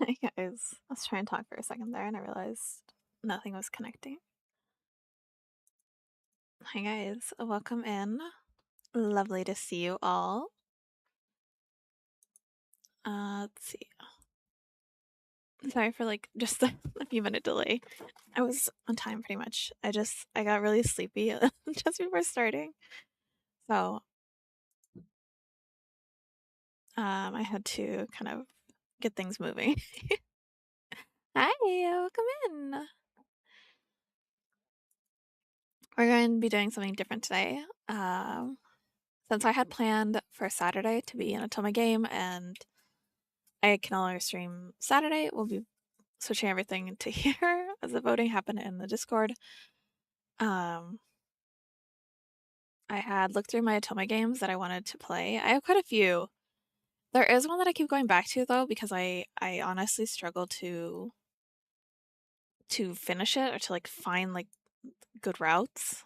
Hey guys, I was trying to talk for a second there and I realized nothing was connecting. Hi guys, welcome in. Lovely to see you all. Let's see. Sorry for like just a few minute delay. I was on time pretty much. I got really sleepy just before starting. So I had to kind of get things moving. Hi, welcome in. We're going to be doing something different today. Since I had planned for Saturday to be in a Toma game and I can only stream Saturday, we'll be switching everything to here as the voting happened in the Discord. Um, I had looked through my Atoma games that I wanted to play. I have quite a few. There is one that I keep going back to though because I honestly struggle to finish it or to like find like good routes.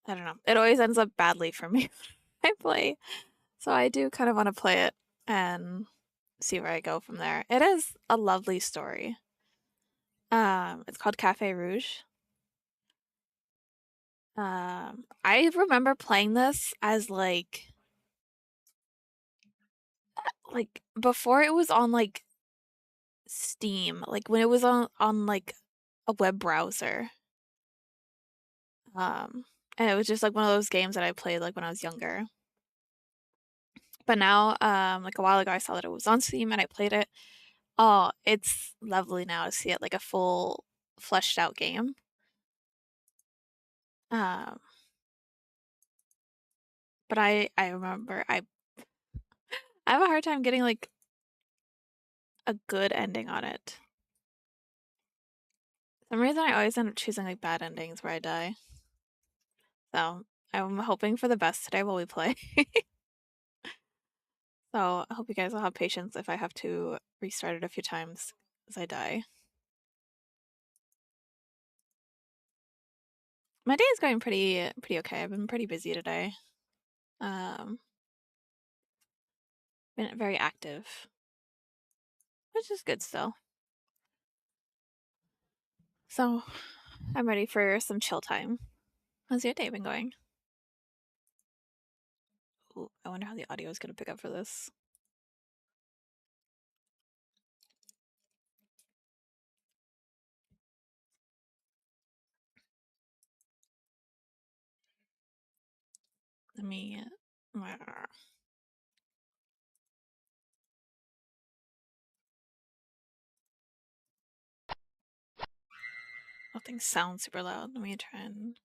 I don't know. It always ends up badly for me when I play. So I do kind of want to play it and see where I go from there. It is a lovely story. It's called Cafe Rouge. I remember playing this as like before it was on like Steam, like when it was on like a web browser. Um, and it was just like one of those games that I played like when I was younger. But now, like a while ago, I saw that it was on Steam and I played it. Oh, it's lovely now to see it like a full fleshed out game. Um, but I remember I have a hard time getting like a good ending on it. For some reason I always end up choosing like bad endings where I die. So I'm hoping for the best today while we play. So I hope you guys will have patience if I have to restart it a few times as I die. My day is going pretty okay. I've been pretty busy today. Um, been very active, which is good still. So I'm ready for some chill time. How's your day been going? Ooh, I wonder how the audio is gonna pick up for this. Let me. Nothing sounds super loud. Let me try and.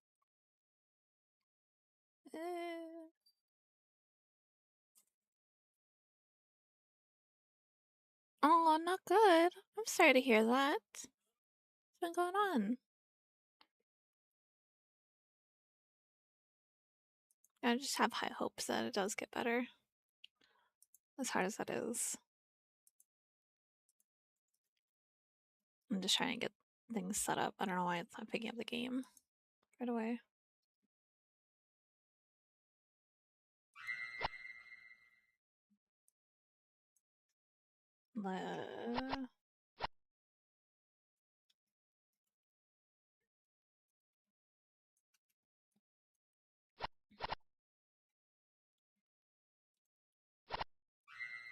Eh. Oh, not good. I'm sorry to hear that. What's been going on? I just have high hopes that it does get better, as hard as that is. I'm just trying to get things set up. I don't know why it's not picking up the game right away. Uh,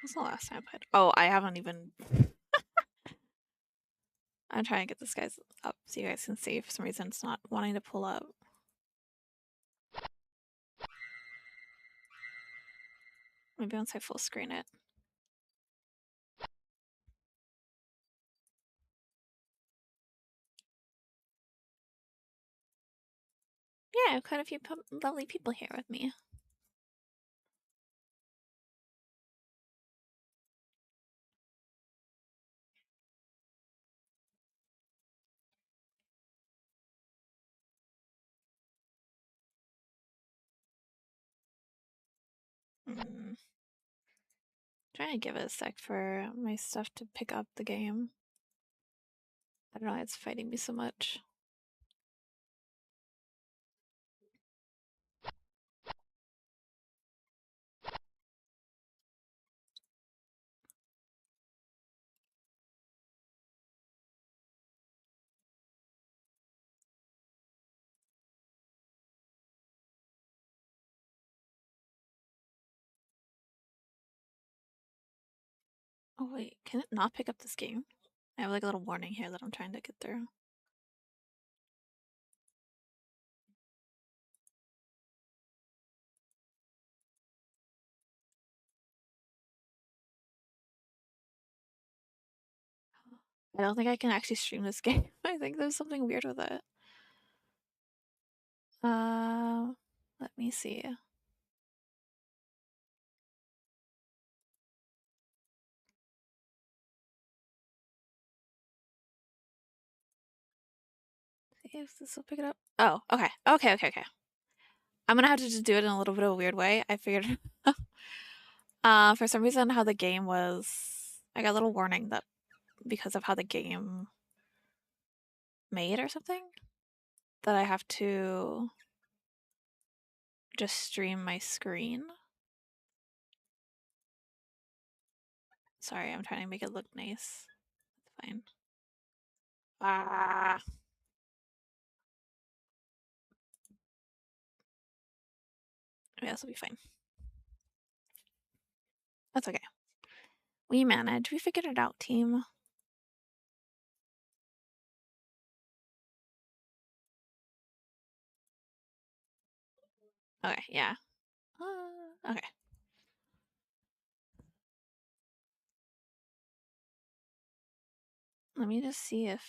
What's the last time I played? Oh, I haven't even. I'm trying to get this guy's up so you guys can see. For some reason, it's not wanting to pull up. Maybe once I full screen it. Yeah, I have quite a few lovely people here with me. Mm. Trying to give it a sec for my stuff to pick up the game. I don't know why it's fighting me so much. Oh wait, can it not pick up this game? I have like a little warning here that I'm trying to get through. I don't think I can actually stream this game. I think there's something weird with it. Let me see. See if this will pick it up. Oh, okay. Okay. I'm gonna have to just do it in a little bit of a weird way. I figured for some reason how the game was, I got a little warning that because of how the game made or something, that I have to just stream my screen. Sorry, I'm trying to make it look nice. It's fine. Ah. Yeah, this will be fine. That's okay. We managed. We figured it out, team. Okay, yeah. Okay. Let me just see if...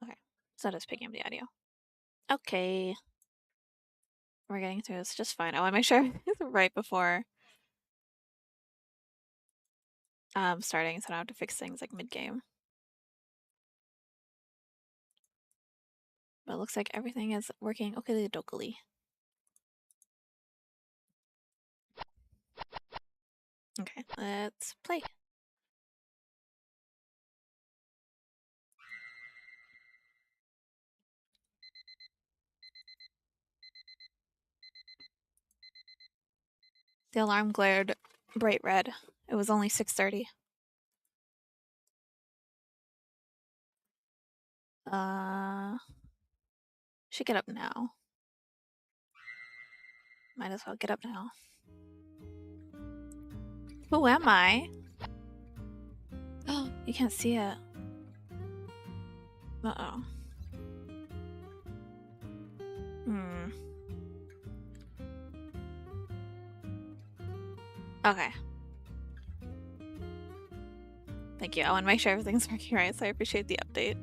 Okay, so that is picking up the audio. Okay. We're getting through this just fine. I want to make sure it's right before starting so I don't have to fix things like mid-game. But it looks like everything is working okey-dokey. Okay, let's play. The alarm glared bright red. It was only 6:30. Should get up now. Might as well get up now. Who am I? Oh, you can't see it. Uh-oh. Okay. Thank you. I want to make sure everything's working right, so I appreciate the update.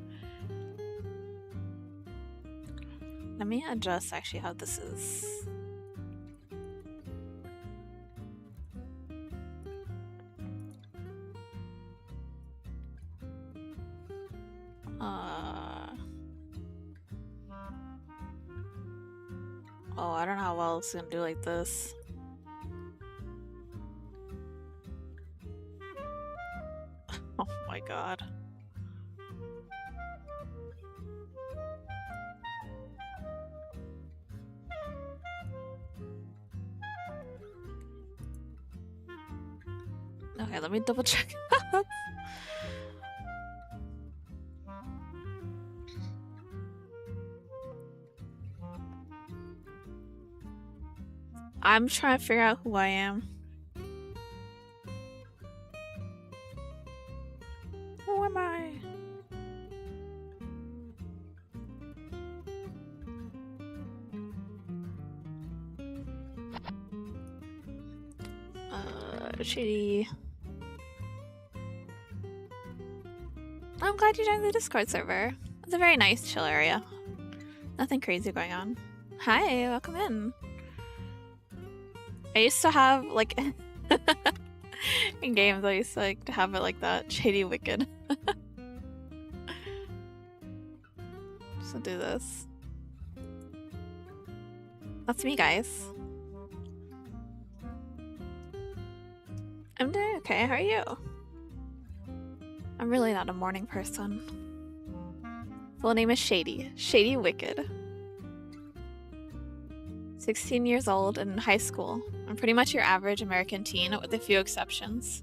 Let me adjust actually how this is. Oh, I don't know how well it's gonna do like this. Oh my god. Okay, let me double check. I'm trying to figure out who I am. Who am I? Shitty. I'm glad you joined the Discord server. It's a very nice, chill area. Nothing crazy going on. Hi, welcome in. I used to have, like, in games, I used to, like, to have it like that. Shady Wicked. So do this. That's me, guys. I'm doing okay. How are you? I'm really not a morning person. Full name is Shady. Shady Wicked. 16 years old and in high school. I'm pretty much your average American teen with a few exceptions.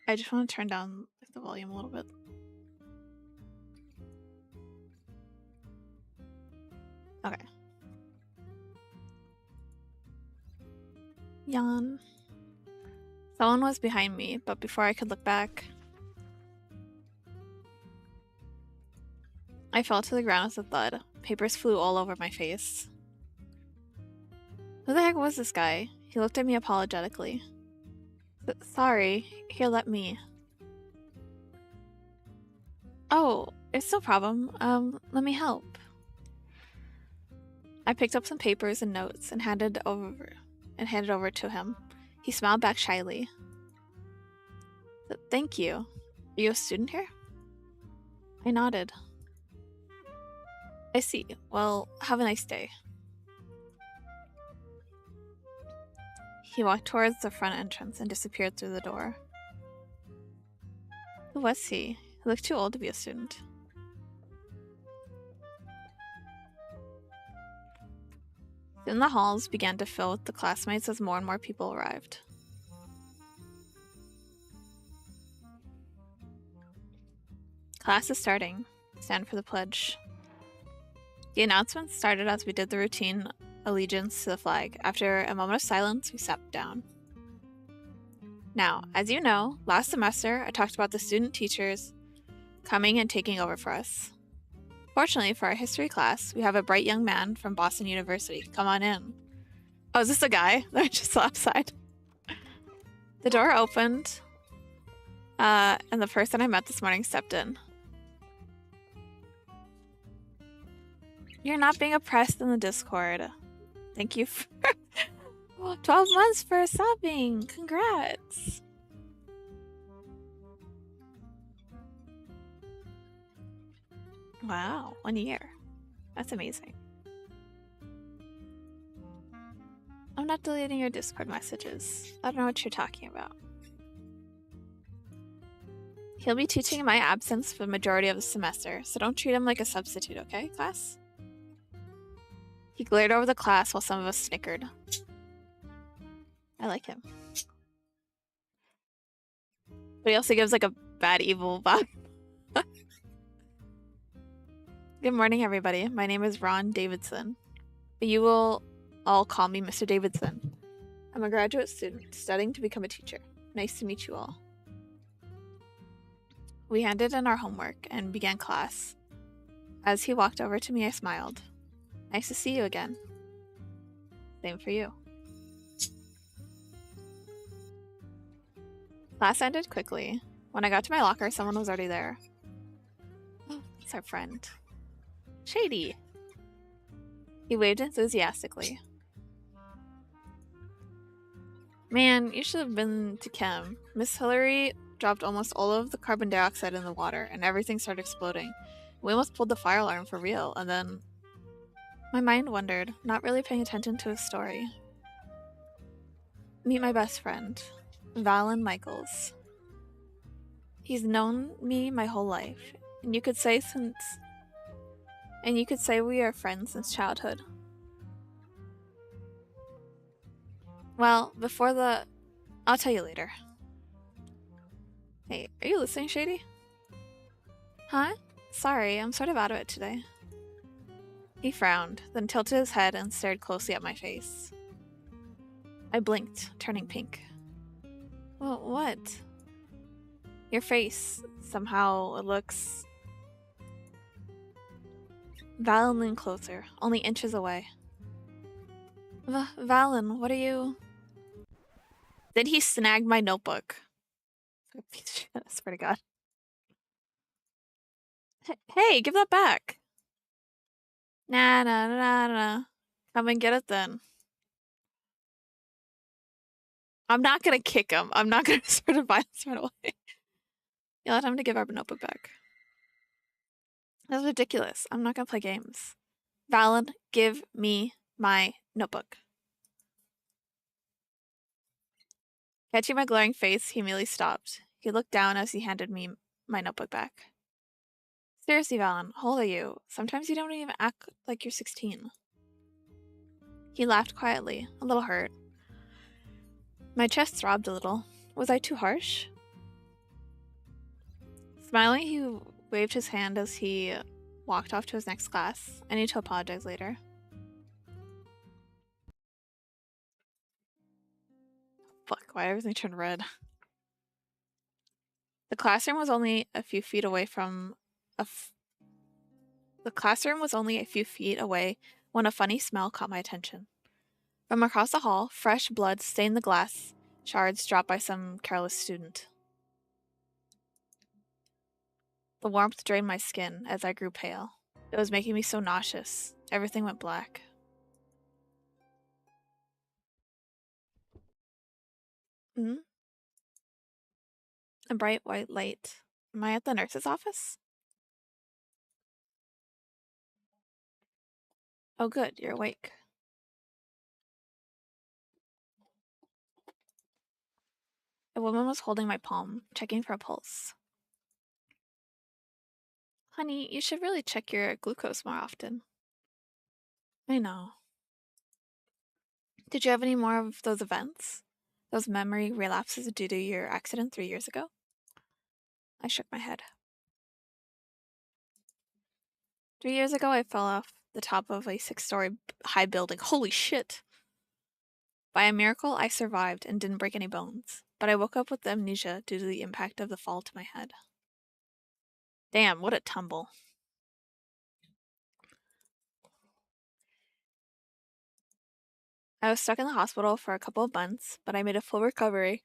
I just want to turn down the volume a little bit. Okay. Yawn. Someone was behind me, but before I could look back, I fell to the ground with a thud. Papers flew all over my face. Who the heck was this guy? He looked at me apologetically. Sorry. Here, let me. Oh, it's no problem. Let me help. I picked up some papers and notes and handed over to him. He smiled back shyly. Thank you. Are you a student here? I nodded. I see. Well, have a nice day. He walked towards the front entrance and disappeared through the door. Who was he? He looked too old to be a student. Soon the halls began to fill with the classmates as more and more people arrived. Class is starting. Stand for the pledge. The announcement started as we did the routine allegiance to the flag. After a moment of silence, we sat down. Now, as you know, last semester I talked about the student teachers coming and taking over for us. Fortunately for our history class, we have a bright young man from Boston University. Come on in. Oh, is this a guy that I just saw outside? The door opened, and the person I met this morning stepped in. You're not being oppressed in the Discord. Thank you for 12 months for subbing. Congrats. Wow, 1 year. That's amazing. I'm not deleting your Discord messages. I don't know what you're talking about. He'll be teaching in my absence for the majority of the semester, so don't treat him like a substitute, okay, class? He glared over the class while some of us snickered. I like him. But he also gives like a bad evil vibe. Good morning, everybody. My name is Ron Davidson. You will all call me Mr. Davidson. I'm a graduate student studying to become a teacher. Nice to meet you all. We handed in our homework and began class. As he walked over to me, I smiled. Nice to see you again. Same for you. Class ended quickly. When I got to my locker, someone was already there. It's our friend. Shady. He waved enthusiastically. Man, you should have been to chem. Miss Hillary dropped almost all of the carbon dioxide in the water, and everything started exploding. We almost pulled the fire alarm for real, and then... My mind wandered, not really paying attention to his story. Meet my best friend, Valen Michaels. He's known me my whole life, and you could say we are friends since childhood. Well, I'll tell you later. Hey, are you listening, Shady? Huh? Sorry, I'm sort of out of it today. He frowned, then tilted his head and stared closely at my face. I blinked, turning pink. Well, what? Your face. Somehow it looks... Valen leaned closer, only inches away. Valen, what are you... Then he snagged my notebook. I swear to God. Hey, give that back. Nah. Come and get it then. I'm not gonna kick him. I'm not gonna sort of violence right away. You let him to give our notebook back. That's ridiculous. I'm not gonna play games. Valen, give me my notebook. Catching my glaring face, he immediately stopped. He looked down as he handed me my notebook back. Seriously, Valen, how old are you? Sometimes you don't even act like you're 16. He laughed quietly, a little hurt. My chest throbbed a little. Was I too harsh? Smiling, he waved his hand as he walked off to his next class. I need to apologize later. Fuck, why everything turned red? The classroom was only a few feet away The classroom was only a few feet away when a funny smell caught my attention. From across the hall, fresh blood stained the glass shards dropped by some careless student. The warmth drained my skin as I grew pale. It was making me so nauseous. Everything went black. Hmm? A bright white light. Am I at the nurse's office? Oh, good, you're awake. A woman was holding my palm, checking for a pulse. Honey, you should really check your glucose more often. I know. Did you have any more of those events? Those memory relapses due to your accident 3 years ago? I shook my head. 3 years ago, I fell off the top of a 6-story high building. Holy shit! By a miracle, I survived and didn't break any bones, but I woke up with amnesia due to the impact of the fall to my head. Damn, what a tumble. I was stuck in the hospital for a couple of months, but I made a full recovery.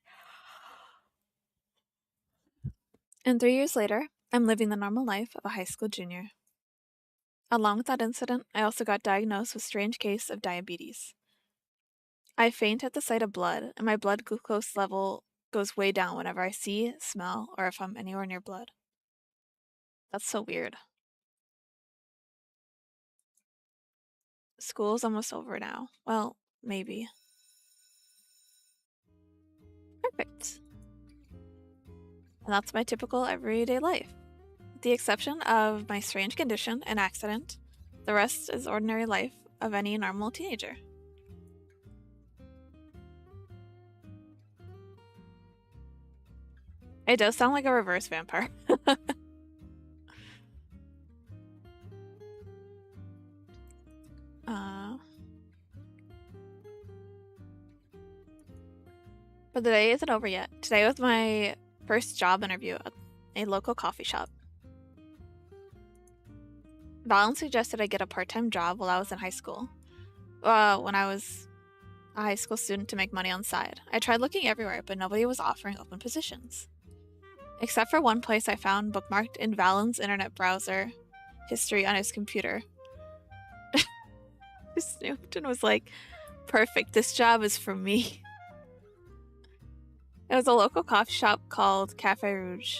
And 3 years later, I'm living the normal life of a high school junior. Along with that incident, I also got diagnosed with a strange case of diabetes. I faint at the sight of blood, and my blood glucose level goes way down whenever I see, smell, or if I'm anywhere near blood. That's so weird. School's almost over now. Well, maybe. Perfect. And that's my typical everyday life. With the exception of my strange condition and accident, the rest is ordinary life of any normal teenager. It does sound like a reverse vampire. But the day isn't over yet. Today was my first job interview at a local coffee shop. Valen suggested I get a part-time job while I was in high school. When I was a high school student to make money on the side. I tried looking everywhere, but nobody was offering open positions. Except for one place I found bookmarked in Valen's internet browser history on his computer. I snooped and was like, perfect, this job is for me. It was a local coffee shop called Cafe Rouge,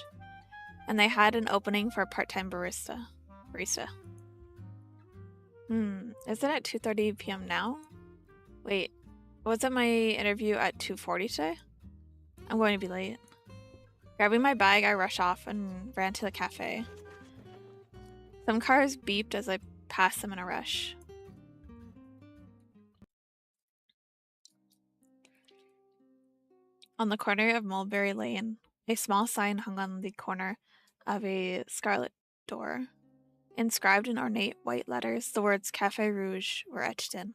and they had an opening for a part-time barista. Is it at 2:30 p.m. now? Wait, wasn't my interview at 2:40 today? I'm going to be late. Grabbing my bag, I rush off and ran to the cafe. Some cars beeped as I passed them in a rush. On the corner of Mulberry Lane, a small sign hung on the corner of a scarlet door. Inscribed in ornate white letters, the words Cafe Rouge were etched in.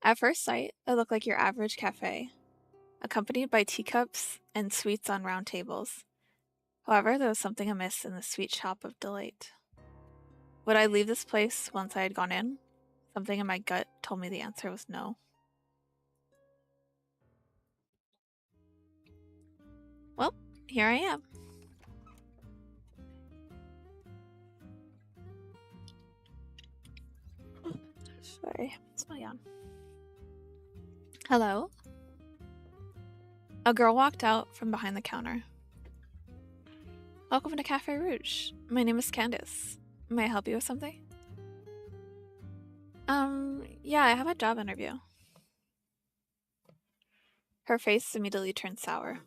At first sight, it looked like your average cafe, accompanied by teacups and sweets on round tables. However, there was something amiss in the sweet shop of delight. Would I leave this place once I had gone in? Something in my gut told me the answer was no. Well, here I am. Sorry, it's my yawn. Hello? A girl walked out from behind the counter. Welcome to Cafe Rouge. My name is Candace. May I help you with something? Yeah, I have a job interview. Her face immediately turned sour.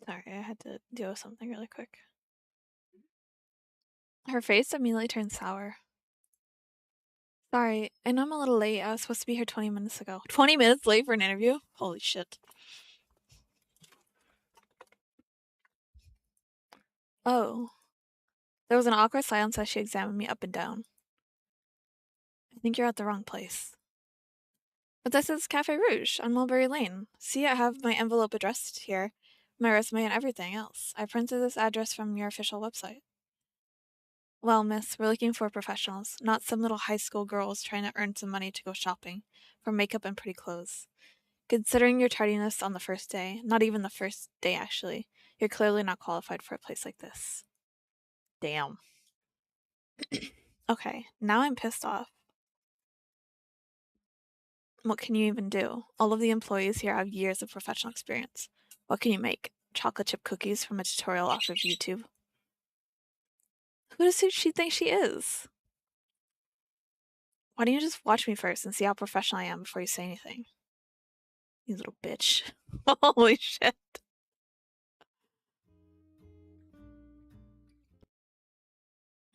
Sorry, I had to deal with something really quick. Her face immediately turned sour. Sorry, I know I'm a little late. I was supposed to be here 20 minutes ago. 20 minutes late for an interview? Holy shit. Oh. There was an awkward silence as she examined me up and down. I think you're at the wrong place. But this is Cafe Rouge on Mulberry Lane. See, I have my envelope addressed here, my resume, and everything else. I printed this address from your official website. Well, miss, we're looking for professionals, not some little high school girls trying to earn some money to go shopping for makeup and pretty clothes. Considering your tardiness on the first day, not even the first day actually, you're clearly not qualified for a place like this. Damn. Okay, now I'm pissed off. What can you even do? All of the employees here have years of professional experience. What can you make? Chocolate chip cookies from a tutorial off of YouTube? Who does she think she is? Why don't you just watch me first and see how professional I am before you say anything? You little bitch. Holy shit.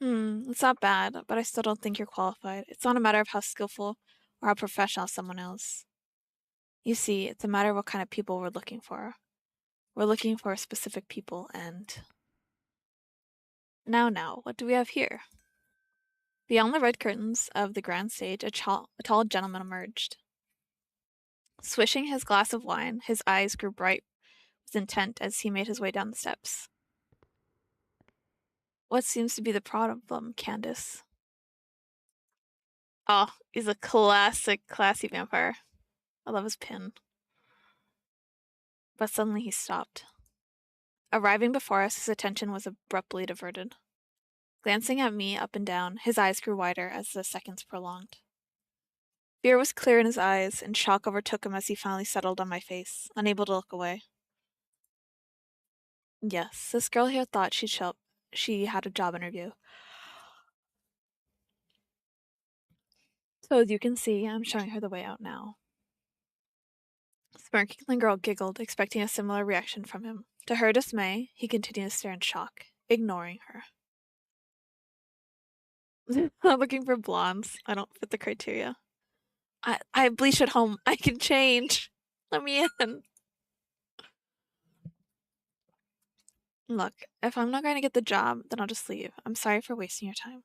It's not bad, but I still don't think you're qualified. It's not a matter of how skillful or how professional someone is. You see, it's a matter of what kind of people we're looking for. We're looking for specific people, and now, what do we have here? Beyond the red curtains of the grand stage, a tall gentleman emerged. Swishing his glass of wine, his eyes grew bright with intent as he made his way down the steps. What seems to be the problem, Candace? Oh, he's a classy vampire. I love his pin. But suddenly he stopped. Arriving before us, his attention was abruptly diverted. Glancing at me up and down, his eyes grew wider as the seconds prolonged. Fear was clear in his eyes, and shock overtook him as he finally settled on my face, unable to look away. Yes, this girl here thought she had a job interview. So as you can see, I'm showing her the way out now. Smirking, the girl giggled, expecting a similar reaction from him. To her dismay, he continued to stare in shock, ignoring her. I'm looking for blondes. I don't fit the criteria. I bleach at home. I can change. Let me in. Look, if I'm not going to get the job, then I'll just leave. I'm sorry for wasting your time.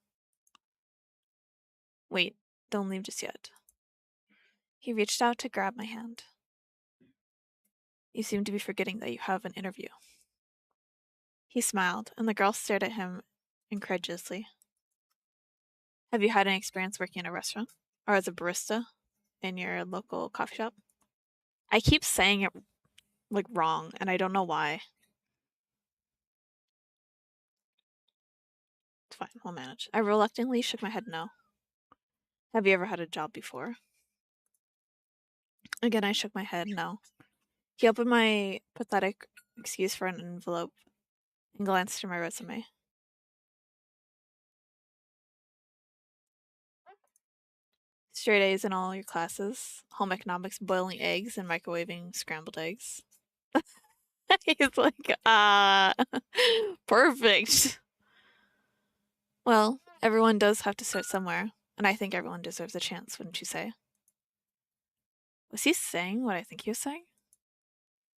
Wait, don't leave just yet. He reached out to grab my hand. You seem to be forgetting that you have an interview. He smiled, and the girl stared at him incredulously. Have you had any experience working in a restaurant? Or as a barista in your local coffee shop? I keep saying it, like, wrong, and I don't know why. It's fine, we'll manage. I reluctantly shook my head no. Have you ever had a job before? Again, I shook my head no. He opened my pathetic excuse for an envelope and glanced through my resume. Straight A's in all your classes, home economics, boiling eggs, and microwaving scrambled eggs. He's like, perfect. Well, everyone does have to start somewhere, and I think everyone deserves a chance, wouldn't you say? Was he saying what I think he was saying?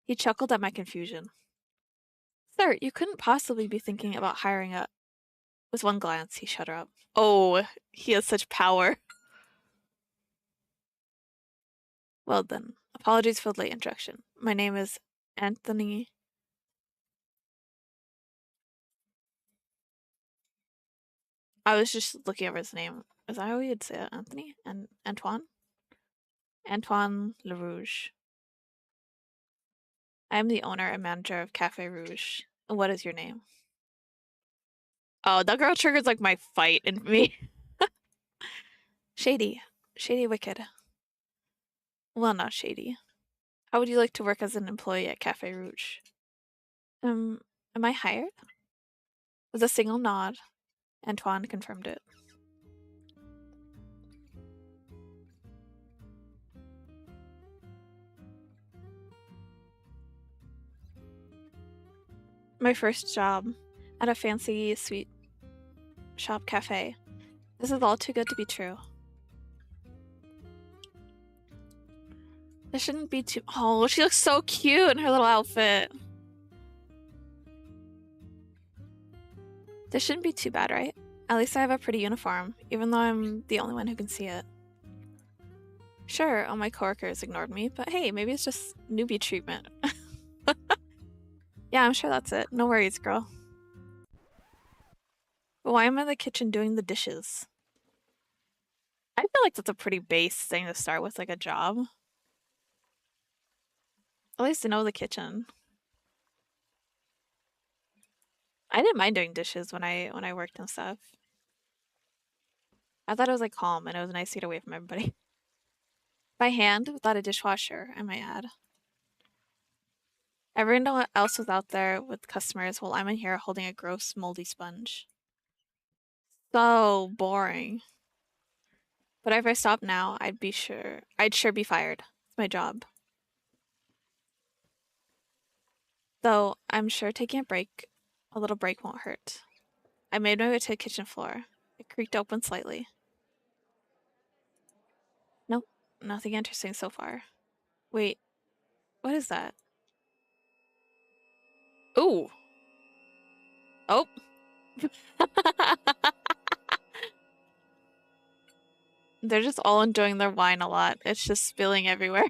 He chuckled at my confusion. Sir, you couldn't possibly be thinking about hiring a... With one glance, he shut her up. Oh, he has such power. Well then, apologies for the late introduction. My name is Anthony... I was just looking over his name. Is that how you'd say it? Anthony? And Antoine? Antoine LaRouge. I am the owner and manager of Cafe Rouge. What is your name? Oh, that girl triggers like my fight in me. Shady. Shady Wicked. Well, not shady. How would you like to work as an employee at Cafe Rouge? Am I hired? With a single nod, Antoine confirmed it. My first job at a fancy sweet shop cafe. This is all too good to be true. This shouldn't be too. Oh, she looks so cute in her little outfit. This shouldn't be too bad, right? At least I have a pretty uniform, even though I'm the only one who can see it. Sure, all my coworkers ignored me, but hey, maybe it's just newbie treatment. Yeah, I'm sure that's it. No worries, girl. But why am I in the kitchen doing the dishes? I feel like that's a pretty base thing to start with, like a job. At least to know the kitchen. I didn't mind doing dishes when I worked and stuff. I thought it was like calm and it was nice to get away from everybody. By hand, without a dishwasher, I might add. Everyone else was out there with customers while I'm in here holding a gross, moldy sponge. So boring. But if I stopped now, I'd sure be fired. It's my job. Though I'm sure taking a little break won't hurt. I made my way to the kitchen floor. It creaked open slightly. Nope, nothing interesting so far. Wait, what is that? Ooh. Oh. They're just all enjoying their wine a lot. It's just spilling everywhere.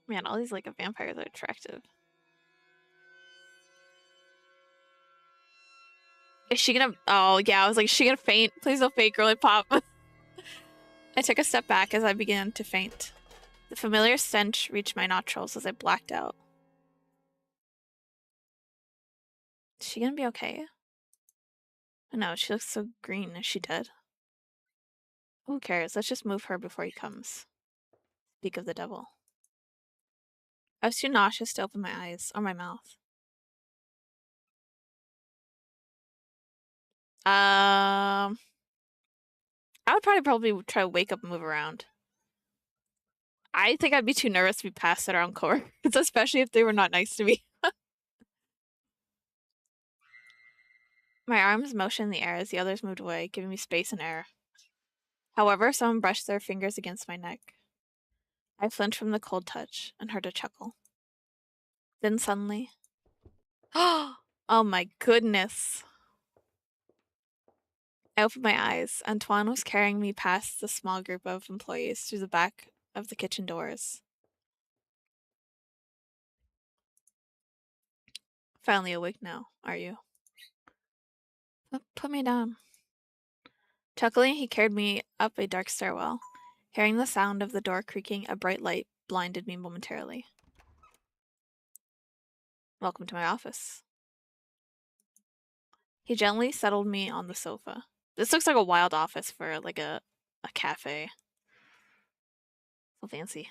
Man, all these like vampires are attractive. Is she gonna? Oh yeah, I was like, is she gonna faint? Please don't faint, girly pop. I took a step back as I began to faint. The familiar stench reached my nostrils as I blacked out. Is she gonna be okay? No, she looks so green. Is she dead? Who cares? Let's just move her before he comes. Speak of the devil. I was too nauseous to open my eyes or my mouth. I would probably try to wake up and move around. I think I'd be too nervous to be passed around coworkers, especially if they were not nice to me. My arms motioned in the air as the others moved away, giving me space and air. However, someone brushed their fingers against my neck. I flinched from the cold touch and heard a chuckle. Then suddenly, oh my goodness. I opened my eyes. Antoine was carrying me past the small group of employees through the back of the kitchen doors. Finally awake now, are you? Put me down. Chuckling, he carried me up a dark stairwell. Hearing the sound of the door creaking, a bright light blinded me momentarily. Welcome to my office. He gently settled me on the sofa. This looks like a wild office for like a cafe. So fancy.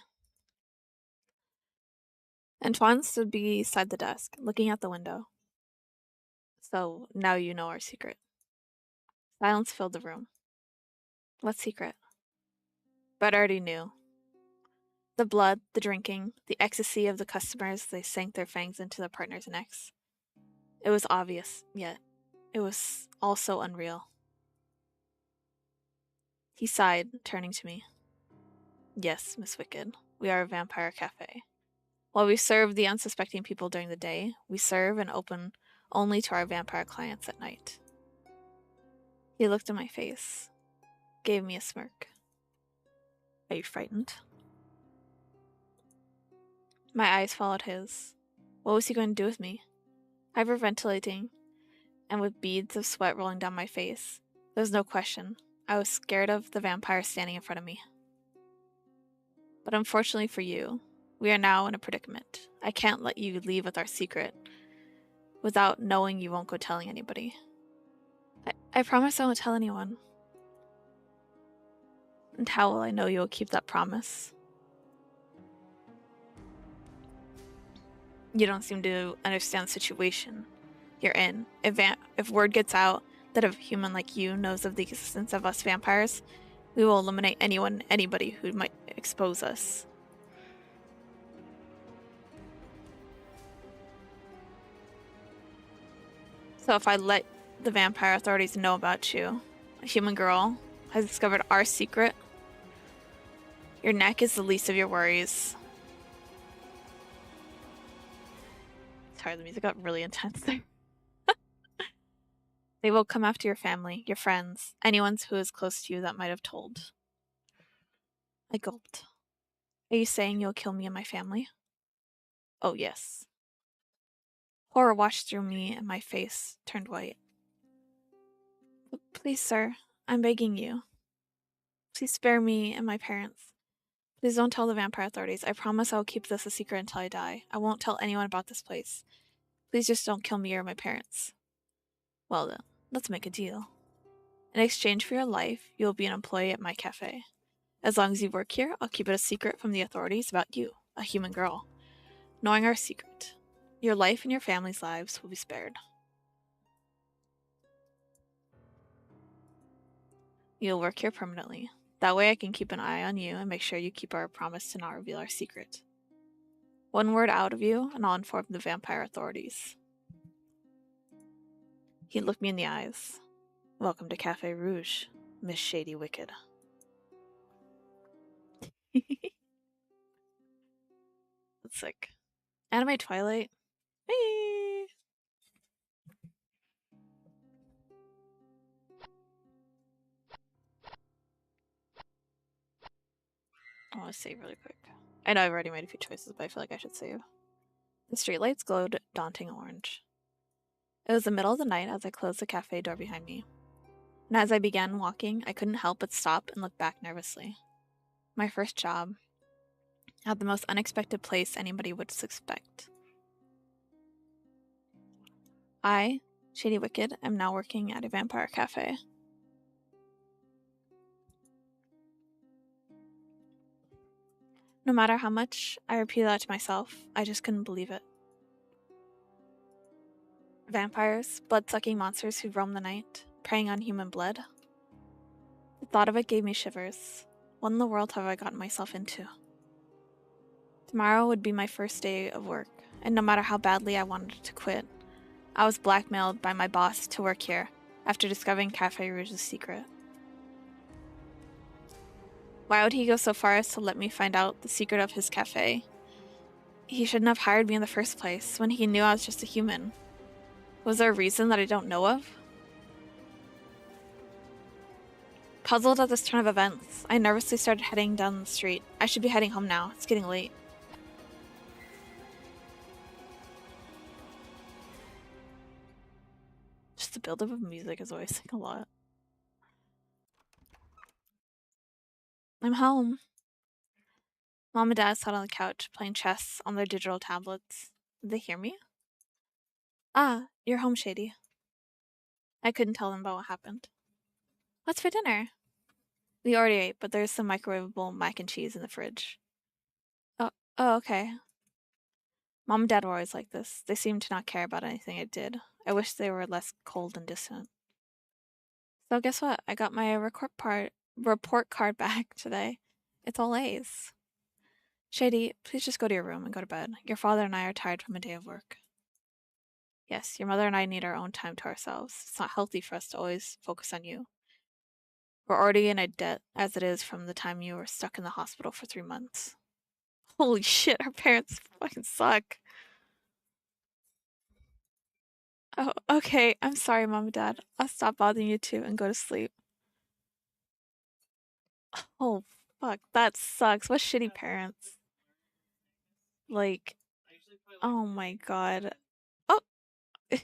Antoine stood beside the desk, looking out the window. So now you know our secret. Silence filled the room. What secret? But I already knew. The blood, the drinking, the ecstasy of the customers, they sank their fangs into their partners' necks. It was obvious, yet it was all so unreal. He sighed, turning to me. Yes, Miss Wicked, we are a vampire cafe. While we serve the unsuspecting people during the day, we serve and open only to our vampire clients at night. He looked in my face, gave me a smirk. Are you frightened? My eyes followed his. What was he going to do with me? Hyperventilating, and with beads of sweat rolling down my face, there was no question. I was scared of the vampire standing in front of me. But unfortunately for you, we are now in a predicament. I can't let you leave with our secret without knowing you won't go telling anybody. I promise I won't tell anyone. And how will I know you'll keep that promise? You don't seem to understand the situation you're in. If word gets out that a human like you knows of the existence of us vampires, we will eliminate anybody who might expose us. So if I let the vampire authorities know about you, a human girl has discovered our secret, your neck is the least of your worries. Sorry, the music got really intense there. They will come after your family, your friends, anyone who is close to you that might have told. I gulped. Are you saying you'll kill me and my family? Oh, yes. Horror washed through me and my face turned white. Please, sir, I'm begging you. Please spare me and my parents. Please don't tell the vampire authorities. I promise I will keep this a secret until I die. I won't tell anyone about this place. Please just don't kill me or my parents. Well then, let's make a deal. In exchange for your life, you will be an employee at my cafe. As long as you work here, I'll keep it a secret from the authorities about you, a human girl. Knowing our secret, your life and your family's lives will be spared. You'll work here permanently. That way I can keep an eye on you and make sure you keep our promise to not reveal our secret. One word out of you, and I'll inform the vampire authorities. He looked me in the eyes. Welcome to Cafe Rouge, Miss Shady Wicked. That's sick. Anime Twilight. Hey! I want to save really quick. I know I've already made a few choices, but I feel like I should save. The streetlights glowed daunting orange. It was the middle of the night as I closed the cafe door behind me. And as I began walking, I couldn't help but stop and look back nervously. My first job, at the most unexpected place anybody would suspect. I, Shady Wicked, am now working at a vampire cafe. No matter how much I repeated that to myself, I just couldn't believe it. Vampires, blood-sucking monsters who roam the night, preying on human blood. The thought of it gave me shivers. What in the world have I gotten myself into? Tomorrow would be my first day of work, and no matter how badly I wanted to quit, I was blackmailed by my boss to work here after discovering Cafe Rouge's secret. Why would he go so far as to let me find out the secret of his cafe? He shouldn't have hired me in the first place when he knew I was just a human. Was there a reason that I don't know of? Puzzled at this turn of events, I nervously started heading down the street. I should be heading home now. It's getting late. Just the build-up of music is always like a lot. I'm home. Mom and Dad sat on the couch playing chess on their digital tablets. Did they hear me? Ah, you're home, Shady. I couldn't tell them about what happened. What's for dinner? We already ate, but there's some microwavable mac and cheese in the fridge. Oh, okay. Mom and Dad were always like this. They seemed to not care about anything I did. I wish they were less cold and distant. So guess what? I got my report card back today. It's all A's. Shady, please just go to your room and go to bed. Your father and I are tired from a day of work. Yes, your mother and I need our own time to ourselves. It's not healthy for us to always focus on you. We're already in a debt as it is from the time you were stuck in the hospital for 3 months. Holy shit, our parents fucking suck. Oh, okay. I'm sorry, Mom and Dad. I'll stop bothering you too and go to sleep. Oh, fuck. That sucks. What shitty parents. Like, oh my god. Oh! I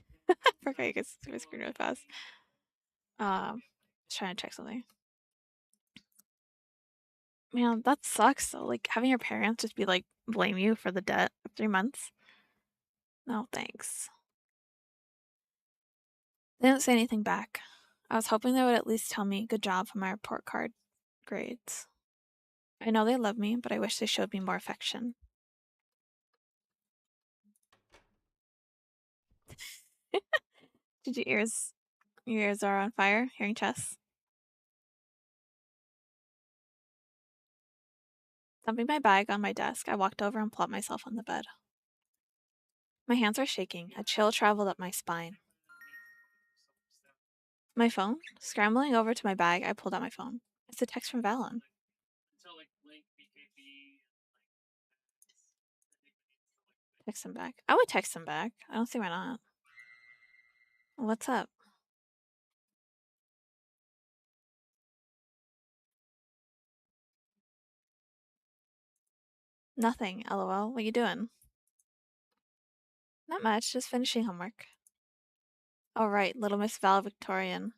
forgot you guys see my screen really fast. Just trying to check something. Man, that sucks though. Like, having your parents just be like, blame you for the debt of 3 months. No, thanks. They didn't say anything back. I was hoping they would at least tell me good job for my report card grades. I know they love me, but I wish they showed me more affection. Did your ears are on fire hearing chess? Dumping my bag on my desk, I walked over and plopped myself on the bed. My hands were shaking. A chill traveled up my spine. My phone? Scrambling over to my bag, I pulled out my phone. It's a text from Valen. Text him back. I would text him back. I don't see why not. What's up? Nothing, lol. What you doing? Not much, just finishing homework. All right, little Miss Valedictorian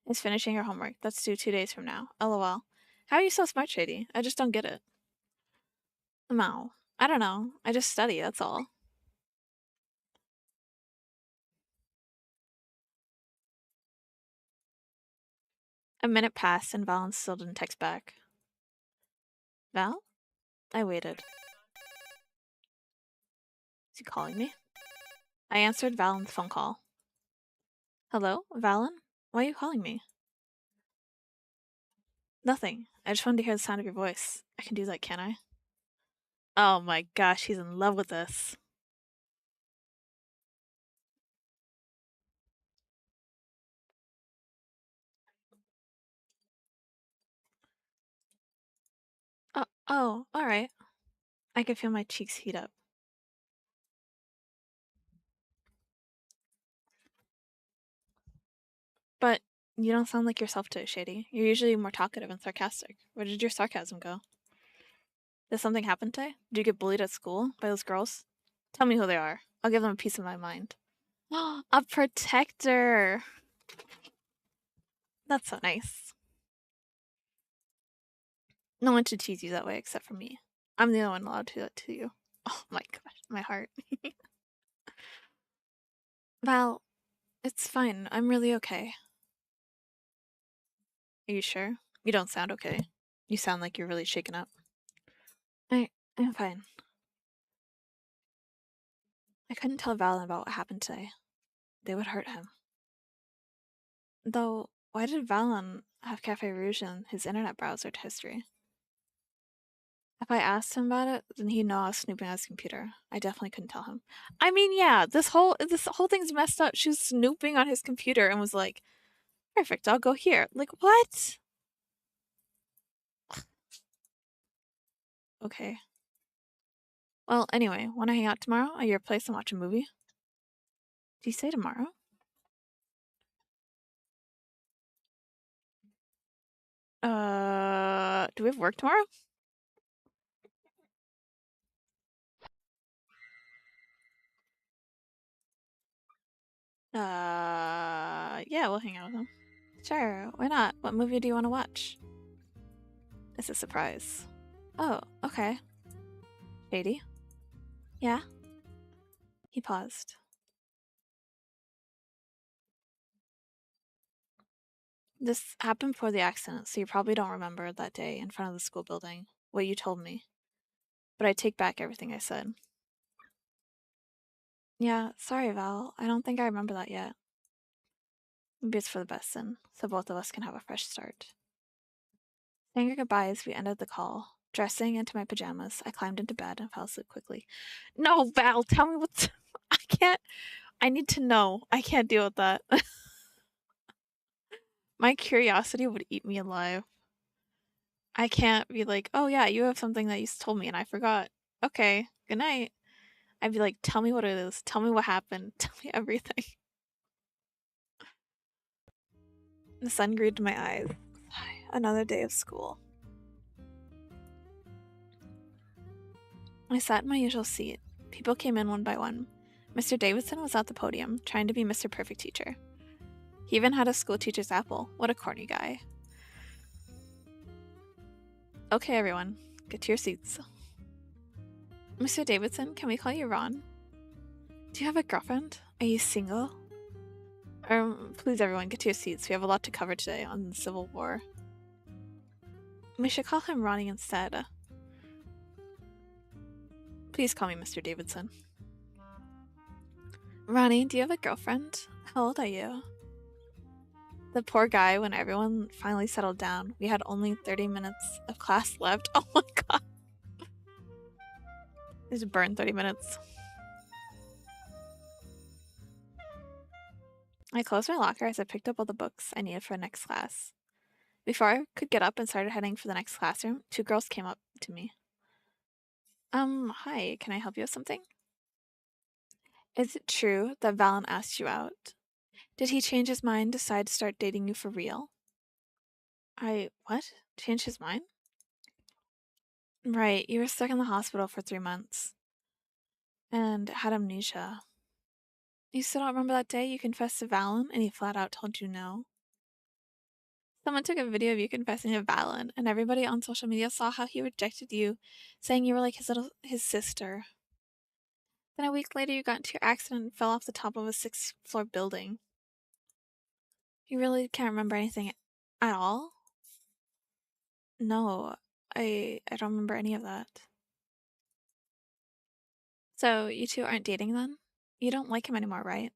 is finishing her homework. That's due 2 days from now. LOL. How are you so smart, Shady? I just don't get it. No. I don't know. I just study, that's all. A minute passed and Valen still didn't text back. Val? I waited. Is he calling me? I answered Valen's phone call. Hello, Valen? Why are you calling me? Nothing. I just wanted to hear the sound of your voice. I can do that, can't I? Oh my gosh, he's in love with this. Oh, alright. I can feel my cheeks heat up. But you don't sound like yourself today, Shady. You're usually more talkative and sarcastic. Where did your sarcasm go? Did something happen today? Did you get bullied at school by those girls? Tell me who they are. I'll give them a piece of my mind. A protector! That's so nice. No one should tease you that way except for me. I'm the only one allowed to do that to you. Oh my gosh, my heart. Val, it's fine. I'm really okay. Are you sure? You don't sound okay. You sound like you're really shaken up. I'm fine. I couldn't tell Val about what happened today. They would hurt him. Though, why did Valen have Cafe Rouge in his internet browser history? If I asked him about it, then he'd know I was snooping on his computer. I definitely couldn't tell him. I mean, yeah, this whole thing's messed up. She was snooping on his computer and was like, "Perfect, I'll go here." Like, what? Okay. Well, anyway, want to hang out tomorrow at your place and watch a movie? Do you say tomorrow? Do we have work tomorrow? Yeah, we'll hang out with them. Sure, why not? What movie do you want to watch? It's a surprise. Oh, okay. Shady? Yeah? He paused. This happened before the accident, so you probably don't remember that day in front of the school building, what you told me. But I take back everything I said. Yeah, sorry, Val. I don't think I remember that yet. Maybe it's for the best then, so both of us can have a fresh start. Saying our goodbyes, we ended the call. Dressing into my pajamas, I climbed into bed and fell asleep quickly. No, Val, tell me what's. I can't. I need to know. I can't deal with that. My curiosity would eat me alive. I can't be like, oh yeah, you have something that you told me and I forgot. Okay, good night. I'd be like, tell me what it is. Tell me what happened. Tell me everything. The sun greeted my eyes. Another day of school. I sat in my usual seat. People came in one by one. Mr. Davidson was at the podium, trying to be Mr. Perfect Teacher. He even had a school teacher's apple. What a corny guy. Okay, everyone, get to your seats. Mr. Davidson, can we call you Ron? Do you have a girlfriend? Are you single? Please, everyone, get to your seats. We have a lot to cover today on the Civil War. We should call him Ronnie instead. Please call me Mr. Davidson. Ronnie, do you have a girlfriend? How old are you? The poor guy, when everyone finally settled down, we had only 30 minutes of class left. Oh my god. Just burned 30 minutes. I closed my locker as I picked up all the books I needed for the next class. Before I could get up and started heading for the next classroom, two girls came up to me. Hi, can I help you with something? Is it true that Valen asked you out? Did he change his mind, decide to start dating you for real? What? Changed his mind? Right, you were stuck in the hospital for 3 months and had amnesia. You still don't remember that day you confessed to Valen and he flat out told you no? Someone took a video of you confessing to Valen, and everybody on social media saw how he rejected you, saying you were like his sister. Then a week later, you got into your accident and fell off the top of a 6th-floor building. You really can't remember anything at all? No, I don't remember any of that. So you two aren't dating then? You don't like him anymore, right?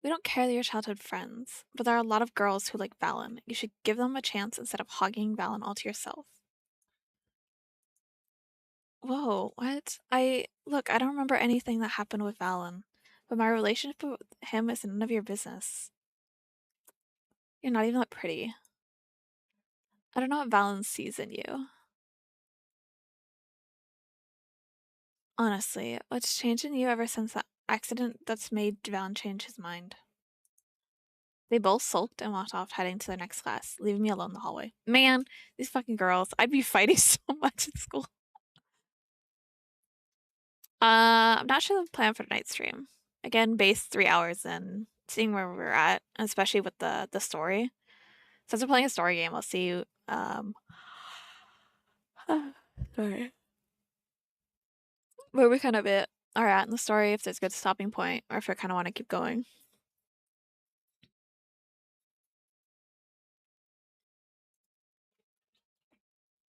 We don't care that you're childhood friends, but there are a lot of girls who like Valen. You should give them a chance instead of hogging Valen all to yourself. Whoa, what? Look, I don't remember anything that happened with Valen, but my relationship with him is none of your business. You're not even that pretty. I don't know what Valen sees in you. Honestly, what's changed in you ever since that accident that's made Valen change his mind? They both sulked and walked off, heading to their next class, leaving me alone in the hallway. Man, these fucking girls. I'd be fighting so much in school. I'm not sure the plan for tonight's stream. Again, base 3 hours in, seeing where we're at, especially with the story. Since we're playing a story game, I'll see sorry. Where we kind of are at in the story, if there's a good stopping point, or if I kind of want to keep going.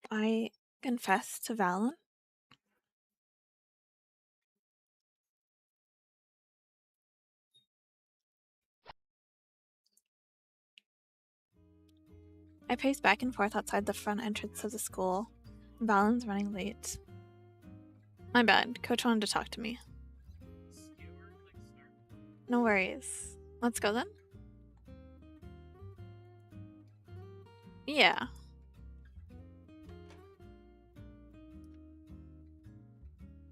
I confess to Valen. I pace back and forth outside the front entrance of the school. Valen's running late. My bad. Coach wanted to talk to me. No worries. Let's go then? Yeah.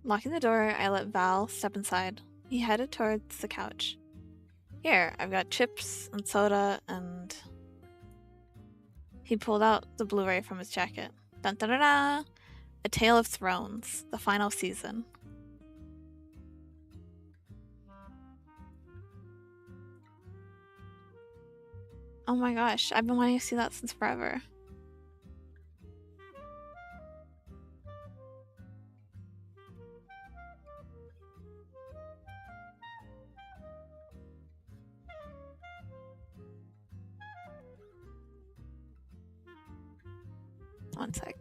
Locking the door, I let Val step inside. He headed towards the couch. Here, I've got chips and soda and... He pulled out the Blu-ray from his jacket. Dun dun dun dun! A Tale of Thrones, the final season. Oh my gosh, I've been wanting to see that since forever. One sec.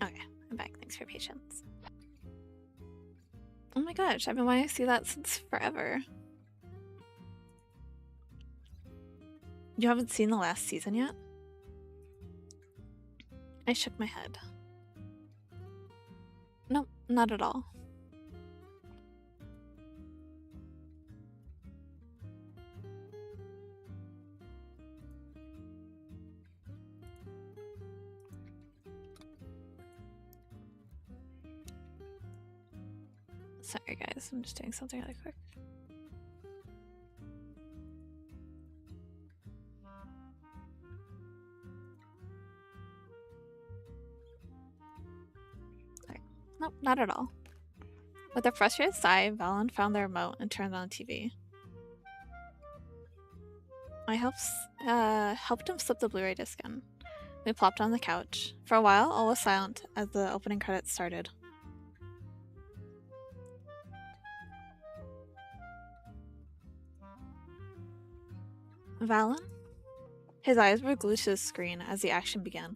Okay, I'm back. Thanks for your patience. Oh my gosh, I've been wanting to see that since forever. You haven't seen the last season yet? I shook my head. Nope, not at all. Sorry guys, I'm just doing something really quick. Sorry. Nope, not at all. With a frustrated sigh, Valen found the remote and turned on the TV. I helped him slip the Blu-ray disc in. We plopped on the couch. For a while, all was silent as the opening credits started. Valen? His eyes were glued to the screen as the action began.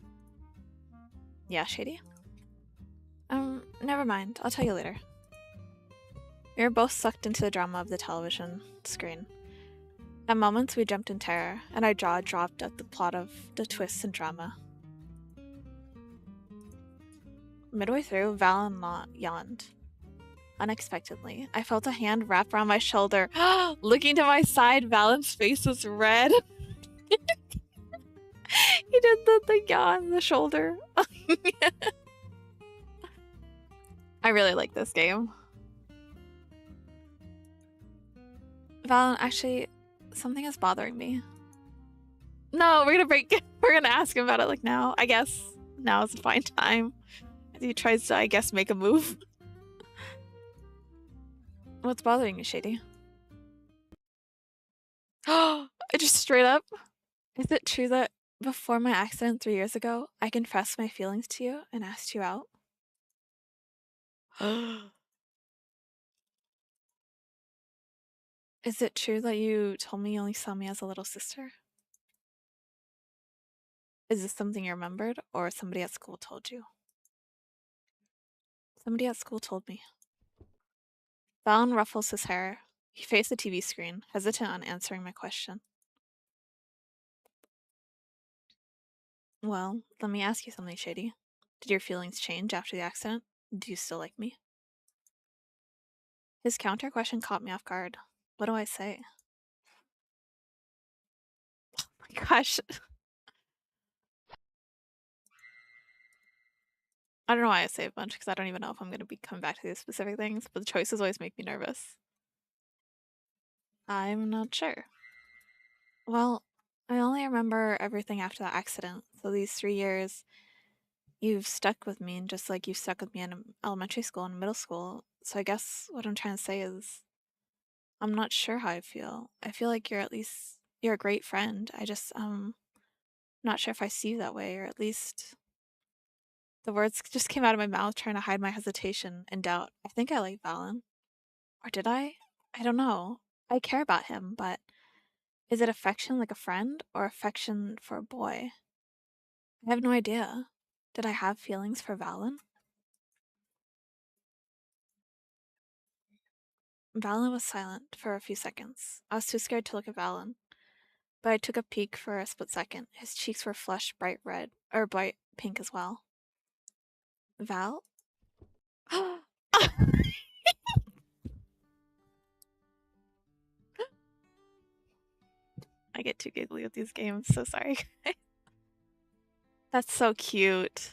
Yeah, Shady? Never mind. I'll tell you later. We were both sucked into the drama of the television screen. At moments, we jumped in terror, and our jaw dropped at the plot of the twists and drama. Midway through, Valen yawned. Unexpectedly, I felt a hand wrap around my shoulder. Looking to my side, Valen's face was red. He did the yawn on the shoulder. I really like this game. Valen, actually, something is bothering me. No, we're gonna break. We're gonna ask him about it like now. I guess now is a fine time. As he tries to, I guess, make a move. What's bothering you, Shady? Oh, just straight up. Is it true that before my accident 3 years ago, I confessed my feelings to you and asked you out? Is it true that you told me you only saw me as a little sister? Is this something you remembered, or somebody at school told you? Somebody at school told me. Valen ruffles his hair. He faced the TV screen, hesitant on answering my question. Well, let me ask you something, Shady. Did your feelings change after the accident? Do you still like me? His counter question caught me off guard. What do I say? Oh my gosh. I don't know why I say a bunch, because I don't even know if I'm going to be coming back to these specific things, but the choices always make me nervous. I'm not sure. Well, I only remember everything after the accident, so these 3 years, you've stuck with me, and just like you stuck with me in elementary school and middle school. So I guess what I'm trying to say is, I'm not sure how I feel. I feel like you're a great friend. I just, not sure if I see you that way, or at least the words just came out of my mouth trying to hide my hesitation and doubt. I think I like Valen. Or did I? I don't know. I care about him, but is it affection like a friend or affection for a boy? I have no idea. Did I have feelings for Valen? Valen was silent for a few seconds. I was too scared to look at Valen, but I took a peek for a split second. His cheeks were flushed bright red, or bright pink as well. Val? I get too giggly with these games, so sorry. That's so cute.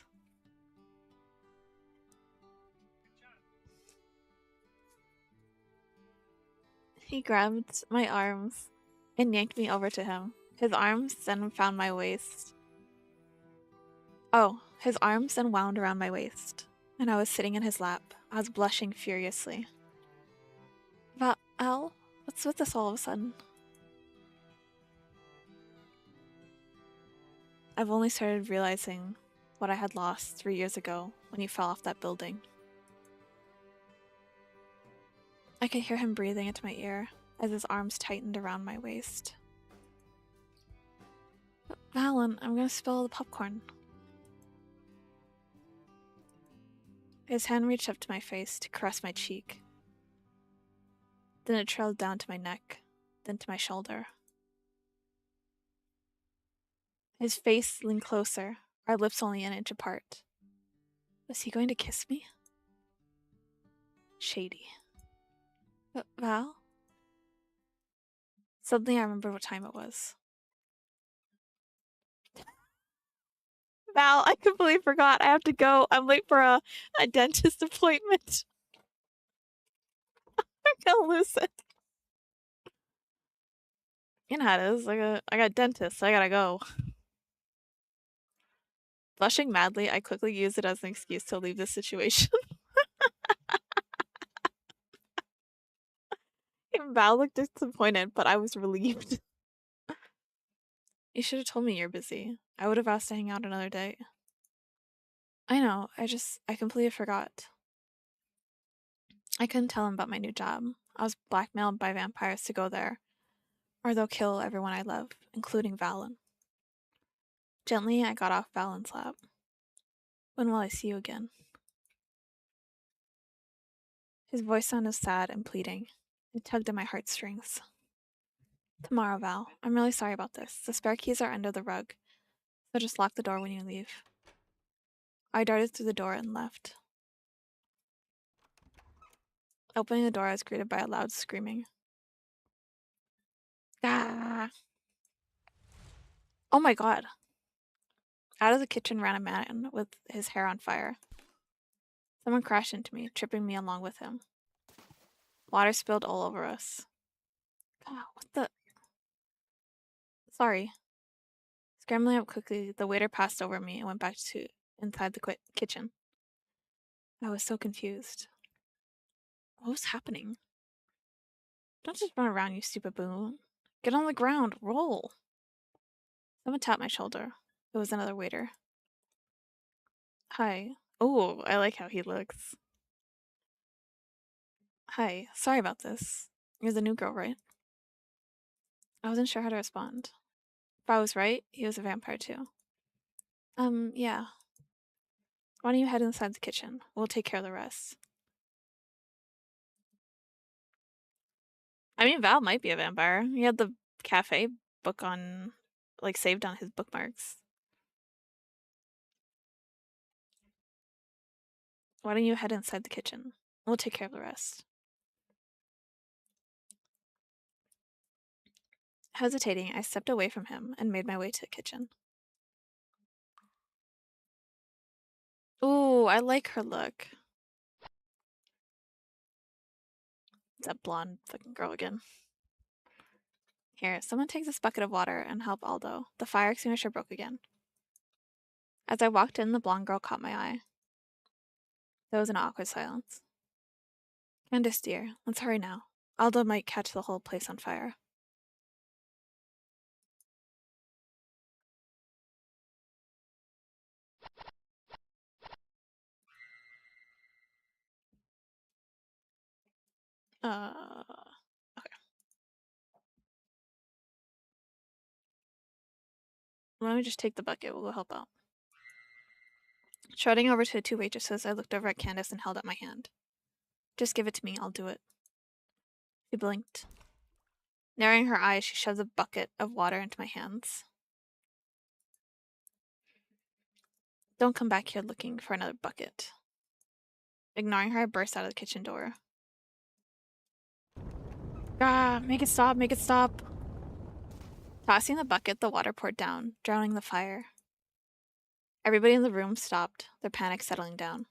He grabbed my arms and yanked me over to him. His arms then found my waist. Oh, his arms then wound around my waist, and I was sitting in his lap. I was blushing furiously. Val, what's with this all of a sudden? I've only started realizing what I had lost 3 years ago when he fell off that building. I could hear him breathing into my ear as his arms tightened around my waist. Valen, I'm gonna spill the popcorn. His hand reached up to my face to caress my cheek. Then it trailed down to my neck, then to my shoulder. His face leaned closer, Our lips only an inch apart. Was he going to kiss me? Shady. Val? Suddenly I remember what time it was. Val, I completely forgot. I have to go. I'm late for a dentist appointment. I'm gonna lose it. You know how it is. I got dentist, so I gotta go. Blushing madly, I quickly used it as an excuse to leave the situation. Val looked disappointed, but I was relieved. You should have told me you're busy. I would have asked to hang out another day. I know, I completely forgot. I couldn't tell him about my new job. I was blackmailed by vampires to go there, or they'll kill everyone I love, including Valen. Gently, I got off Valen's lap. When will I see you again? His voice sounded sad and pleading. It tugged at my heartstrings. Tomorrow, Val. I'm really sorry about this. The spare keys are under the rug, so just lock the door when you leave. I darted through the door and left. Opening the door, I was greeted by a loud screaming. Ah! Oh my god. Out of the kitchen ran a man with his hair on fire. Someone crashed into me, tripping me along with him. Water spilled all over us. God, what the? Sorry. Scrambling up quickly, the waiter passed over me and went back to inside the kitchen. I was so confused. What was happening? Don't just run around, you stupid boon. Get on the ground. Roll. Someone tapped my shoulder. It was another waiter. Hi. Oh, I like how he looks. Hi. Sorry about this. You're the new girl, right? I wasn't sure how to respond. If I was right, he was a vampire too. Yeah. Why don't you head inside the kitchen? We'll take care of the rest. I mean, Val might be a vampire. He had the cafe book on, like, saved on his bookmarks. Why don't you head inside the kitchen? We'll take care of the rest. Hesitating, I stepped away from him and made my way to the kitchen. Ooh, I like her look. It's that blonde fucking girl again. Here, someone take this bucket of water and help Aldo. The fire extinguisher broke again. As I walked in, the blonde girl caught my eye. There was an awkward silence. Candace, dear, let's hurry now. Aldo might catch the whole place on fire. Okay. Let me just take the bucket. We'll go help out. Trotting over to the two waitresses, I looked over at Candace and held up my hand. Just give it to me. I'll do it. She blinked. Narrowing her eyes, she shoved a bucket of water into my hands. Don't come back here looking for another bucket. Ignoring her, I burst out of the kitchen door. Ah, make it stop, make it stop. Tossing the bucket, the water poured down, drowning the fire. Everybody in the room stopped, their panic settling down.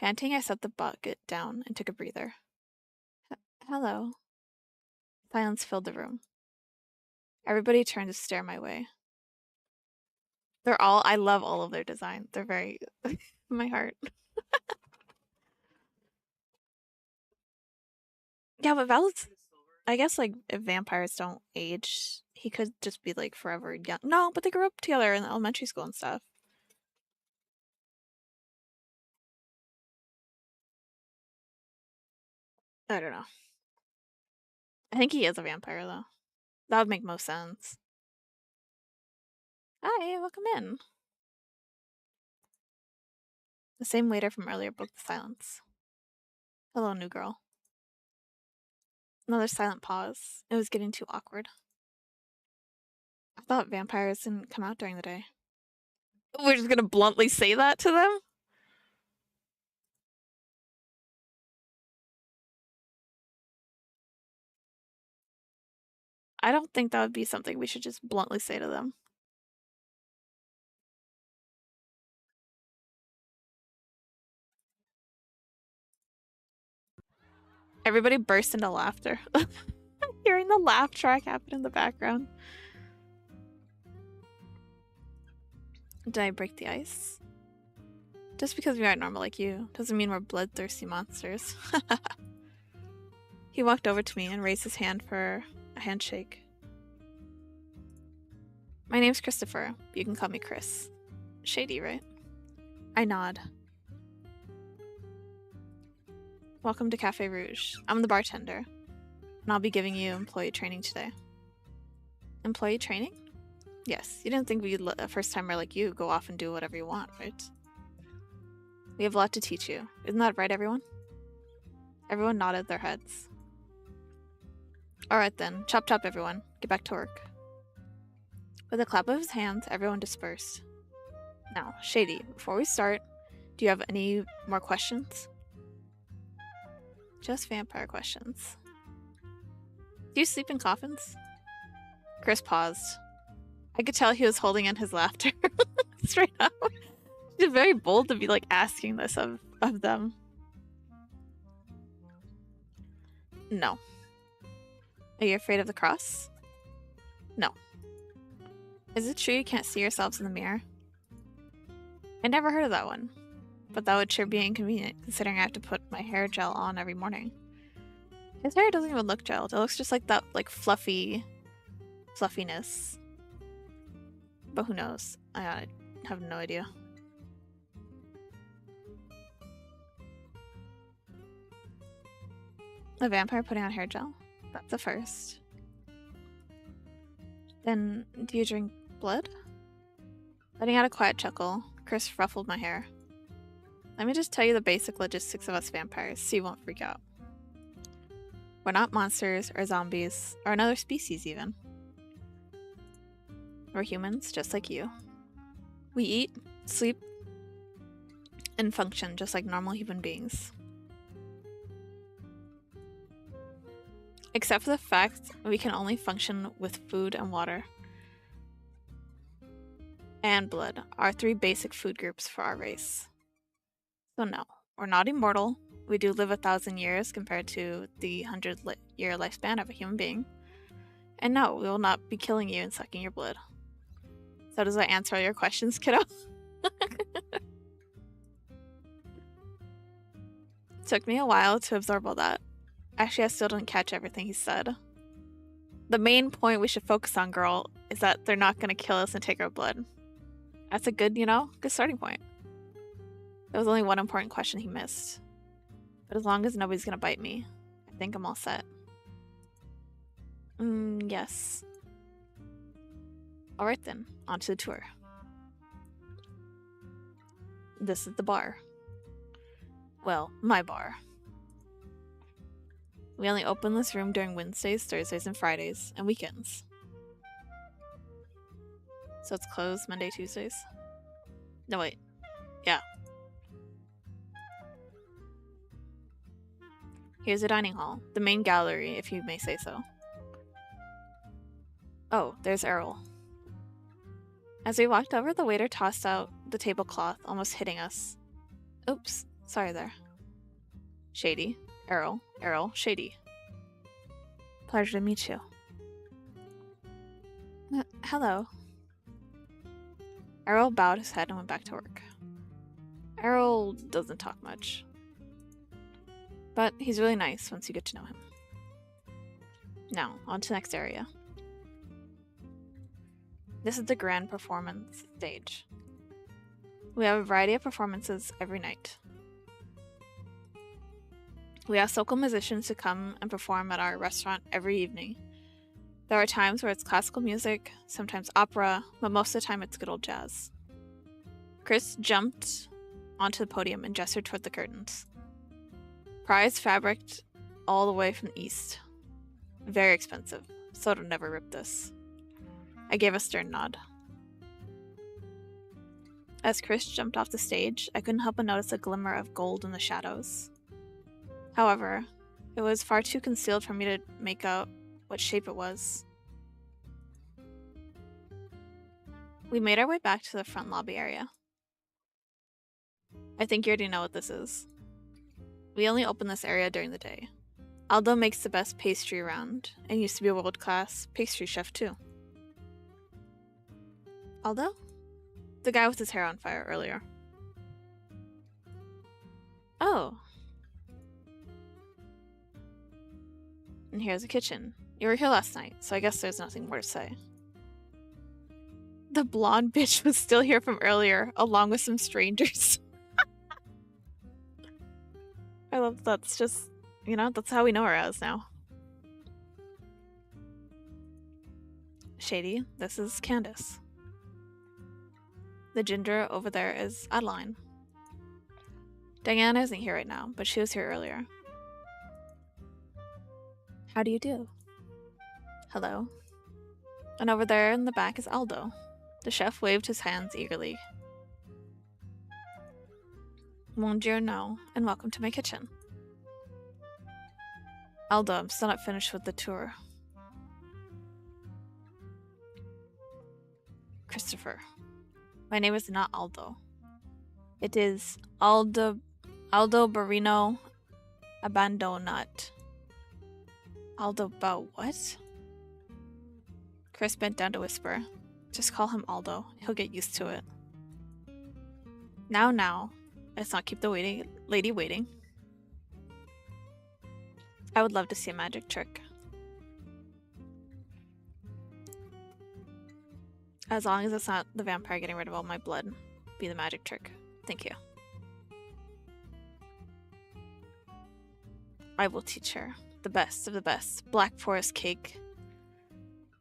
Panting, I set the bucket down and took a breather. Hello. Silence filled the room. Everybody turned to stare my way. I love all of their design. They're very, my heart. Yeah, but Val's, I guess, like, if vampires don't age, he could just be, like, forever young. No, but they grew up together in elementary school and stuff. I don't know. I think he is a vampire, though. That would make most sense. Hi, welcome in. The same waiter from earlier broke the silence. Hello, new girl. Another silent pause. It was getting too awkward. I thought vampires didn't come out during the day. We're just gonna bluntly say that to them? I don't think that would be something we should just bluntly say to them. Everybody burst into laughter. Hearing the laugh track happen in the background. Did I break the ice? Just because we aren't normal like you doesn't mean we're bloodthirsty monsters. He walked over to me and raised his hand for a handshake. My name's Christopher. You can call me Chris. Shady, right? I nod. Welcome to Cafe Rouge. I'm the bartender, and I'll be giving you employee training today. Employee training? Yes, you didn't think we'd let a first-timer like you go off and do whatever you want, right? We have a lot to teach you. Isn't that right, everyone? Everyone nodded their heads. Alright then, chop chop everyone. Get back to work. With a clap of his hands, everyone dispersed. Now, Shady, before we start, do you have any more questions? Just vampire questions. Do you sleep in coffins? Chris paused. I could tell he was holding in his laughter. Straight up. He's very bold to be like asking this of them. No. Are you afraid of the cross? No. Is it true you can't see yourselves in the mirror? I never heard of that one. But that would sure be inconvenient, considering I have to put my hair gel on every morning. His hair doesn't even look gelled. It looks just like that, like, fluffiness. But who knows? I have no idea. A vampire putting on hair gel? That's a first. Then, do you drink blood? Letting out a quiet chuckle, Chris ruffled my hair. Let me just tell you the basic logistics of us vampires, so you won't freak out. We're not monsters, or zombies, or another species even. We're humans, just like you. We eat, sleep, and function just like normal human beings. Except for the fact we can only function with food and water. And blood, our three basic food groups for our race. So no, we're not immortal. We do live 1,000 years compared to the 100-year lifespan of a human being. And no, we will not be killing you and sucking your blood. So does that answer all your questions, kiddo? Took me a while to absorb all that. Actually, I still didn't catch everything he said. The main point we should focus on, girl, is that they're not going to kill us and take our blood. That's a good, good starting point. There was only one important question he missed. But as long as nobody's going to bite me, I think I'm all set. Yes. Alright then, on to the tour. This is the bar. Well, my bar. We only open this room during Wednesdays, Thursdays, and Fridays, and weekends. So it's closed Monday, Tuesdays? No, wait. Yeah. Here's the dining hall, the main gallery, if you may say so. Oh, there's Errol. As we walked over, the waiter tossed out the tablecloth, almost hitting us. Oops, sorry there. Shady. Errol, Shady. Pleasure to meet you. Hello. Errol bowed his head and went back to work. Errol doesn't talk much. But he's really nice once you get to know him. Now, on to the next area. This is the grand performance stage. We have a variety of performances every night. We ask local musicians to come and perform at our restaurant every evening. There are times where it's classical music, sometimes opera, but most of the time it's good old jazz. Chris jumped onto the podium and gestured toward the curtains. Prized fabric all the way from the east. Very expensive, so it'll never rip this. I gave a stern nod. As Chris jumped off the stage, I couldn't help but notice a glimmer of gold in the shadows. However, it was far too concealed for me to make out what shape it was. We made our way back to the front lobby area. I think you already know what this is. We only open this area during the day. Aldo makes the best pastry around, and used to be a world-class pastry chef too. Aldo? The guy with his hair on fire earlier. Oh. And here's the kitchen. You were here last night, so I guess there's nothing more to say. The blonde bitch was still here from earlier, along with some strangers. I love that's just, that's how we know her as now. Shady, this is Candace. The ginger over there is Adeline. Diana isn't here right now, but she was here earlier. How do you do? Hello. And over there in the back is Aldo. The chef waved his hands eagerly. Buongiorno, and welcome to my kitchen. Aldo, I'm still not finished with the tour. Christopher. My name is not Aldo. It is Aldo Barino Abandonat. Aldo about what? Chris bent down to whisper. Just call him Aldo. He'll get used to it. Now. Let's not keep the lady waiting. I would love to see a magic trick. As long as it's not the vampire getting rid of all my blood. Be the magic trick. Thank you. I will teach her. The best of the best. Black Forest cake.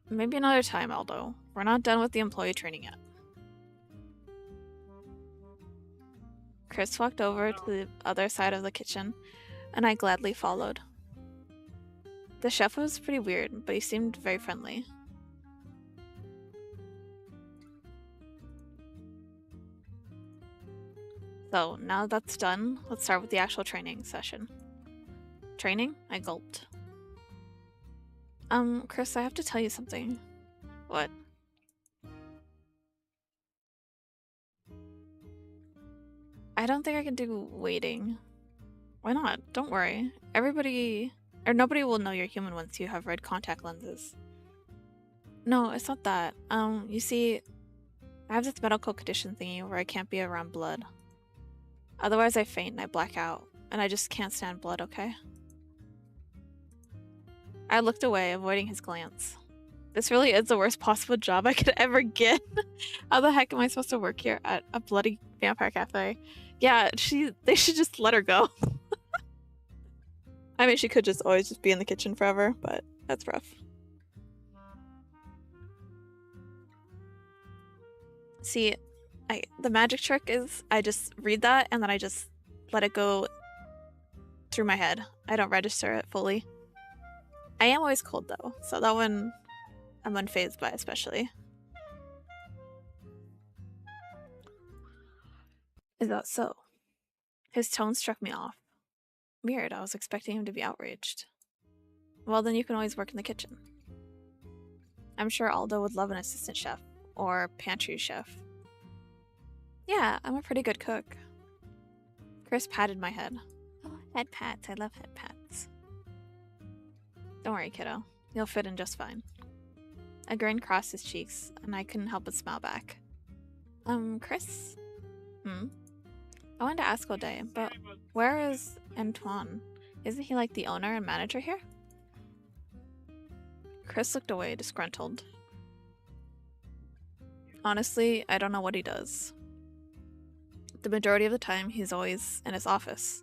Maybe another time, Aldo. We're not done with the employee training yet. Chris walked over to the other side of the kitchen, and I gladly followed. The chef was pretty weird, but he seemed very friendly. So, now that's done, let's start with the actual training session. Training? I gulped. Chris, I have to tell you something. What? I don't think I can do waiting. Why not? Don't worry. Nobody will know you're human once you have red contact lenses. No, it's not that. You see, I have this medical condition thingy where I can't be around blood. Otherwise I faint and I black out, and I just can't stand blood, okay? I looked away, avoiding his glance. This really is the worst possible job I could ever get. How the heck am I supposed to work here at a bloody vampire cafe? Yeah, they should just let her go. I mean, she could just always just be in the kitchen forever, but that's rough. See, the magic trick is I just read that and then I just let it go through my head. I don't register it fully. I am always cold though, so that one I'm unfazed by especially. Is that so? His tone struck me off. Weird, I was expecting him to be outraged. Well, then you can always work in the kitchen. I'm sure Aldo would love an assistant chef, or pantry chef. Yeah, I'm a pretty good cook. Chris patted my head. Oh, head pats, I love head pats. Don't worry, kiddo. You'll fit in just fine. A grin crossed his cheeks, and I couldn't help but smile back. Chris? I wanted to ask all day, but where is Antoine? Isn't he like the owner and manager here? Chris looked away, disgruntled. Honestly, I don't know what he does. The majority of the time, he's always in his office.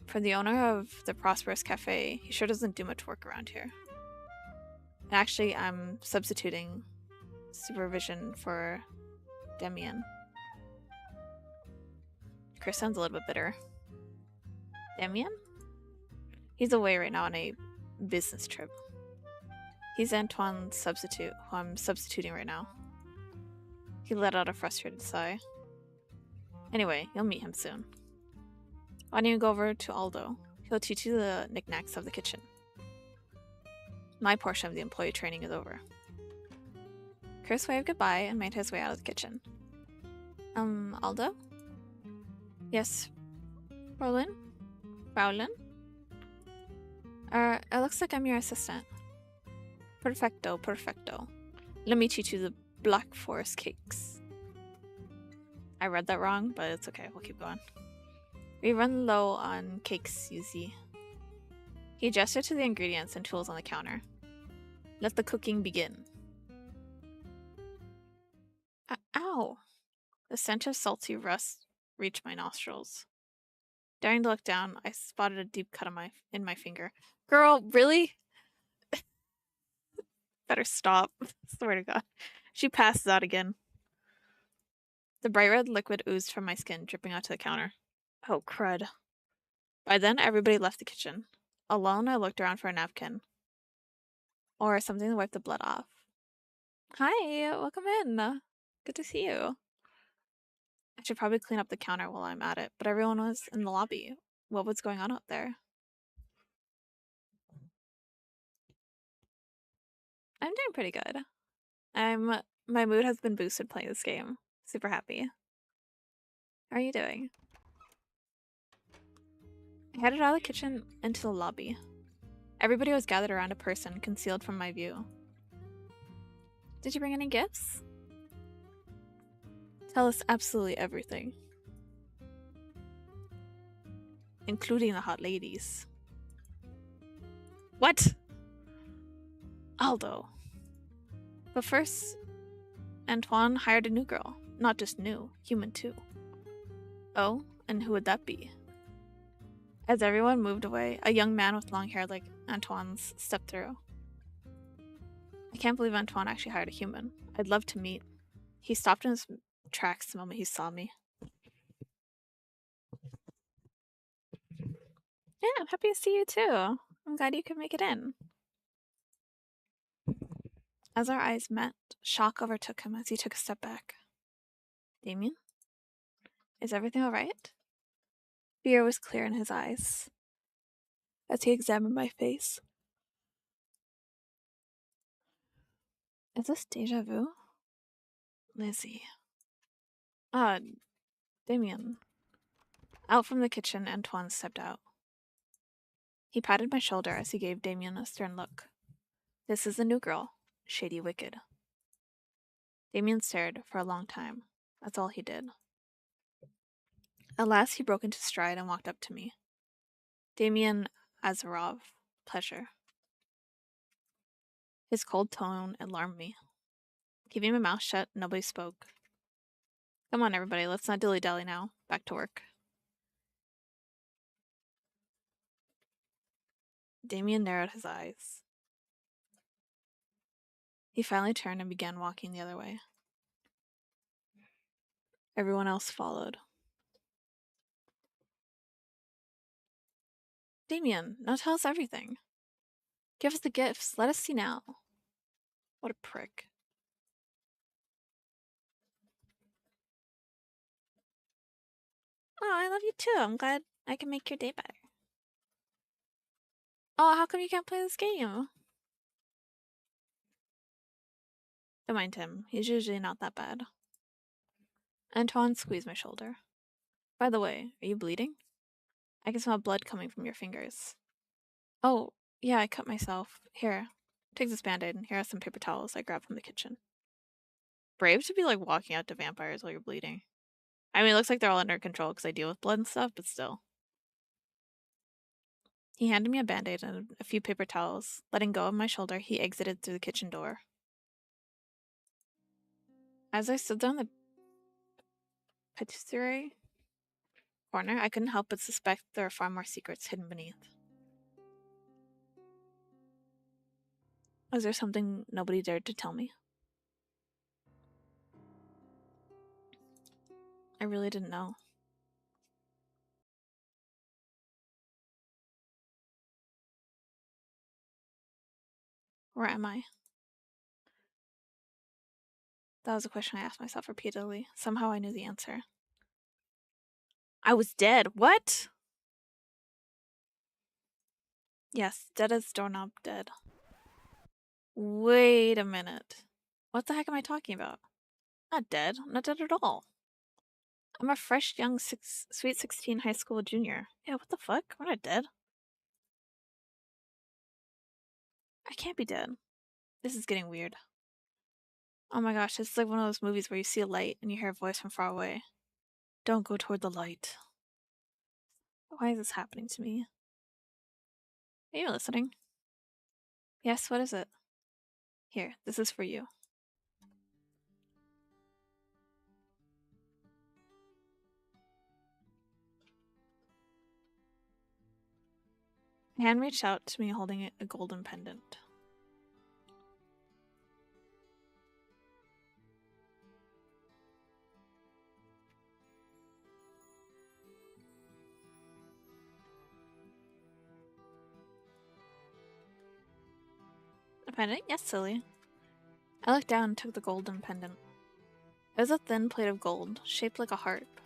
For the owner of the prosperous cafe, he sure doesn't do much work around here. And actually, I'm substituting supervision for Demian. Chris sounds a little bit bitter. Demian? He's away right now on a business trip. He's Antoine's substitute, who I'm substituting right now. He let out a frustrated sigh. Anyway, you'll meet him soon. Why don't you go over to Aldo? He'll teach you the knickknacks of the kitchen. My portion of the employee training is over. Chris waved goodbye and made his way out of the kitchen. Aldo? Yes, Roland? Rowland? It looks like I'm your assistant. Perfecto, perfecto. Let me teach you the Black Forest cakes. I read that wrong, but it's okay. We'll keep going. We run low on cakes, Yuzi. He gestured to the ingredients and tools on the counter. Let the cooking begin. Ow! The stench of salty rust reached my nostrils. Daring to look down, I spotted a deep cut in my finger. Girl, really? Better stop. Swear to God. She passes out again. The bright red liquid oozed from my skin, dripping onto the counter. Oh, crud. By then, everybody left the kitchen. Alone, I looked around for a napkin. Or something to wipe the blood off. Hi, welcome in. Good to see you. I should probably clean up the counter while I'm at it, but everyone was in the lobby. What was going on up there? I'm doing pretty good. My mood has been boosted playing this game. Super happy. How are you doing? I headed out of the kitchen into the lobby. Everybody was gathered around a person concealed from my view. Did you bring any gifts? Tell us absolutely everything. Including the hot ladies. What? Aldo. But first, Antoine hired a new girl. Not just new, human too. Oh, and who would that be? As everyone moved away, a young man with long hair like Antoine's stepped through. I can't believe Antoine actually hired a human. I'd love to meet. He stopped in his tracks the moment he saw me. Yeah, I'm happy to see you too. I'm glad you could make it in. As our eyes met, shock overtook him as he took a step back. Damien? Is everything alright? Fear was clear in his eyes as he examined my face. Is this deja vu? Lizzie. Ah, Damien. Out from the kitchen, Antoine stepped out. He patted my shoulder as he gave Damien a stern look. This is the new girl, Shady Wicked. Damien stared for a long time. That's all he did. At last he broke into stride and walked up to me. Damien Azarov, pleasure. His cold tone alarmed me. Keeping my mouth shut, nobody spoke. Come on, everybody, let's not dilly-dally now. Back to work. Damien narrowed his eyes. He finally turned and began walking the other way. Everyone else followed. Damien, now tell us everything. Give us the gifts. Let us see now. What a prick. Oh, I love you too. I'm glad I can make your day better. Oh, how come you can't play this game? Don't mind him. He's usually not that bad. Antoine squeezed my shoulder. By the way, are you bleeding? I can smell blood coming from your fingers. Oh, yeah, I cut myself. Here, take this band-aid, and here are some paper towels I grabbed from the kitchen. Brave to be like walking out to vampires while you're bleeding. I mean, it looks like they're all under control because I deal with blood and stuff, but still. He handed me a band-aid and a few paper towels. Letting go of my shoulder, he exited through the kitchen door. As I stood there on the patisserie corner, I couldn't help but suspect there were far more secrets hidden beneath. Was there something nobody dared to tell me? I really didn't know. Where am I? That was a question I asked myself repeatedly. Somehow I knew the answer. I was dead. What? Yes, dead as doorknob dead. Wait a minute. What the heck am I talking about? Not dead. I'm not dead at all. I'm a fresh, young, sweet 16 high school junior. Yeah, what the fuck? I'm not dead. I can't be dead. This is getting weird. Oh my gosh, it's like one of those movies where you see a light and you hear a voice from far away. Don't go toward the light. Why is this happening to me? Are you listening? Yes, what is it? Here, this is for you. A hand reached out to me holding a golden pendant. A pendant? Yes, silly. I looked down and took the golden pendant. It was a thin plate of gold, shaped like a harp.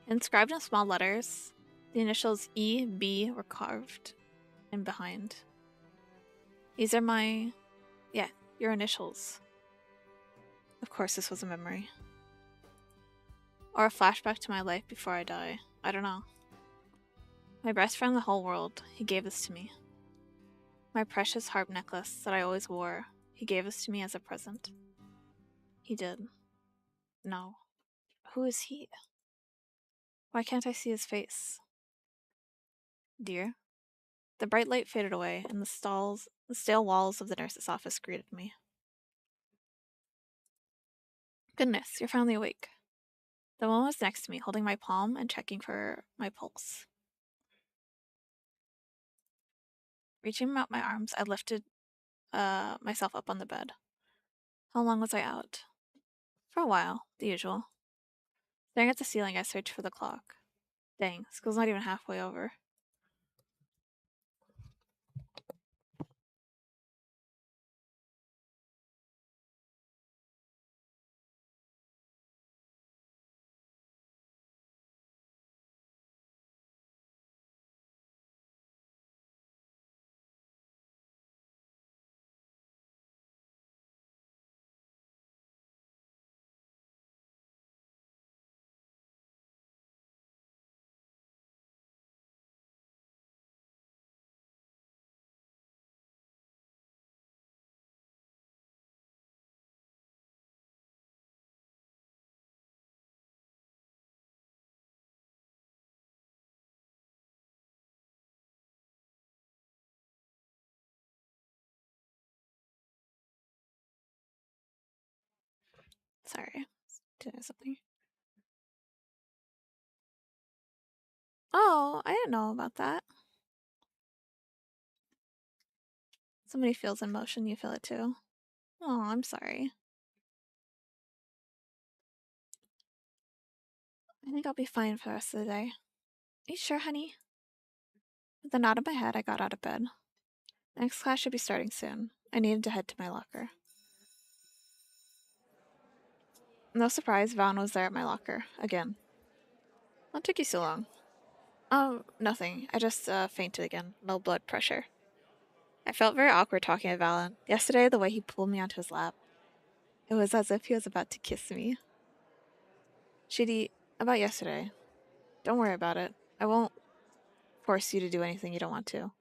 Inscribed in small letters, the initials E.B. were carved in behind. These are my... yeah, your initials. Of course this was a memory. Or a flashback to my life before I die. I don't know. My best friend in the whole world, he gave this to me. My precious harp necklace that I always wore, he gave this to me as a present. He did. No. Who is he? Why can't I see his face? Dear? The bright light faded away, and the stale walls of the nurse's office greeted me. Goodness, you're finally awake. The woman was next to me, holding my palm and checking for my pulse. Reaching out my arms, I lifted myself up on the bed. How long was I out? For a while, the usual. Staring at the ceiling, I searched for the clock. Dang, school's not even halfway over. Sorry, doing something. Oh, I didn't know about that. Somebody feels emotion, you feel it too. Oh, I'm sorry. I think I'll be fine for the rest of the day. Are you sure, honey? With a nod of my head, I got out of bed. Next class should be starting soon. I needed to head to my locker. No surprise, Vaughn was there at my locker, again. What took you so long? Oh, nothing. I just fainted again. Low blood pressure. I felt very awkward talking to Valen. Yesterday, the way he pulled me onto his lap, it was as if he was about to kiss me. Shitty, about yesterday. Don't worry about it. I won't force you to do anything you don't want to.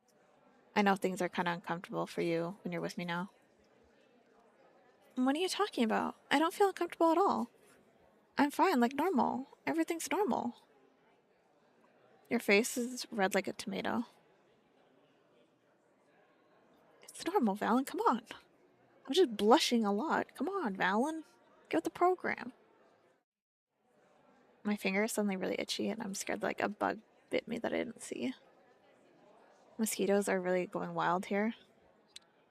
I know things are kind of uncomfortable for you when you're with me now. What are you talking about? I don't feel uncomfortable at all. I'm fine, like normal. Everything's normal. Your face is red like a tomato. It's normal, Valen. Come on. I'm just blushing a lot. Come on, Valen. Get with the program. My finger is suddenly really itchy, and I'm scared like a bug bit me that I didn't see. Mosquitoes are really going wild here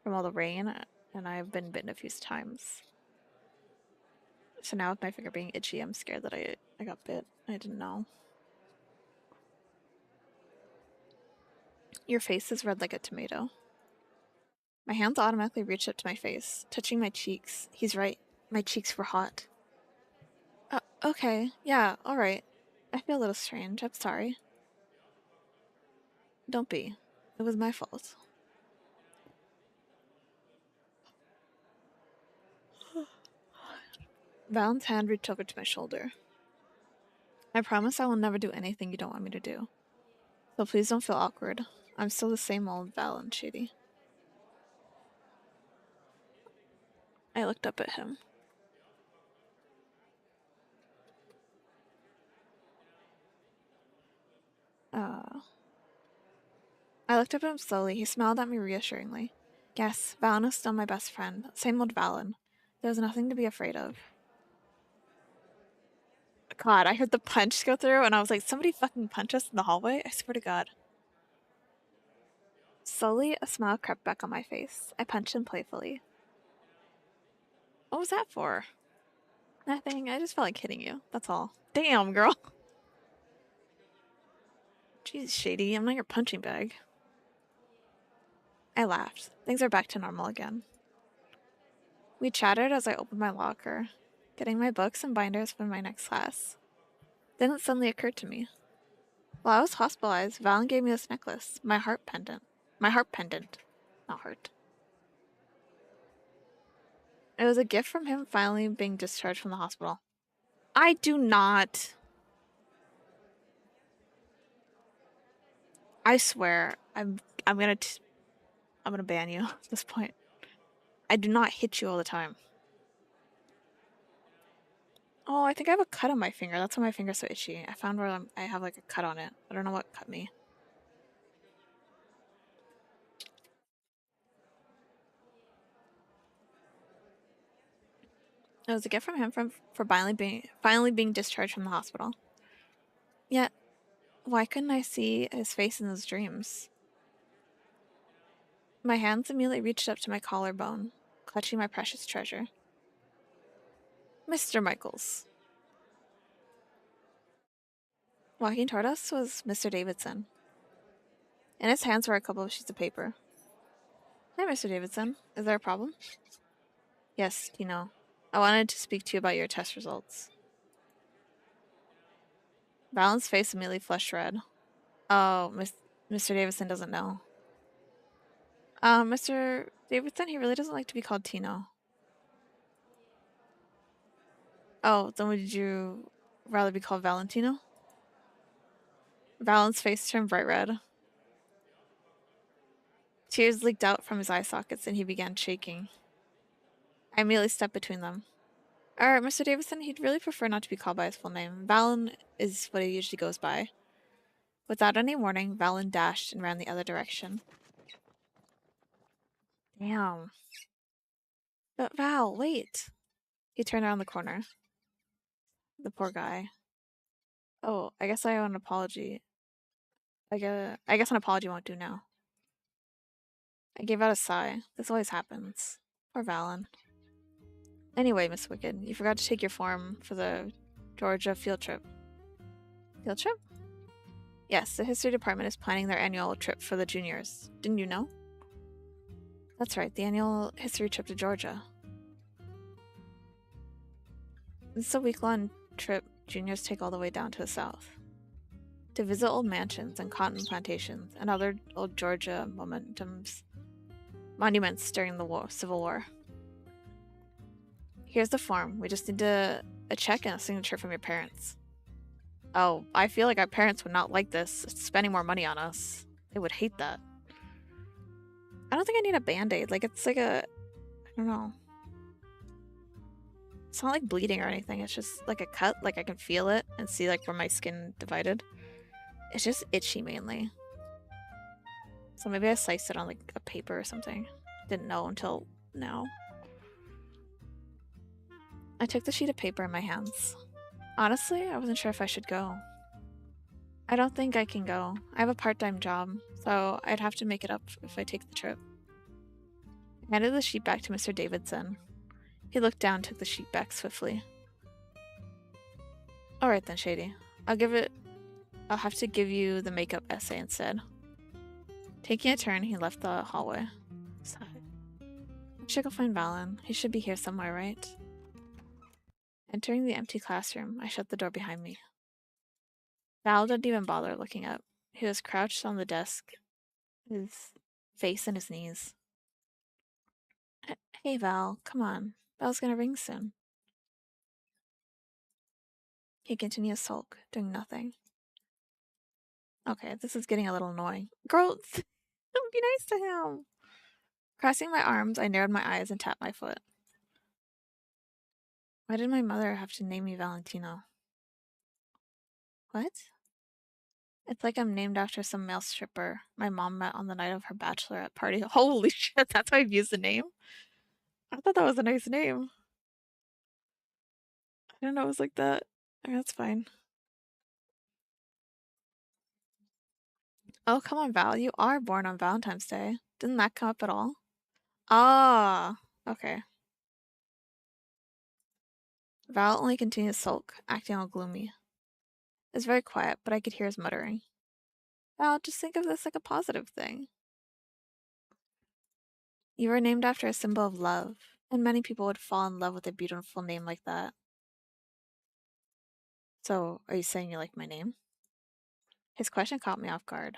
from all the rain, and I've been bitten a few times. So now with my finger being itchy, I'm scared that I got bit. I didn't know. Your face is red like a tomato. My hands automatically reach up to my face, touching my cheeks. He's right. My cheeks were hot. Okay, yeah, alright. I feel a little strange. I'm sorry. Don't be. It was my fault. Valen's hand reached over to my shoulder. I promise I will never do anything you don't want me to do. So please don't feel awkward. I'm still the same old Valen, Shady. I looked up at him. I looked up at him slowly. He smiled at me reassuringly. Yes, Valen is still my best friend. Same old Valen. There was nothing to be afraid of. God, I heard the punch go through and I was like, somebody fucking punch us in the hallway? I swear to God. Slowly, a smile crept back on my face. I punched him playfully. What was that for? Nothing. I just felt like hitting you. That's all. Damn, girl. Jeez, Shady. I'm not your punching bag. I laughed. Things are back to normal again. We chatted as I opened my locker, getting my books and binders for my next class. Then it suddenly occurred to me. While I was hospitalized, Valen gave me this necklace, my heart pendant. My heart pendant. Not heart. It was a gift from him finally being discharged from the hospital. I do not. I swear, I'm gonna ban you at this point. I do not hit you all the time. Oh, I think I have a cut on my finger. That's why my finger's so itchy. I found where I have like a cut on it. I don't know what cut me. It was a gift from him for finally being discharged from the hospital. Yet, why couldn't I see his face in those dreams? My hands immediately reached up to my collarbone, clutching my precious treasure. Mr. Michaels. Walking toward us was Mr. Davidson. In his hands were a couple of sheets of paper. Hi, Mr. Davidson. Is there a problem? Yes, Tino. I wanted to speak to you about your test results. Valen's face immediately flushed red. Oh, Mr. Davidson doesn't know. Mr. Davidson, he really doesn't like to be called Tino. Oh, then would you rather be called Valentino? Valen's face turned bright red. Tears leaked out from his eye sockets and he began shaking. I immediately stepped between them. Alright, Mr. Davidson, he'd really prefer not to be called by his full name. Valen is what he usually goes by. Without any warning, Valen dashed and ran the other direction. Damn. But Val, wait. He turned around the corner. The poor guy. Oh, I guess I owe an apology. I guess an apology won't do now. I gave out a sigh. This always happens. Poor Valen. Anyway, Miss Wicked, you forgot to take your form for the Georgia field trip. Field trip? Yes, the history department is planning their annual trip for the juniors. Didn't you know? That's right, the annual history trip to Georgia. It's a week-long trip juniors take all the way down to the south to visit old mansions and cotton plantations and other old Georgia monuments during the Civil War. Here's the form. We just need a check and a signature from your parents. Oh, I feel like our parents would not like this. It's spending more money on us. They would hate that. I don't think I need a band-aid. Like, it's like I don't know. It's not like bleeding or anything. It's just like a cut. Like, I can feel it and see like where my skin divided. It's just itchy mainly. So maybe I sliced it on like a paper or something. Didn't know until now. I took the sheet of paper in my hands. Honestly, I wasn't sure if I should go. I don't think I can go. I have a part-time job, so I'd have to make it up if I take the trip. I handed the sheet back to Mr. Davidson. He looked down and took the sheet back swiftly. Alright then, Shady. I'll have to give you the makeup essay instead. Taking a turn, he left the hallway. Sighed. I should go find Valen. He should be here somewhere, right? Entering the empty classroom, I shut the door behind me. Val didn't even bother looking up. He was crouched on the desk, his face in his knees. Hey, Val, come on. Bell's gonna ring soon. He continued to sulk, doing nothing. Okay, this is getting a little annoying. Girl, be nice to him. Crossing my arms, I narrowed my eyes and tapped my foot. Why did my mother have to name me Valentino? What? It's like I'm named after some male stripper my mom met on the night of her bachelorette party. Holy shit, that's how I've used the name? I thought that was a nice name. I didn't know it was like that. That's fine. Oh, come on, Val. You are born on Valentine's Day. Didn't that come up at all? Ah, okay. Val only continued to sulk, acting all gloomy. It was very quiet, but I could hear his muttering. Val, just think of this like a positive thing. You were named after a symbol of love, and many people would fall in love with a beautiful name like that. So, are you saying you like my name? His question caught me off guard.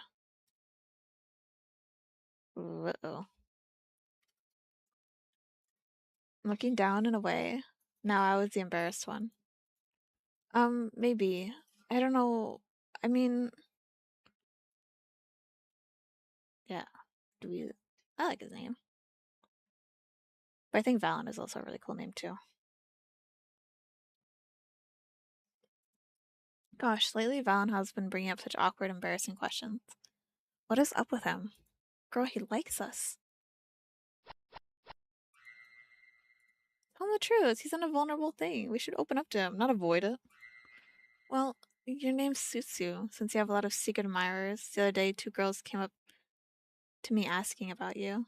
Uh-oh. Looking down and away, now I was the embarrassed one. Maybe. I don't know. I mean, yeah. I like his name. But I think Valen is also a really cool name too. Gosh, lately Valen has been bringing up such awkward, embarrassing questions. What is up with him? Girl, he likes us. Tell him the truth. He's in a vulnerable thing. We should open up to him, not avoid it. Well, your name suits you, since you have a lot of secret admirers. The other day, 2 girls came up to me asking about you.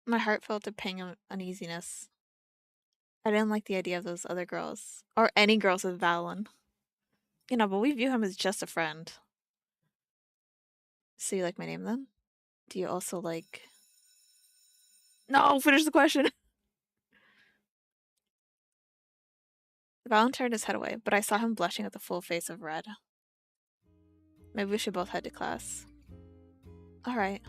My heart felt a pang of uneasiness. I didn't like the idea of those other girls. Or any girls with Valen. You know, but we view him as just a friend. So you like my name then? Do you also like... No, finish the question! Valen turned his head away, but I saw him blushing with a full face of red. Maybe we should both head to class. Alright.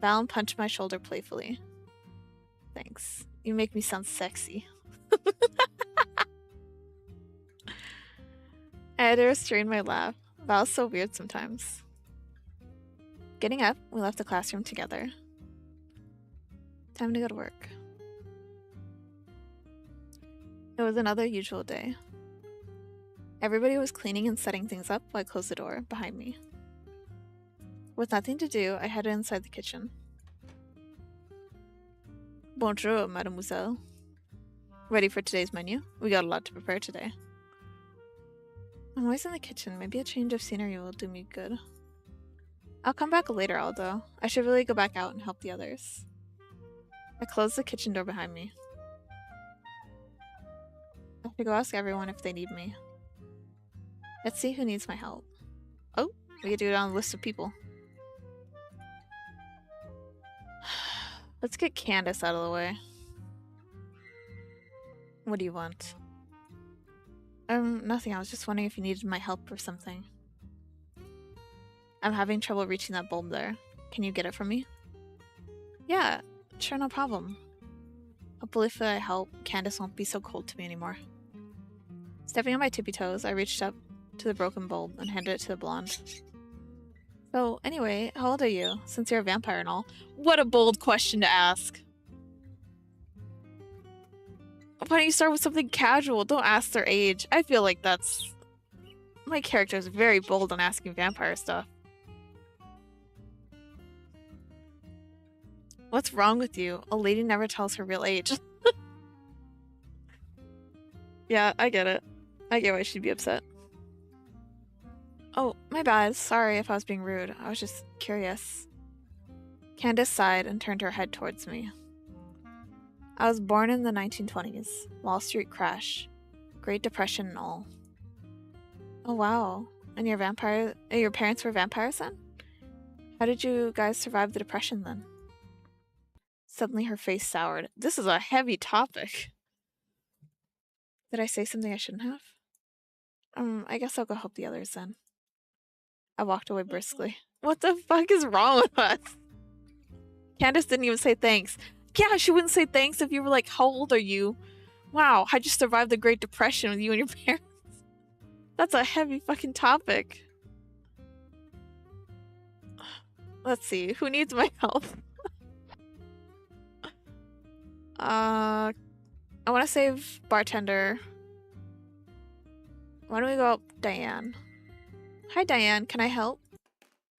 Valen punched my shoulder playfully. Thanks. You make me sound sexy. I had to restrain my laugh. Val's so weird sometimes. Getting up, we left the classroom together. Time to go to work. It was another usual day. Everybody was cleaning and setting things up while I closed the door behind me. With nothing to do, I headed inside the kitchen. Bonjour, mademoiselle. Ready for today's menu? We got a lot to prepare today. I'm always in the kitchen. Maybe a change of scenery will do me good. I'll come back later, Aldo. I should really go back out and help the others. I closed the kitchen door behind me. I have to go ask everyone if they need me. Let's see who needs my help. Oh, we could do it on a list of people. Let's get Candace out of the way. What do you want? Nothing. I was just wondering if you needed my help or something. I'm having trouble reaching that bulb there. Can you get it for me? Yeah, sure, no problem. Hopefully if I help, Candace won't be so cold to me anymore. Stepping on my tippy toes, I reached up to the broken bulb and handed it to the blonde. So, anyway, how old are you, since you're a vampire and all? What a bold question to ask! Why don't you start with something casual? Don't ask their age. I feel like that's... My character is very bold on asking vampire stuff. What's wrong with you? A lady never tells her real age. Yeah, I get it. I get why she'd be upset. Oh, my bad. Sorry if I was being rude. I was just curious. Candace sighed and turned her head towards me. I was born in the 1920s. Wall Street crash. Great Depression and all. Oh wow. And your parents were vampires then? How did you guys survive the Depression then? Suddenly her face soured. This is a heavy topic. Did I say something I shouldn't have? I guess I'll go help the others then. I walked away briskly. What the fuck is wrong with us? Candace didn't even say thanks. Yeah, she wouldn't say thanks if you were like, how old are you? Wow, I just survived the Great Depression with you and your parents. That's a heavy fucking topic. Let's see, who needs my help? I want to save bartender. Why don't we go up Diane? Hi, Diane. Can I help?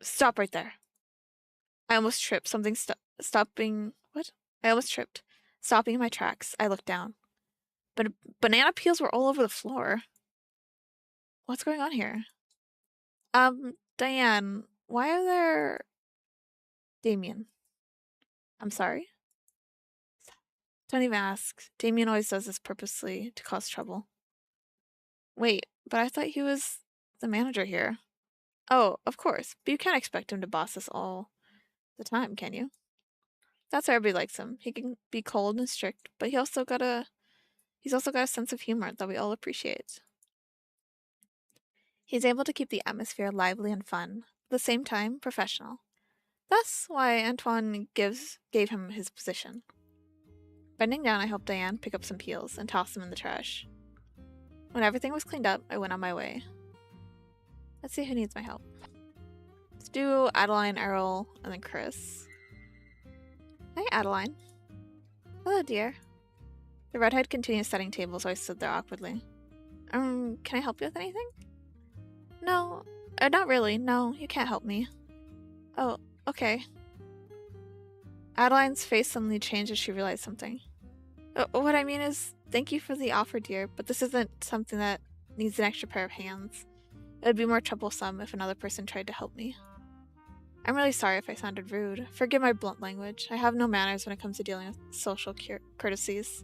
Stop right there. I almost tripped. Something stopping. What? I almost tripped. Stopping in my tracks. I looked down. But banana peels were all over the floor. What's going on here? Diane, why are there... Damien. I'm sorry? Don't even ask. Damien always does this purposely to cause trouble. Wait, but I thought he was the manager here. Oh, of course. But you can't expect him to boss us all the time, can you? That's why everybody likes him. He can be cold and strict, but he's also got a sense of humor that we all appreciate. He's able to keep the atmosphere lively and fun, at the same time professional. That's why Antoine gave him his position. Bending down, I helped Diane pick up some peels and toss them in the trash. When everything was cleaned up, I went on my way. Let's see who needs my help. Let's do Adeline, Errol, and then Chris. Hi, Adeline. Hello, dear. The redhead continued setting tables, so I stood there awkwardly. Can I help you with anything? No, not really. No, you can't help me. Oh, okay. Adeline's face suddenly changed as she realized something. What I mean is, thank you for the offer, dear, but this isn't something that needs an extra pair of hands. It would be more troublesome if another person tried to help me. I'm really sorry if I sounded rude. Forgive my blunt language. I have no manners when it comes to dealing with social courtesies.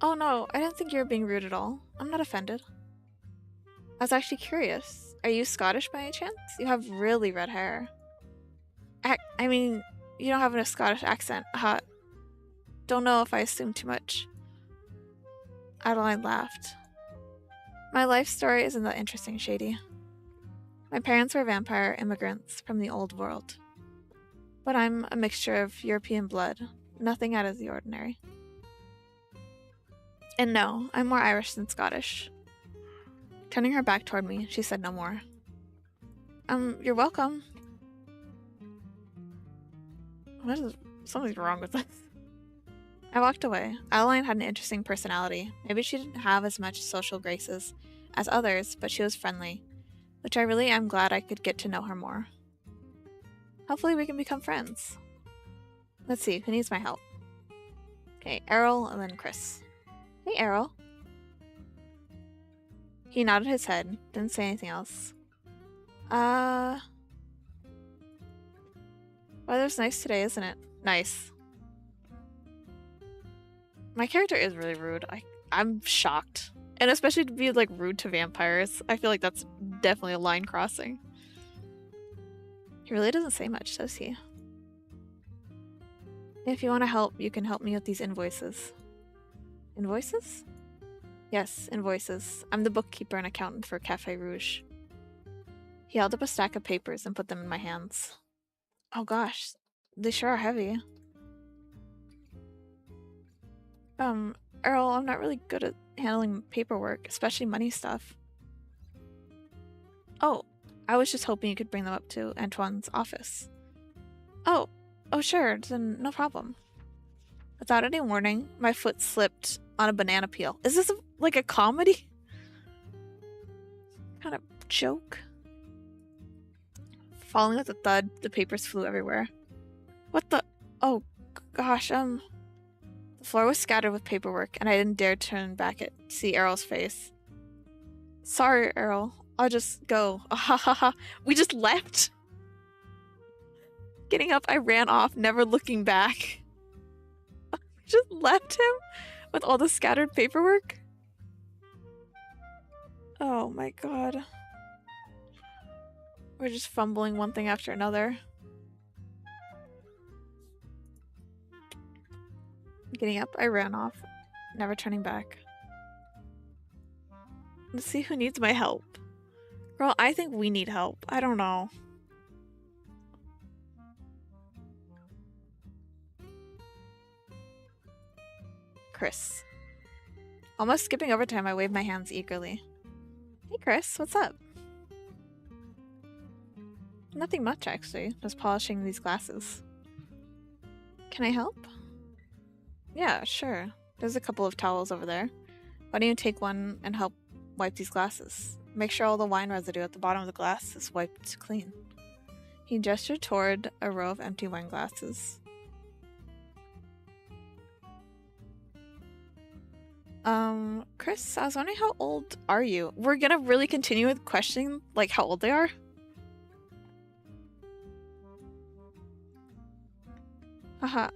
Oh no, I didn't think you were being rude at all. I'm not offended. I was actually curious. Are you Scottish by any chance? You have really red hair. I mean, you don't have a Scottish accent. Don't know if I assumed too much. Adeline laughed. My life story isn't that interesting, Shady. My parents were vampire immigrants from the old world. But I'm a mixture of European blood, nothing out of the ordinary. And no, I'm more Irish than Scottish. Turning her back toward me, she said no more. You're welcome. Something's wrong with this. I walked away. Adeline had an interesting personality. Maybe she didn't have as much social graces as others, but she was friendly, which I really am glad I could get to know her more. Hopefully we can become friends. Let's see, who needs my help? Okay, Errol and then Chris. Hey, Errol. He nodded his head, didn't say anything else. Weather's nice today, isn't it? Nice. My character is really rude. I'm shocked. And especially to be, like, rude to vampires. I feel like that's definitely a line crossing. He really doesn't say much, does he? If you want to help, you can help me with these invoices. Invoices? Yes, invoices. I'm the bookkeeper and accountant for Cafe Rouge. He held up a stack of papers and put them in my hands. Oh gosh, they sure are heavy. Earl, I'm not really good at handling paperwork, especially money stuff. Oh, I was just hoping you could bring them up to Antoine's office. Oh, sure, then no problem. Without any warning, my foot slipped on a banana peel. Is this like a comedy? Kind of joke? Falling with a thud, the papers flew everywhere. What the? Oh, gosh, The floor was scattered with paperwork, and I didn't dare turn back to see Errol's face. Sorry, Errol. I'll just go. We just left. Getting up, I ran off, never looking back. Just left him with all the scattered paperwork? Oh my god. We're just fumbling one thing after another. Getting up, I ran off, never turning back. Let's see who needs my help. Girl, I think we need help. I don't know. Chris. Almost skipping over time, I wave my hands eagerly. Hey, Chris, what's up? Nothing much, actually. Just polishing these glasses. Can I help? Yeah, sure. There's a couple of towels over there. Why don't you take one and help wipe these glasses? Make sure all the wine residue at the bottom of the glass is wiped clean. He gestured toward a row of empty wine glasses. Chris, I was wondering, how old are you? We're gonna really continue with questioning, like, how old they are? Haha.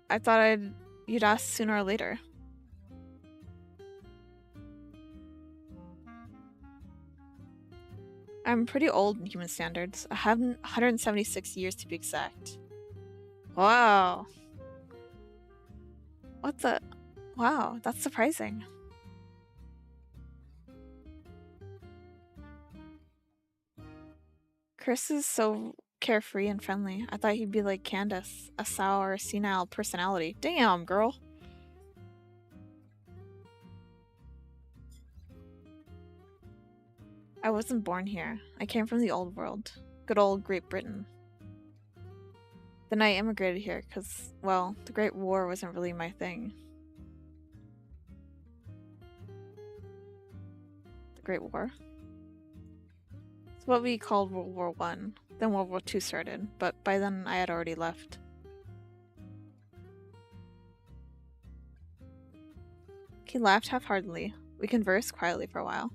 I thought you'd ask sooner or later. I'm pretty old in human standards. I have 176 years to be exact. Wow. What the? Wow, that's surprising. Chris is so carefree and friendly. I thought he'd be like Candace, a sour, senile personality. Damn, girl. I wasn't born here. I came from the old world. Good old Great Britain. Then I immigrated here because, well, the Great War wasn't really my thing. The Great War? It's what we called World War One. Then World War II started, but by then I had already left. He laughed half-heartedly. We conversed quietly for a while.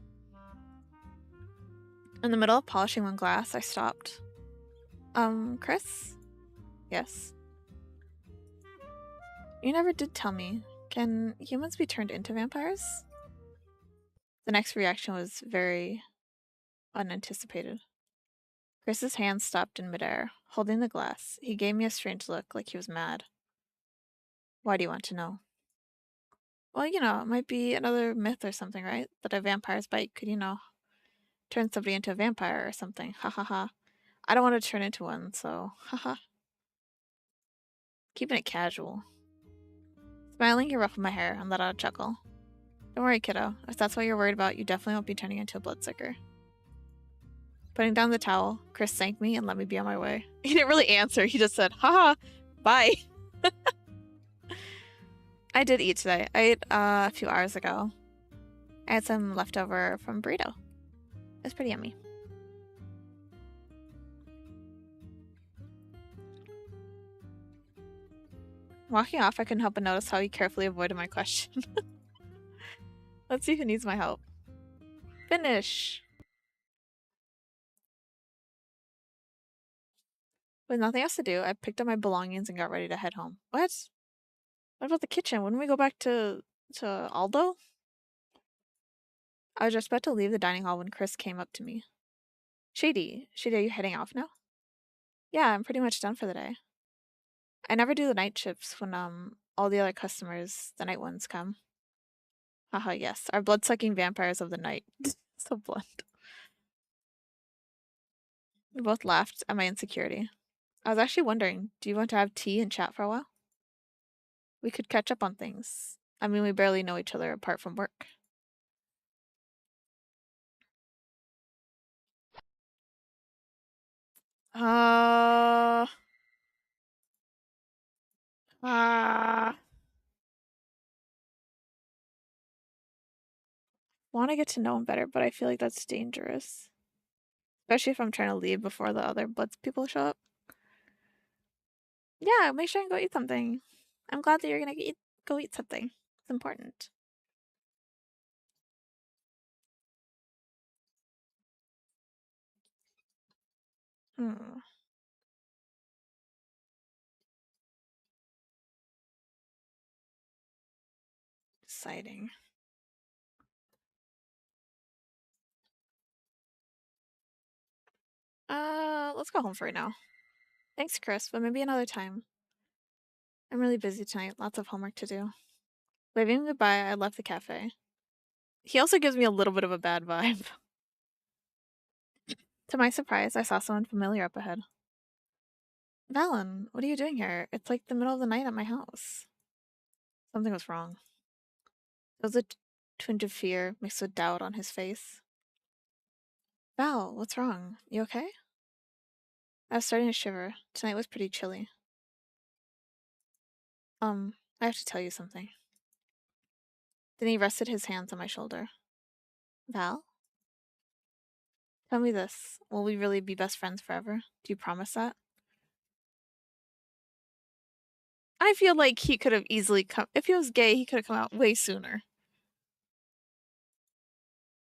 In the middle of polishing one glass, I stopped. Chris? Yes. You never did tell me. Can humans be turned into vampires? The next reaction was very unanticipated. Chris's hand stopped in midair, holding the glass. He gave me a strange look, like he was mad. Why do you want to know? Well, you know, it might be another myth or something, right? That a vampire's bite could, turn somebody into a vampire or something. Ha ha ha. I don't want to turn into one, so haha. Keeping it casual. Smiling, he ruffled my hair and let out a chuckle. Don't worry, kiddo. If that's what you're worried about, you definitely won't be turning into a bloodsucker. Putting down the towel, Chris thanked me and let me be on my way. He didn't really answer. He just said, haha, bye. I did eat today. I ate a few hours ago. I had some leftover from burrito. It was pretty yummy. Walking off, I couldn't help but notice how he carefully avoided my question. Let's see who needs my help. Finish! With nothing else to do, I picked up my belongings and got ready to head home. What? What about the kitchen? Wouldn't we go back to Aldo? I was just about to leave the dining hall when Chris came up to me. Shady, are you heading off now? Yeah, I'm pretty much done for the day. I never do the night shifts when all the other customers, the night ones, come. Haha, yes. Our blood-sucking vampires of the night. So blunt. We both laughed at my insecurity. I was actually wondering, do you want to have tea and chat for a while? We could catch up on things. I mean, we barely know each other apart from work. Uh... Want to get to know him better, but I feel like that's dangerous. Especially if I'm trying to leave before the other Bloods people show up. Yeah, make sure and go eat something. I'm glad that you're gonna go eat something. It's important. Hmm. Deciding. Let's go home for right now. Thanks, Chris, but maybe another time. I'm really busy tonight. Lots of homework to do. Waving goodbye, I left the cafe. He also gives me a little bit of a bad vibe. To my surprise, I saw someone familiar up ahead. Valen, what are you doing here? It's like the middle of the night at my house. Something was wrong. There was a twinge of fear mixed with doubt on his face. Val, what's wrong? You okay? I was starting to shiver. Tonight was pretty chilly. I have to tell you something. Then he rested his hands on my shoulder. Val? Tell me this. Will we really be best friends forever? Do you promise that? I feel like he could have easily come. If he was gay, he could have come out way sooner.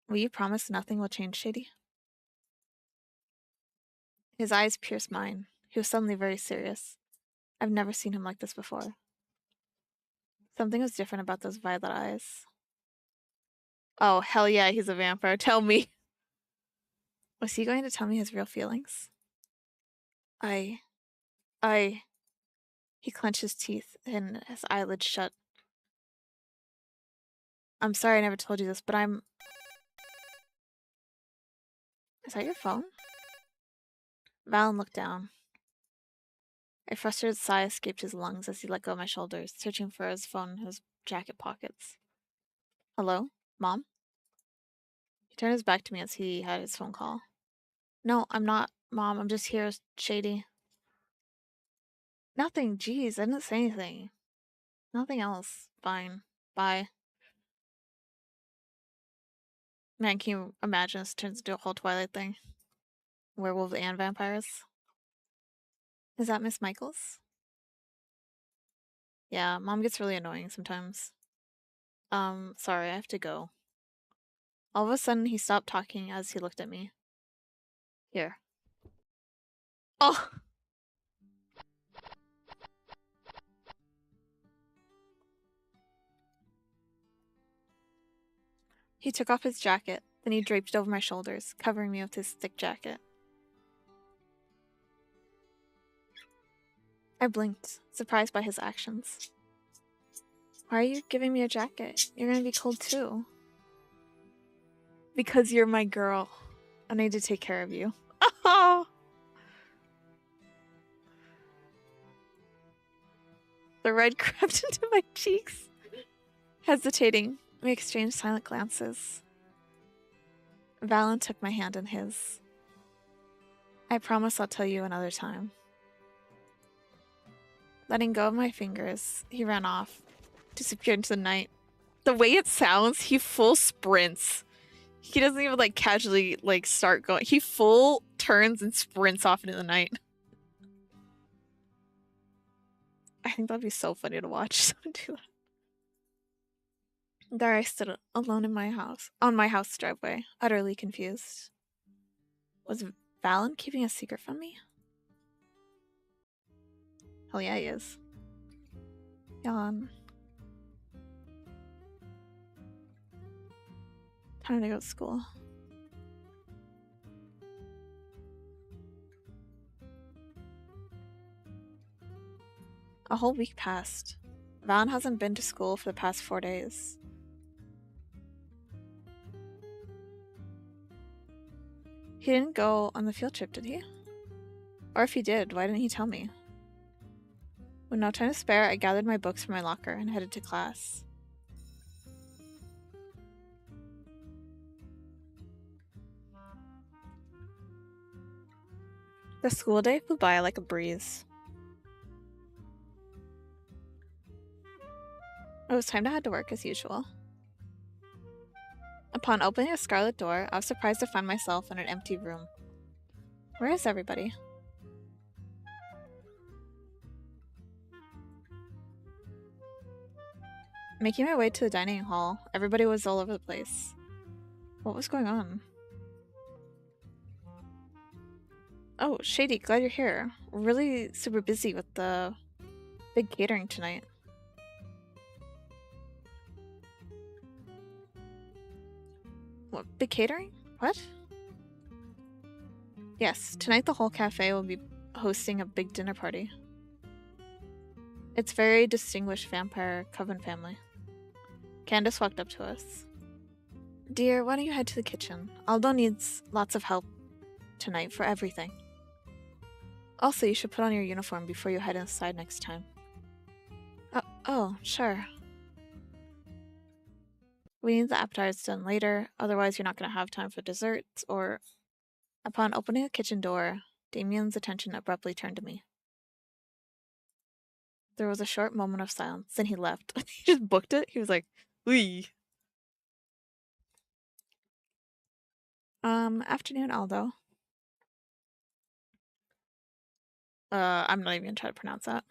Will you promise nothing will change, Shady? His eyes pierced mine. He was suddenly very serious. I've never seen him like this before. Something was different about those violet eyes. Oh, hell yeah, he's a vampire. Tell me. Was he going to tell me his real feelings? I. He clenched his teeth and his eyelids shut. I'm sorry I never told you this, but I'm... Is that your phone? Valen looked down. A frustrated sigh escaped his lungs as he let go of my shoulders, searching for his phone in his jacket pockets. Hello? Mom? He turned his back to me as he had his phone call. No, I'm not, Mom. I'm just here, Shady. Nothing. Jeez, I didn't say anything. Nothing else. Fine. Bye. Man, can you imagine this turns into a whole Twilight thing? Werewolves and vampires? Is that Miss Michaels? Yeah, Mom gets really annoying sometimes. Sorry, I have to go. All of a sudden, he stopped talking as he looked at me. Here. Oh! He took off his jacket, then he draped it over my shoulders, covering me with his thick jacket. I blinked, surprised by his actions. Why are you giving me a jacket? You're gonna be cold too. Because you're my girl. I need to take care of you. Oh! The red crept into my cheeks. Hesitating, we exchanged silent glances. Valen took my hand in his. I promise I'll tell you another time. Letting go of my fingers, he ran off, disappeared into the night. The way it sounds, he full sprints. He doesn't even like casually like start going. He full turns and sprints off into the night. I think that'd be so funny to watch someone do that. There I stood alone in my house, on my house driveway, utterly confused. Was Valen keeping a secret from me? Hell yeah, he is. Yawn. Time to go to school. A whole week passed. Valen hasn't been to school for the past 4 days. He didn't go on the field trip, did he? Or if he did, why didn't he tell me? With no time to spare, I gathered my books from my locker and headed to class. The school day flew by like a breeze. It was time to head to work as usual. Upon opening a scarlet door, I was surprised to find myself in an empty room. Where is everybody? Making my way to the dining hall, everybody was all over the place. What was going on? Oh, Shady, glad you're here. We're really super busy with the big catering tonight. What, big catering? What? Yes, tonight the whole cafe will be hosting a big dinner party. It's very distinguished vampire coven family. Candace walked up to us. Dear, why don't you head to the kitchen? Aldo needs lots of help tonight for everything. Also, you should put on your uniform before you head inside next time. Oh, sure. We need the appetizers done later, otherwise you're not going to have time for desserts, or... Upon opening the kitchen door, Damien's attention abruptly turned to me. There was a short moment of silence, then he left. He just booked it. He was like, "Wee." Afternoon, Aldo. I'm not even gonna try to pronounce that.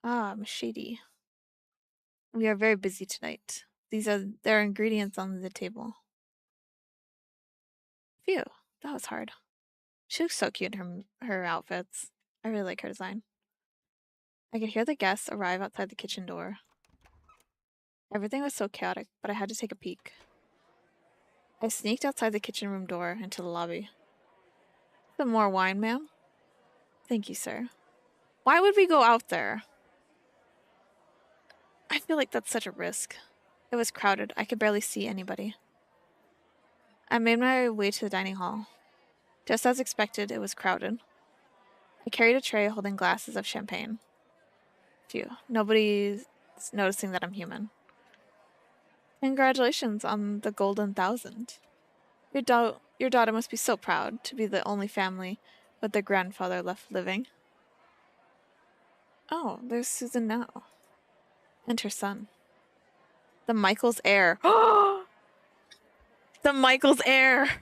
Ah, Mashidi. We are very busy tonight. There are ingredients on the table. Phew, that was hard. She looks so cute in her outfits. I really like her design. I could hear the guests arrive outside the kitchen door. Everything was so chaotic, but I had to take a peek. I sneaked outside the kitchen room door into the lobby. Some more wine, ma'am? Thank you, sir. Why would we go out there? I feel like that's such a risk. It was crowded. I could barely see anybody. I made my way to the dining hall. Just as expected, it was crowded. I carried a tray holding glasses of champagne. Phew, nobody's noticing that I'm human. Congratulations on the golden 1,000. Your daughter must be so proud to be the only family with their grandfather left living. Oh, there's Susan now. And her son. The Michael's heir. The Michael's heir!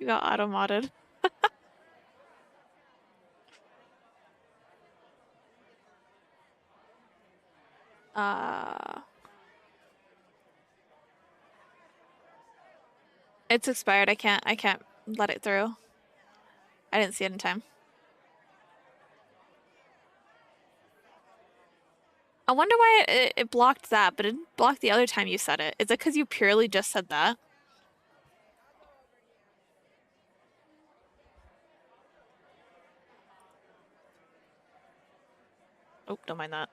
You got auto-modded. It's expired. I can't let it through. I didn't see it in time. I wonder why it blocked that, but it didn't block the other time you said it. Is it because you purely just said that? Oh, don't mind that.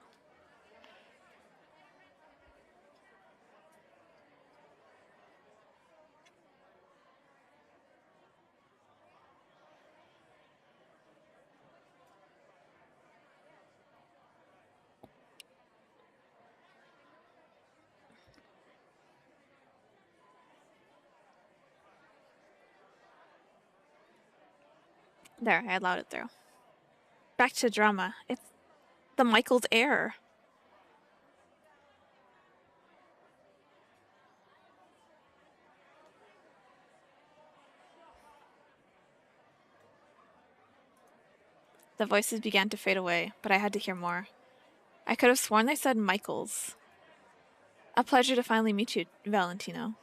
There, I allowed it through. Back to drama. It's the Michael's heir. The voices began to fade away, but I had to hear more. I could have sworn they said Michael's. A pleasure to finally meet you, Valentino.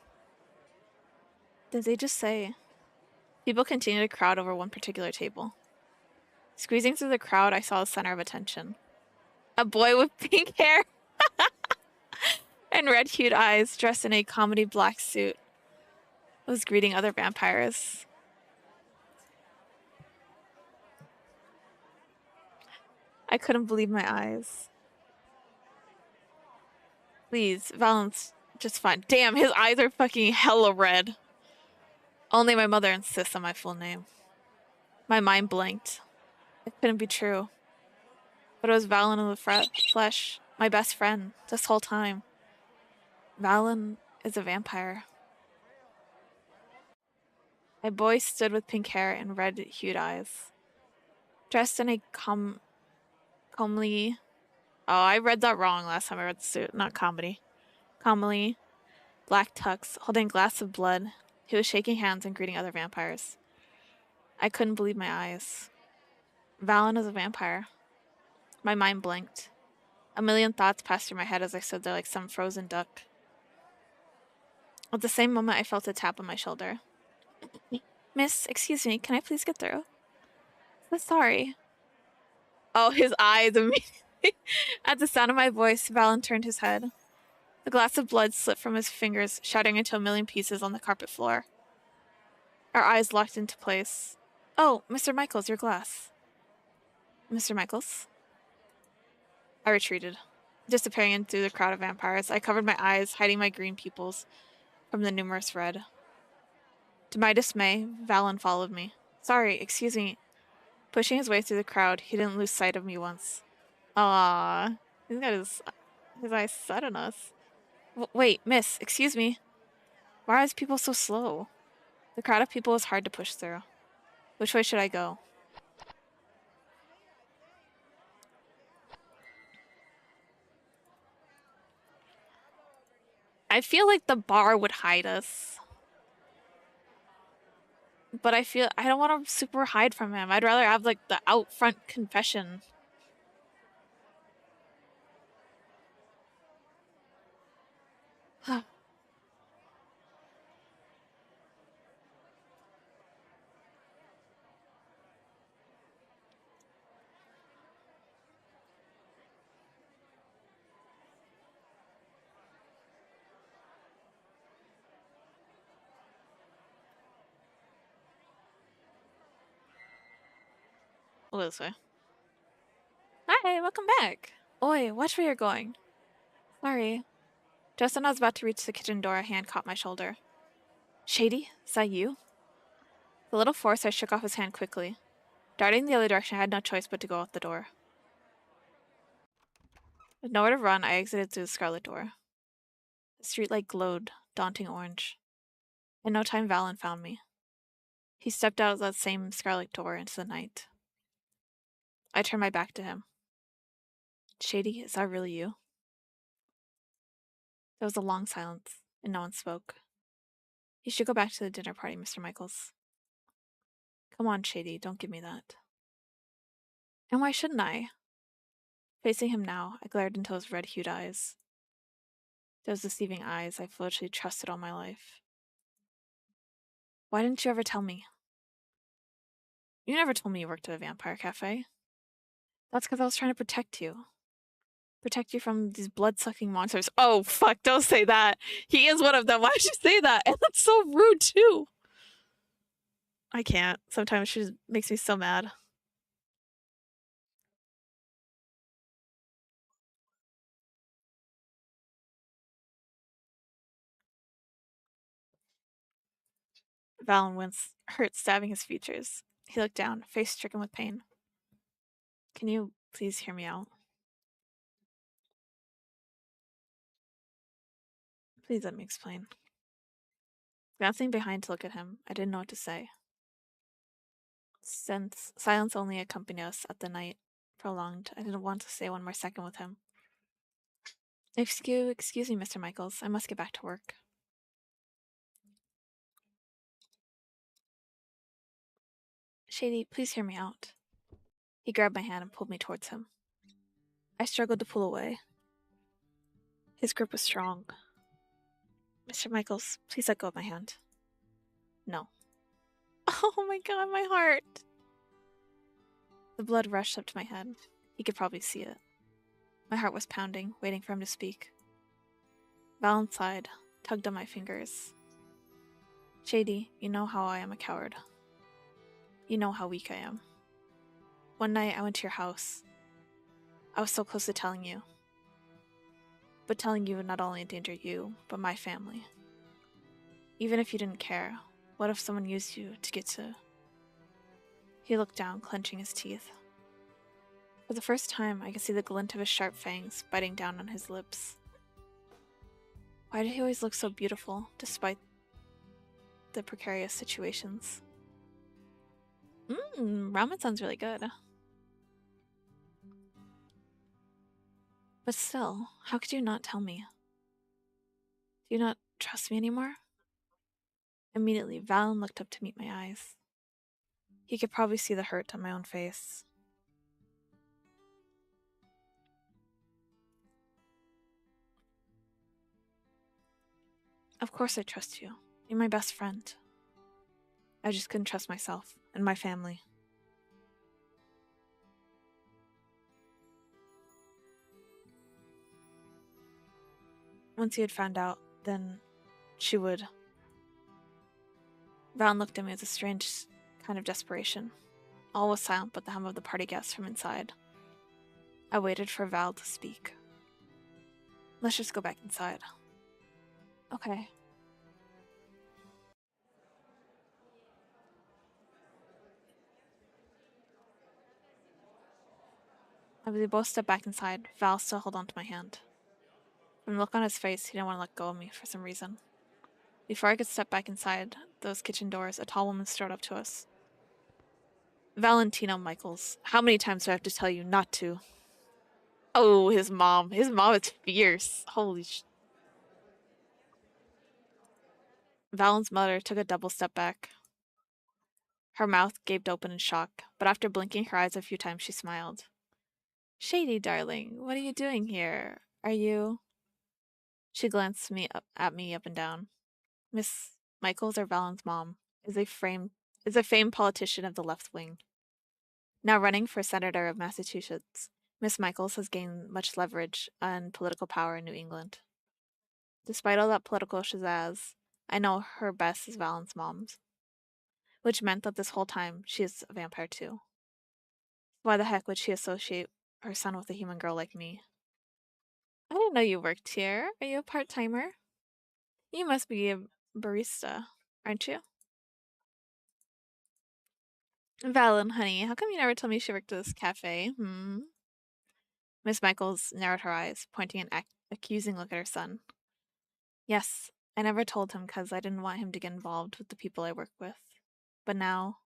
Did they just say? People continued to crowd over one particular table. Squeezing through the crowd, I saw the center of attention. A boy with pink hair and red-hued eyes, dressed in a comedy black suit, was greeting other vampires. I couldn't believe my eyes. Please, Valent's just fine. Damn, his eyes are fucking hella red. Only my mother insists on my full name. My mind blanked. It couldn't be true. But it was Valen in the flesh, my best friend, this whole time. Valen is a vampire. A boy stood with pink hair and red-hued eyes. Dressed in a comely... Oh, I read that wrong last time I read the suit, not comedy. Comely, black tux, holding a glass of blood. He was shaking hands and greeting other vampires. I couldn't believe my eyes. Valen is a vampire. My mind blinked. A million thoughts passed through my head as I stood there like some frozen duck. At the same moment, I felt a tap on my shoulder. Miss, excuse me, can I please get through? So sorry. Oh, his eyes immediately. At the sound of my voice, Valen turned his head. The glass of blood slipped from his fingers, shattering into a million pieces on the carpet floor. Our eyes locked into place. Oh, Mr. Michaels, your glass. Mr. Michaels? I retreated, disappearing into the crowd of vampires. I covered my eyes, hiding my green pupils from the numerous red. To my dismay, Valen followed me. Sorry, excuse me. Pushing his way through the crowd, he didn't lose sight of me once. Ah, he's got his eyes set on us. Wait, miss, excuse me. Why are these people so slow? The crowd of people is hard to push through. Which way should I go? I feel like the bar would hide us. But I don't want to super hide from him. I'd rather have like the out front confession. Well, this way. Hi, welcome back. Oi, watch where you're going. Sorry. Just when I was about to reach the kitchen door, a hand caught my shoulder. Shady, is that you? The little force I shook off his hand quickly. Darting the other direction, I had no choice but to go out the door. With nowhere to run, I exited through the scarlet door. The streetlight glowed, daunting orange. In no time, Valen found me. He stepped out of that same scarlet door into the night. I turned my back to him. Shady, is that really you? There was a long silence, and no one spoke. You should go back to the dinner party, Mr. Michaels. Come on, Shady, don't give me that. And why shouldn't I? Facing him now, I glared into his red-hued eyes. Those deceiving eyes I foolishly trusted all my life. Why didn't you ever tell me? You never told me you worked at a vampire cafe. That's because I was trying to protect you. Protect you from these blood-sucking monsters. Oh, fuck, don't say that. He is one of them. Why'd you say that? And that's so rude, too. I can't. Sometimes she just makes me so mad. Valen winced, hurt stabbing his features. He looked down, face stricken with pain. Can you please hear me out? Please let me explain. Glancing behind to look at him, I didn't know what to say. Since silence only accompanied us at the night prolonged, I didn't want to stay one more second with him. Excuse me, Mr. Michaels. I must get back to work. Shady, please hear me out. He grabbed my hand and pulled me towards him. I struggled to pull away. His grip was strong. Mr. Michaels, please let go of my hand. No. Oh my god, my heart! The blood rushed up to my head. He could probably see it. My heart was pounding, waiting for him to speak. Valen sighed, tugged on my fingers. Shady, you know how I am a coward. You know how weak I am. One night I went to your house. I was so close to telling you. But telling you would not only endanger you, but my family. Even if you didn't care, what if someone used you to get to... He looked down, clenching his teeth. For the first time, I could see the glint of his sharp fangs biting down on his lips. Why did he always look so beautiful, despite the precarious situations? Ramen sounds really good. But still, how could you not tell me? Do you not trust me anymore? Immediately, Valen looked up to meet my eyes. He could probably see the hurt on my own face. Of course I trust you. You're my best friend. I just couldn't trust myself and my family. Once he had found out, then she would. Valen looked at me with a strange kind of desperation. All was silent but the hum of the party guests from inside. I waited for Val to speak. Let's just go back inside. Okay. As we both stepped back inside, Val still held onto my hand. From the look on his face, he didn't want to let go of me for some reason. Before I could step back inside those kitchen doors, a tall woman strode up to us. Valentino Michaels, how many times do I have to tell you not to? Oh, his mom. His mom is fierce. Holy sh... Valen's mother took a double step back. Her mouth gaped open in shock, but after blinking her eyes a few times, she smiled. Shady, darling, what are you doing here? Are you... She glanced at me up and down. Miss Michaels, or Valen's mom, is a famed politician of the left wing. Now running for senator of Massachusetts, Miss Michaels has gained much leverage and political power in New England. Despite all that political pizzazz, I know her best is Valen's mom's, which meant that this whole time she is a vampire too. Why the heck would she associate her son with a human girl like me? I didn't know you worked here. Are you a part-timer? You must be a barista, aren't you? Valen, honey, how come you never told me she worked at this cafe? Miss Michaels narrowed her eyes, pointing an accusing look at her son. Yes, I never told him because I didn't want him to get involved with the people I work with. But now...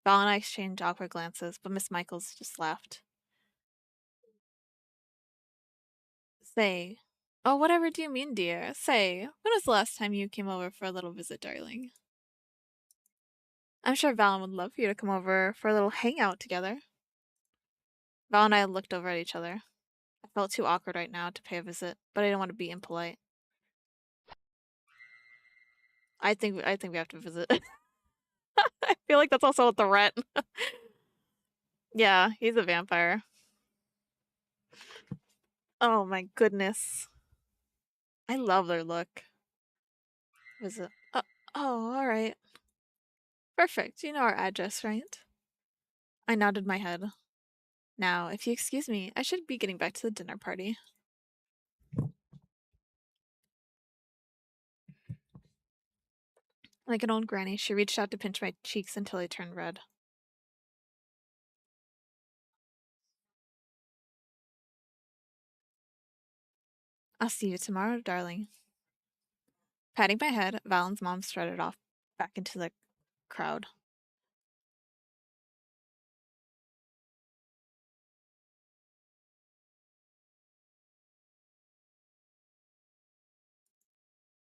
Val and I exchanged awkward glances, but Miss Michaels just laughed. Say... Oh, whatever do you mean, dear? Say, when was the last time you came over for a little visit, darling? I'm sure Val would love for you to come over for a little hangout together. Val and I looked over at each other. I felt too awkward right now to pay a visit, but I didn't want to be impolite. I think we have to visit. I feel like that's also a threat. Yeah, he's a vampire. Oh my goodness. I love their look. Visit. Oh, alright. Perfect. You know our address, right? I nodded my head. Now, if you excuse me, I should be getting back to the dinner party. Like an old granny, she reached out to pinch my cheeks until they turned red. I'll see you tomorrow, darling. Patting my head, Valen's mom strutted off back into the crowd.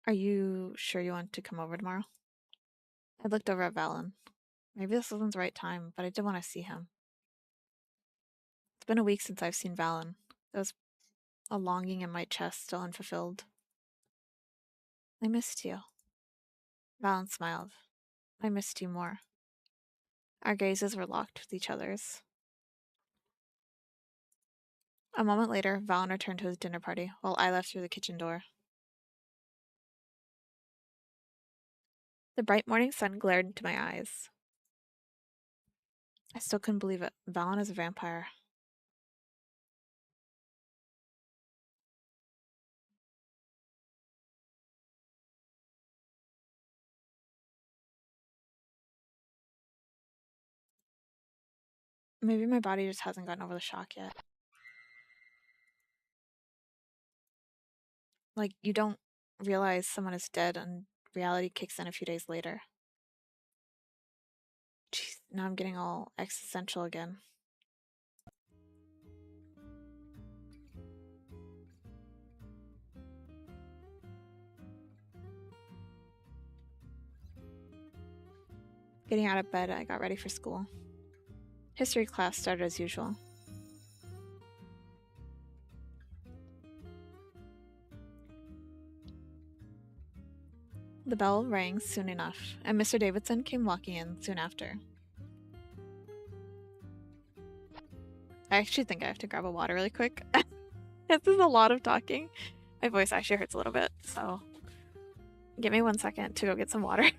Are you sure you want to come over tomorrow? I looked over at Valen. Maybe this wasn't the right time, but I did want to see him. It's been a week since I've seen Valen. There was a longing in my chest still unfulfilled. I missed you. Valen smiled. I missed you more. Our gazes were locked with each other's. A moment later, Valen returned to his dinner party, while I left through the kitchen door. The bright morning sun glared into my eyes. I still couldn't believe it. Valen is a vampire. Maybe my body just hasn't gotten over the shock yet. Like, you don't realize someone is dead and reality kicks in a few days later. Jeez, now I'm getting all existential again. Getting out of bed, I got ready for school. History class started as usual. The bell rang soon enough, and Mr. Davidson came walking in soon after. I actually think I have to grab a water really quick. This is a lot of talking. My voice actually hurts a little bit, so give me 1 second to go get some water.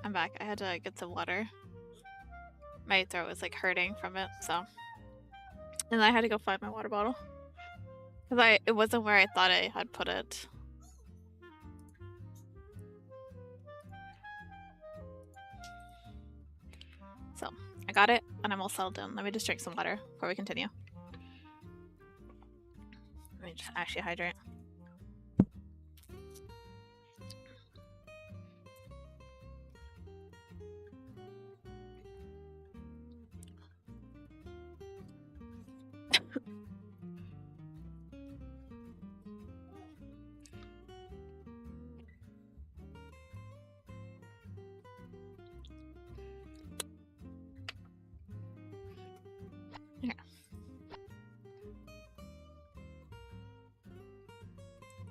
I'm back. I had to get some water. My throat was like hurting from it, so. And I had to go find my water bottle. Because it wasn't where I thought I had put it. So, I got it, and I'm all settled in. Let me just drink some water before we continue. Let me just actually hydrate. Okay.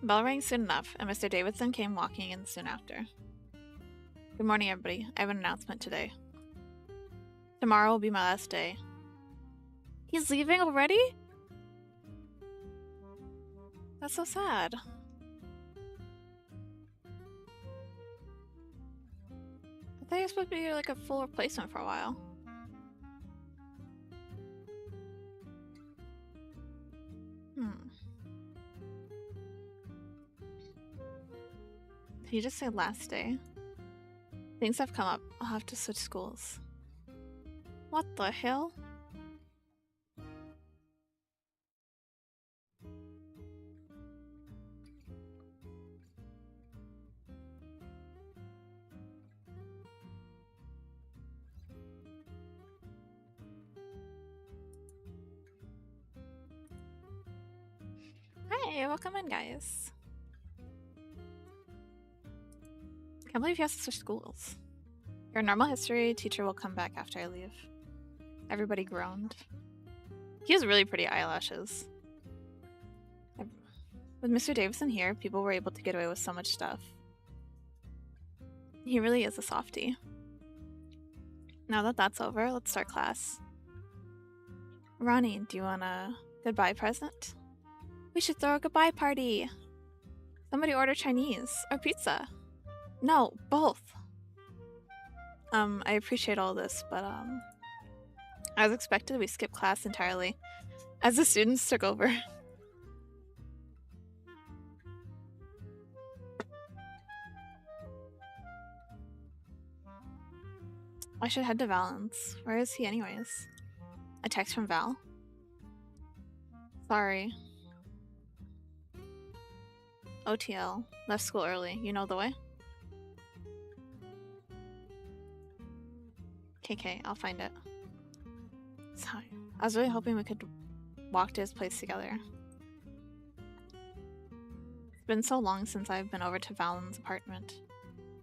Bell rang soon enough, and Mr. Davidson came walking in soon after. Good morning, everybody. I have an announcement today. Tomorrow will be my last day. He's leaving already? That's so sad. I thought he was supposed to be like a full replacement for a while. Did he just say last day? Things have come up. I'll have to switch schools. What the hell? Hi, welcome in, guys. Can't believe he has to switch schools. Your normal history teacher will come back after I leave. Everybody groaned. He has really pretty eyelashes. With Mr. Davison here, people were able to get away with so much stuff. He really is a softie. Now that that's over, let's start class. Ronnie, do you want a goodbye present? We should throw a goodbye party. Somebody order Chinese or pizza. No, both. I appreciate all this, but as expected, we skipped class entirely as the students took over. I should head to Val's. Where is he anyways? A text from Val? Sorry. OTL. Left school early. You know the way? KK, I'll find it. Sorry. I was really hoping we could walk to his place together. It's been so long since I've been over to Valen's apartment.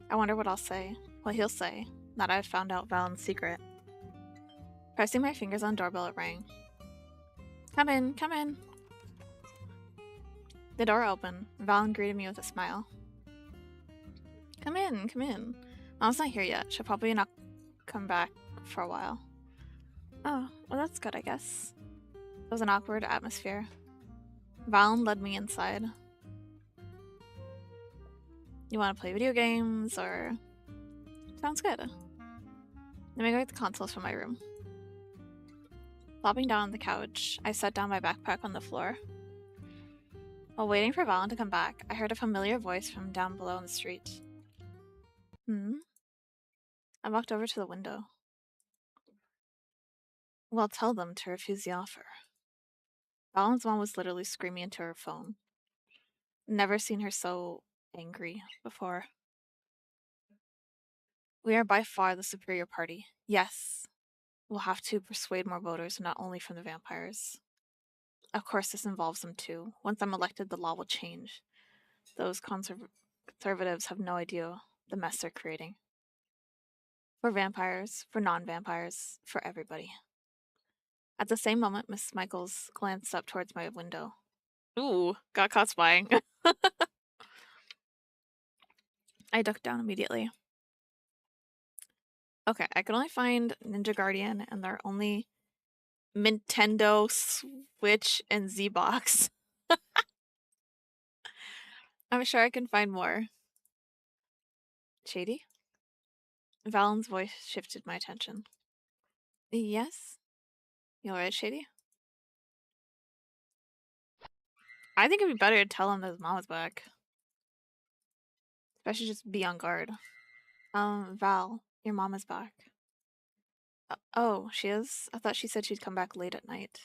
I wonder what I'll say. What he'll say, that I've found out Valen's secret. Pressing my fingers on doorbell, it rang. Come in, come in. The door opened. Valen greeted me with a smile. Come in, come in. Mom's not here yet. She'll probably not come back for a while. Oh, well that's good, I guess. It was an awkward atmosphere. Valen led me inside. You want to play video games, or... Sounds good. Let me go get the consoles from my room. Flopping down on the couch, I set down my backpack on the floor. While waiting for Valen to come back, I heard a familiar voice from down below in the street. I walked over to the window. Well, tell them to refuse the offer. Valen's mom was literally screaming into her phone. Never seen her so angry before. We are by far the superior party. Yes. We'll have to persuade more voters, not only from the vampires. Of course, this involves them too. Once I'm elected, the law will change. Those conservatives have no idea the mess they're creating. For vampires, for non-vampires, for everybody. At the same moment, Miss Michaels glanced up towards my window. Ooh, got caught spying. I ducked down immediately. Okay, I could only find Ninja Guardian, and they're only Nintendo, Switch, and Z-Box. I'm sure I can find more. Shady? Valen's voice shifted my attention. Yes? You alright, Shady? I think it'd be better to tell him that his mom is back. Especially just be on guard. Val, your mom is back. Oh, she is? I thought she said she'd come back late at night.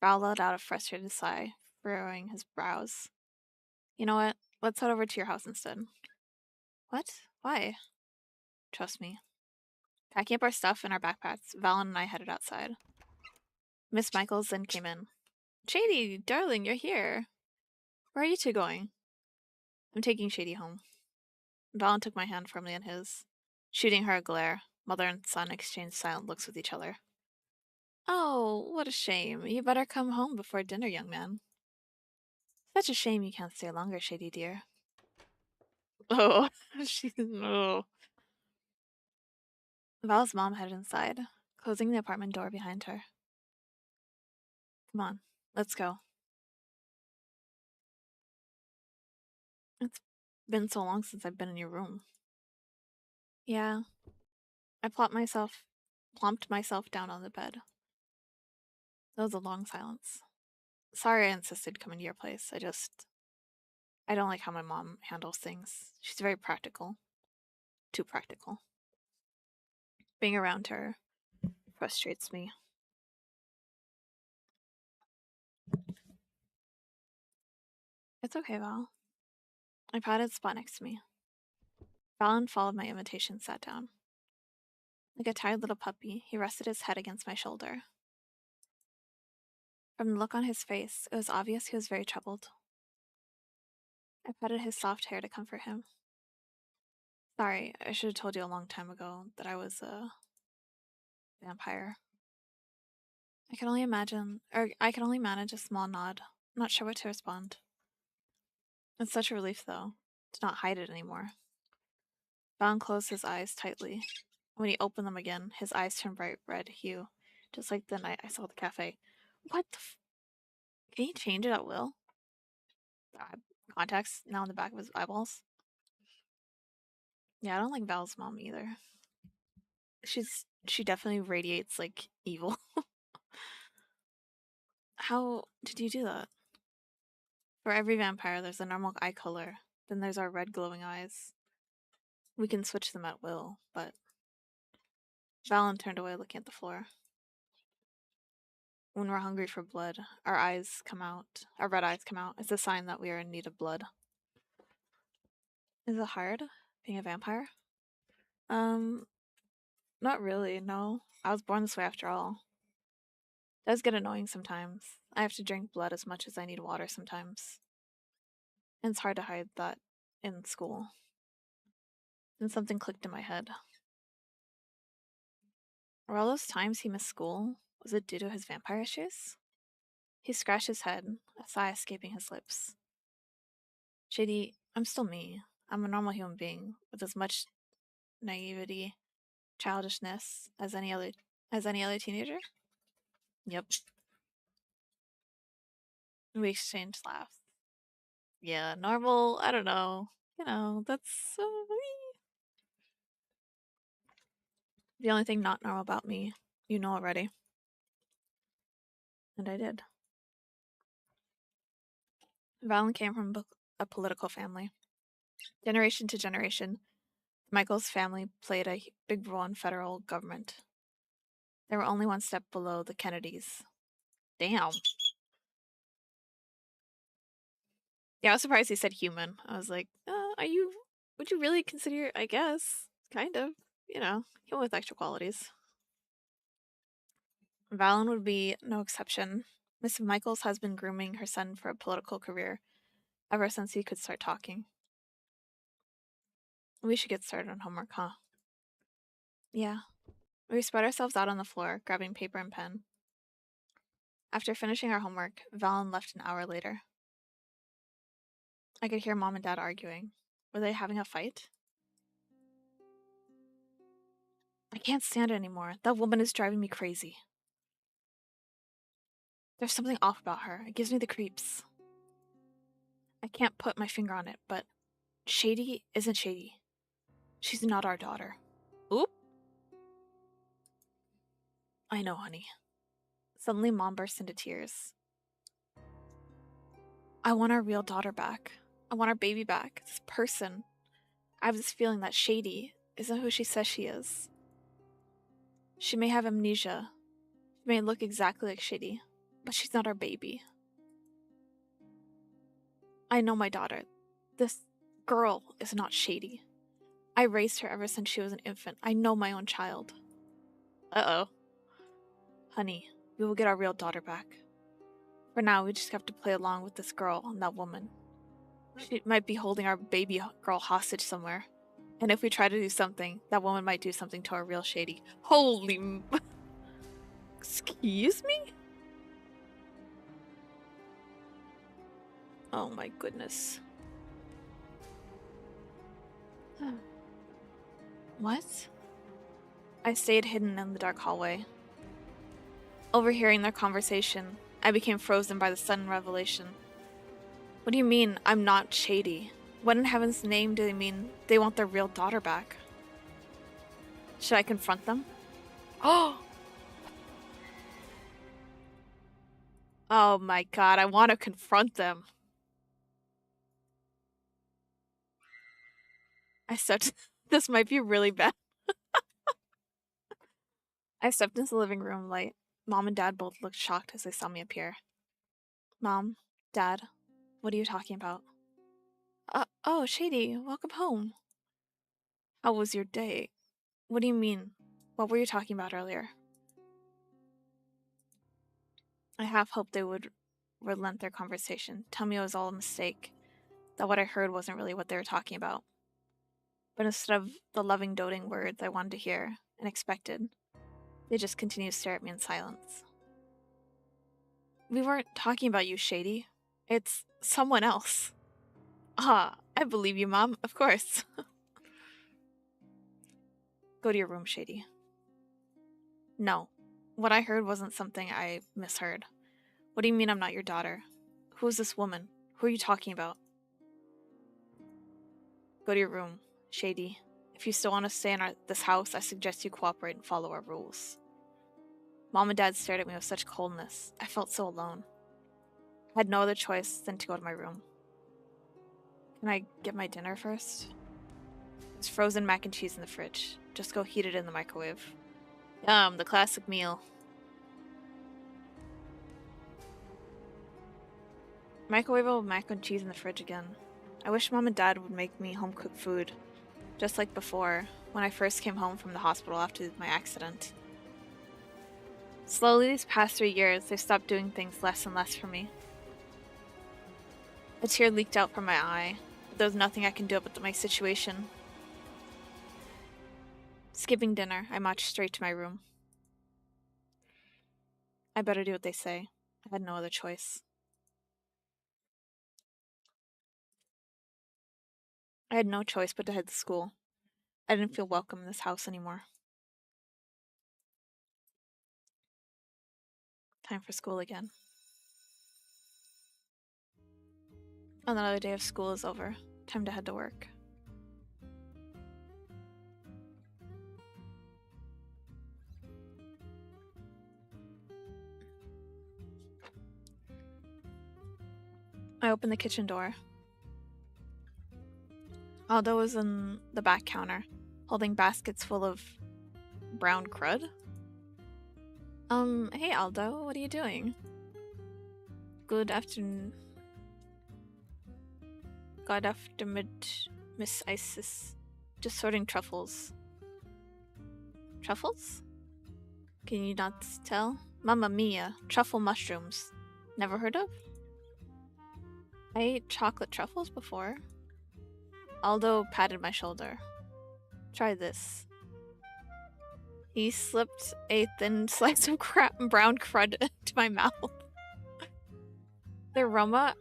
Val let out a frustrated sigh, furrowing his brows. You know what? Let's head over to your house instead. What? Why? Trust me. Packing up our stuff in our backpacks, Val and I headed outside. Miss Michaels then came in. Shady, darling, you're here. Where are you two going? I'm taking Shady home. Val took my hand firmly in his. Shooting her a glare, mother and son exchanged silent looks with each other. Oh, what a shame. You better come home before dinner, young man. Such a shame you can't stay longer, Shady dear. Oh, she's no. Val's mom headed inside, closing the apartment door behind her. Come on, let's go. It's been so long since I've been in your room. Yeah. I plumped myself down on the bed. There was a long silence. Sorry I insisted coming to your place. I don't like how my mom handles things. She's very practical. Too practical. Being around her frustrates me. It's okay, Val. I patted the spot next to me. Valen followed my invitation and sat down. Like a tired little puppy, he rested his head against my shoulder. From the look on his face, it was obvious he was very troubled. I patted his soft hair to comfort him. Sorry, I should have told you a long time ago that I was a vampire. I can only manage a small nod. I'm not sure what to respond. It's such a relief, though, to not hide it anymore. Valen closed his eyes tightly. When he opened them again, his eyes turned bright red hue, just like the night I saw at the cafe. What the Can he change it at will? Contacts now in the back of his eyeballs. Yeah, I don't like Val's mom either. She definitely radiates like evil. How did you do that? For every vampire, there's a normal eye color. Then there's our red glowing eyes. We can switch them at will, but Valen turned away looking at the floor. When we're hungry for blood, our red eyes come out. It's a sign that we are in need of blood. Is it hard being a vampire? Not really, no. I was born this way after all. It does get annoying sometimes. I have to drink blood as much as I need water sometimes. And it's hard to hide that in school. Then something clicked in my head. Were all those times he missed school, was it due to his vampire issues? He scratched his head, a sigh escaping his lips. Shady, I'm still me. I'm a normal human being with as much naivety, childishness as any other teenager. Yep. We exchanged laughs. Yeah, normal, I don't know. That's the only thing not normal about me. You know already. And I did. Valen came from a political family. Generation to generation, Michael's family played a big role in federal government. They were only one step below the Kennedys. Damn. Yeah, I was surprised he said human. I was like, would you really consider, I guess, kind of, human with extra qualities. Valen would be no exception. Miss Michaels has been grooming her son for a political career ever since he could start talking. We should get started on homework, huh? Yeah. We spread ourselves out on the floor, grabbing paper and pen. After finishing our homework, Valen left an hour later. I could hear Mom and Dad arguing. Were they having a fight? I can't stand it anymore. That woman is driving me crazy. There's something off about her. It gives me the creeps. I can't put my finger on it, but Shady isn't Shady. She's not our daughter. I know, honey. Suddenly, Mom burst into tears. I want our real daughter back. I want our baby back. This person. I have this feeling that Shady isn't who she says she is. She may have amnesia. She may look exactly like Shady, but she's not our baby. I know my daughter. This girl is not Shady. I raised her ever since she was an infant. I know my own child. Uh-oh. Honey, we will get our real daughter back. For now, we just have to play along with this girl and that woman. She might be holding our baby girl hostage somewhere. And if we try to do something, that woman might do something to our real Shady. Holy... Excuse me? Oh my goodness. What? I stayed hidden in the dark hallway. Overhearing their conversation, I became frozen by the sudden revelation. What do you mean, I'm not Shady? What in heaven's name do they mean they want their real daughter back? Should I confront them? Oh! Oh my god, I want to confront them. This might be really bad. I stepped into the living room light. Mom and Dad both looked shocked as they saw me appear. Mom, Dad, what are you talking about? Oh, Shady, welcome home. How was your day? What do you mean? What were you talking about earlier? I half hoped they would relent their conversation, tell me it was all a mistake, that what I heard wasn't really what they were talking about. But instead of the loving, doting words I wanted to hear and expected, they just continued to stare at me in silence. We weren't talking about you, Shady. It's someone else. Ah, I believe you, Mom. Of course. Go to your room, Shady. No. What I heard wasn't something I misheard. What do you mean I'm not your daughter? Who is this woman? Who are you talking about? Go to your room, Shady. If you still want to stay in this house, I suggest you cooperate and follow our rules. Mom and Dad stared at me with such coldness. I felt so alone. I had no other choice than to go to my room. Can I get my dinner first? There's frozen mac and cheese in the fridge. Just go heat it in the microwave. Yum, the classic meal. Microwavable mac and cheese in the fridge again. I wish Mom and Dad would make me home-cooked food, just like before, when I first came home from the hospital after my accident. Slowly these past 3 years, they've stopped doing things less and less for me. A tear leaked out from my eye, but there was nothing I can do about my situation. Skipping dinner, I marched straight to my room. I better do what they say. I had no other choice. I had no choice but to head to school. I didn't feel welcome in this house anymore. Time for school again. Another day of school is over. Time to head to work. I opened the kitchen door. Aldo was in the back counter, holding baskets full of brown crud. Hey Aldo, what are you doing? Good afternoon. Good afternoon, Miss Isis. Just sorting truffles. Truffles? Can you not tell? Mamma mia, truffle mushrooms. Never heard of? I ate chocolate truffles before. Aldo patted my shoulder. Try this. He slipped a thin slice of brown crud into my mouth. The aroma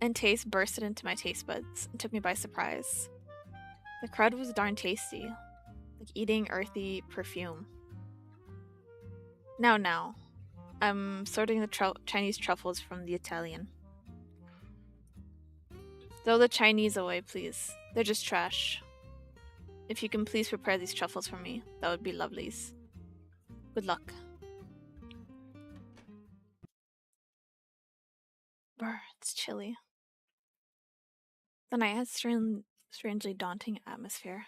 and taste bursted into my taste buds and took me by surprise. The crud was darn tasty, like eating earthy perfume. Now. I'm sorting the Chinese truffles from the Italian. Throw the Chinese away, please. They're just trash. If you can please prepare these truffles for me, that would be lovelies. Good luck. Brr, it's chilly. The night has strangely daunting atmosphere.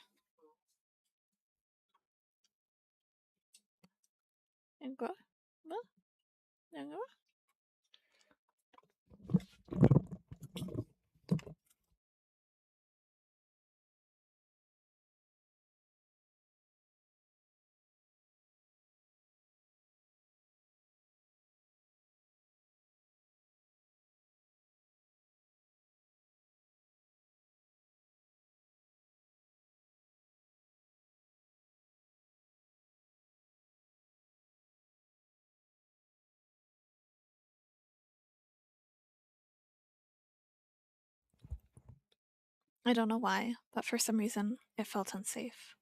I don't know why, but for some reason, it felt unsafe.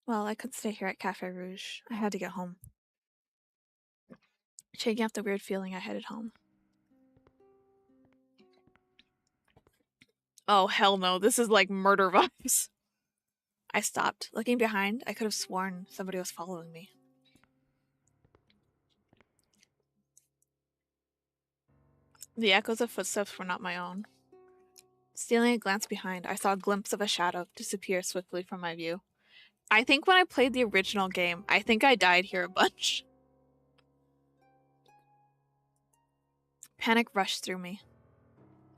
Well, I couldn't stay here at Cafe Rouge. I had to get home. Shaking off the weird feeling, I headed home. Oh, hell no. This is like murder vibes. I stopped. Looking behind, I could have sworn somebody was following me. The echoes of footsteps were not my own. Stealing a glance behind, I saw a glimpse of a shadow disappear swiftly from my view. I think when I played the original game, I think I died here a bunch. Panic rushed through me.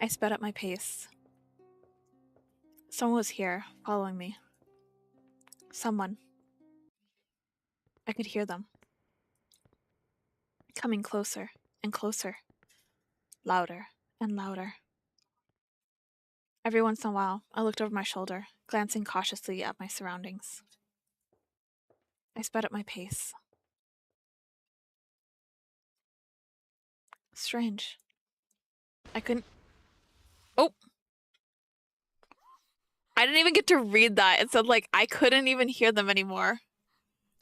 I sped up my pace. Someone was here, following me. Someone. I could hear them. Coming closer and closer. Louder and louder. Every once in a while, I looked over my shoulder, glancing cautiously at my surroundings. I sped up my pace. Strange. I couldn't. Oh! I didn't even get to read that. It said, like, I couldn't even hear them anymore.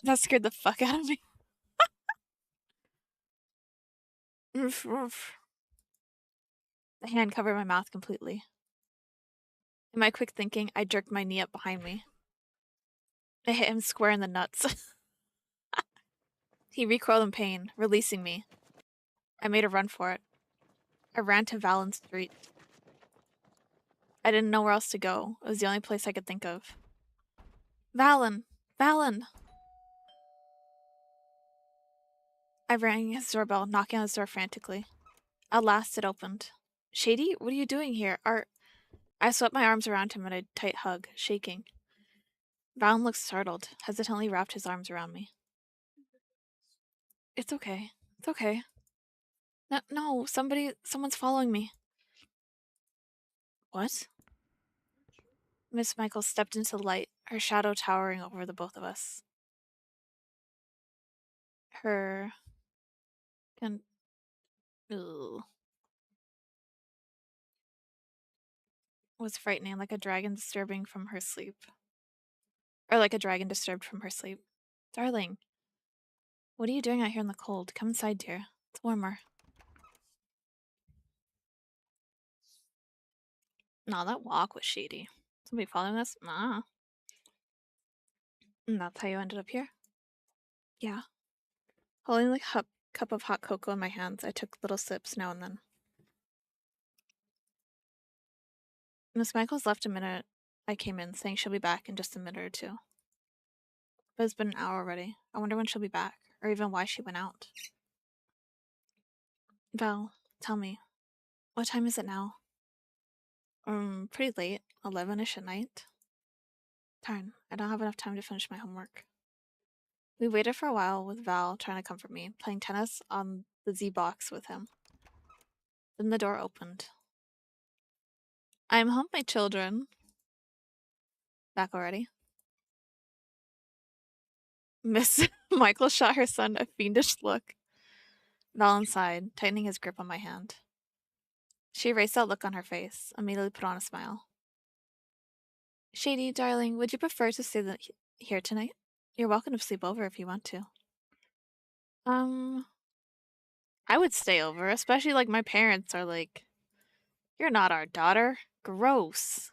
That scared the fuck out of me. Oof, oof. The hand covered my mouth completely. In my quick thinking, I jerked my knee up behind me. I hit him square in the nuts. He recoiled in pain, releasing me. I made a run for it. I ran to Valen Street. I didn't know where else to go. It was the only place I could think of. Valen! Valen! I rang his doorbell, knocking on his door frantically. At last, it opened. Shady, what are you doing here? I swept my arms around him in a tight hug, shaking. Valen looked startled, hesitantly wrapped his arms around me. It's okay. It's okay. No, someone's following me. What? Miss Michaels stepped into the light, her shadow towering over the both of us. Her... Ugh. Was frightening, like a dragon disturbing from her sleep. Or like a dragon disturbed from her sleep. Darling, what are you doing out here in the cold? Come inside, dear. It's warmer. No, that walk was shady. Somebody following us? Nah. And that's how you ended up here? Yeah. Holding the cup of hot cocoa in my hands, I took little sips now and then. Miss Michaels left a minute. I came in, saying she'll be back in just a minute or two. But it's been an hour already. I wonder when she'll be back, or even why she went out. Val, tell me, what time is it now? Pretty late. 11-ish at night. Darn, I don't have enough time to finish my homework. We waited for a while with Val trying to comfort me, playing tennis on the Z-box with him. Then the door opened. I'm home, my children. Back already? Miss Michael shot her son a fiendish look. Val sighed, tightening his grip on my hand. She erased that look on her face, immediately put on a smile. Shady, darling, would you prefer to stay here tonight? You're welcome to sleep over if you want to. I would stay over, especially like my parents are like, you're not our daughter. Gross.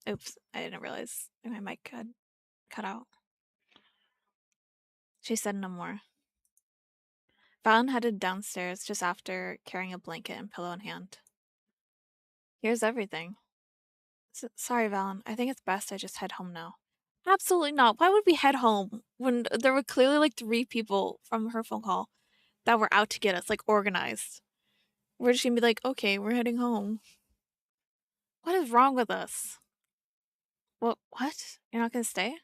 Oops, I didn't realize my mic had cut out. She said no more. Valen headed downstairs just after, carrying a blanket and pillow in hand. Here's everything. Sorry, Valen. I think it's best I just head home now. Absolutely not. Why would we head home when there were clearly like 3 people from her phone call that were out to get us, like organized? We're just gonna be like, okay, we're heading home. What is wrong with us? What? You're not gonna stay?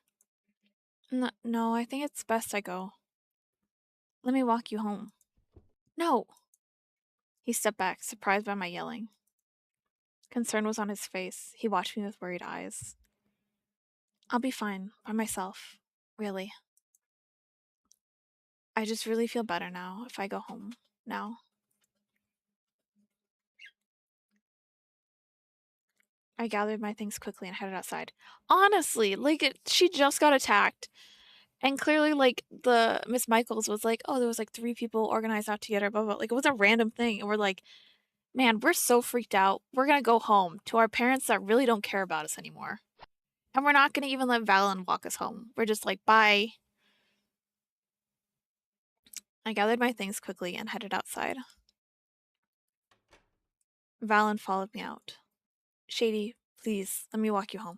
No, I think it's best I go. Let me walk you home. No! He stepped back, surprised by my yelling. Concern was on his face. He watched me with worried eyes. I'll be fine, by myself. Really. I just really feel better now if I go home. Now. I gathered my things quickly and headed outside. Honestly, like, she just got attacked. And clearly, like, the Miss Michaels was like, oh, there was like 3 people organized out together, blah, blah. Like, it was a random thing. And we're like, man, we're so freaked out. We're gonna go home to our parents that really don't care about us anymore. And we're not gonna even let Valen walk us home. We're just like, bye. I gathered my things quickly and headed outside. Valen followed me out. Shady, please, let me walk you home.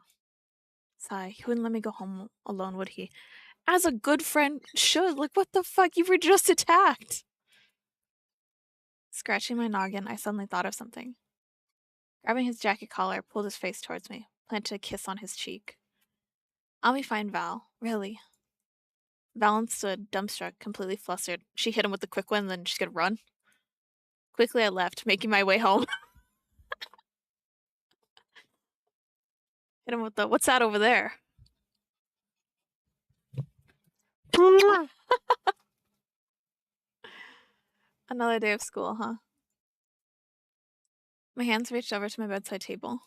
Sigh, he wouldn't let me go home alone, would he? As a good friend should. Like, what the fuck? You were just attacked. Scratching my noggin, I suddenly thought of something. Grabbing his jacket collar, I pulled his face towards me, planted a kiss on his cheek. I'll be fine, Val. Really. Valen stood, dumbstruck, completely flustered. She hit him with the quick one, then she's gonna run. Quickly, I left, making my way home. Hit him with the, what's that over there? Another day of school, huh? My hands reached over to my bedside table.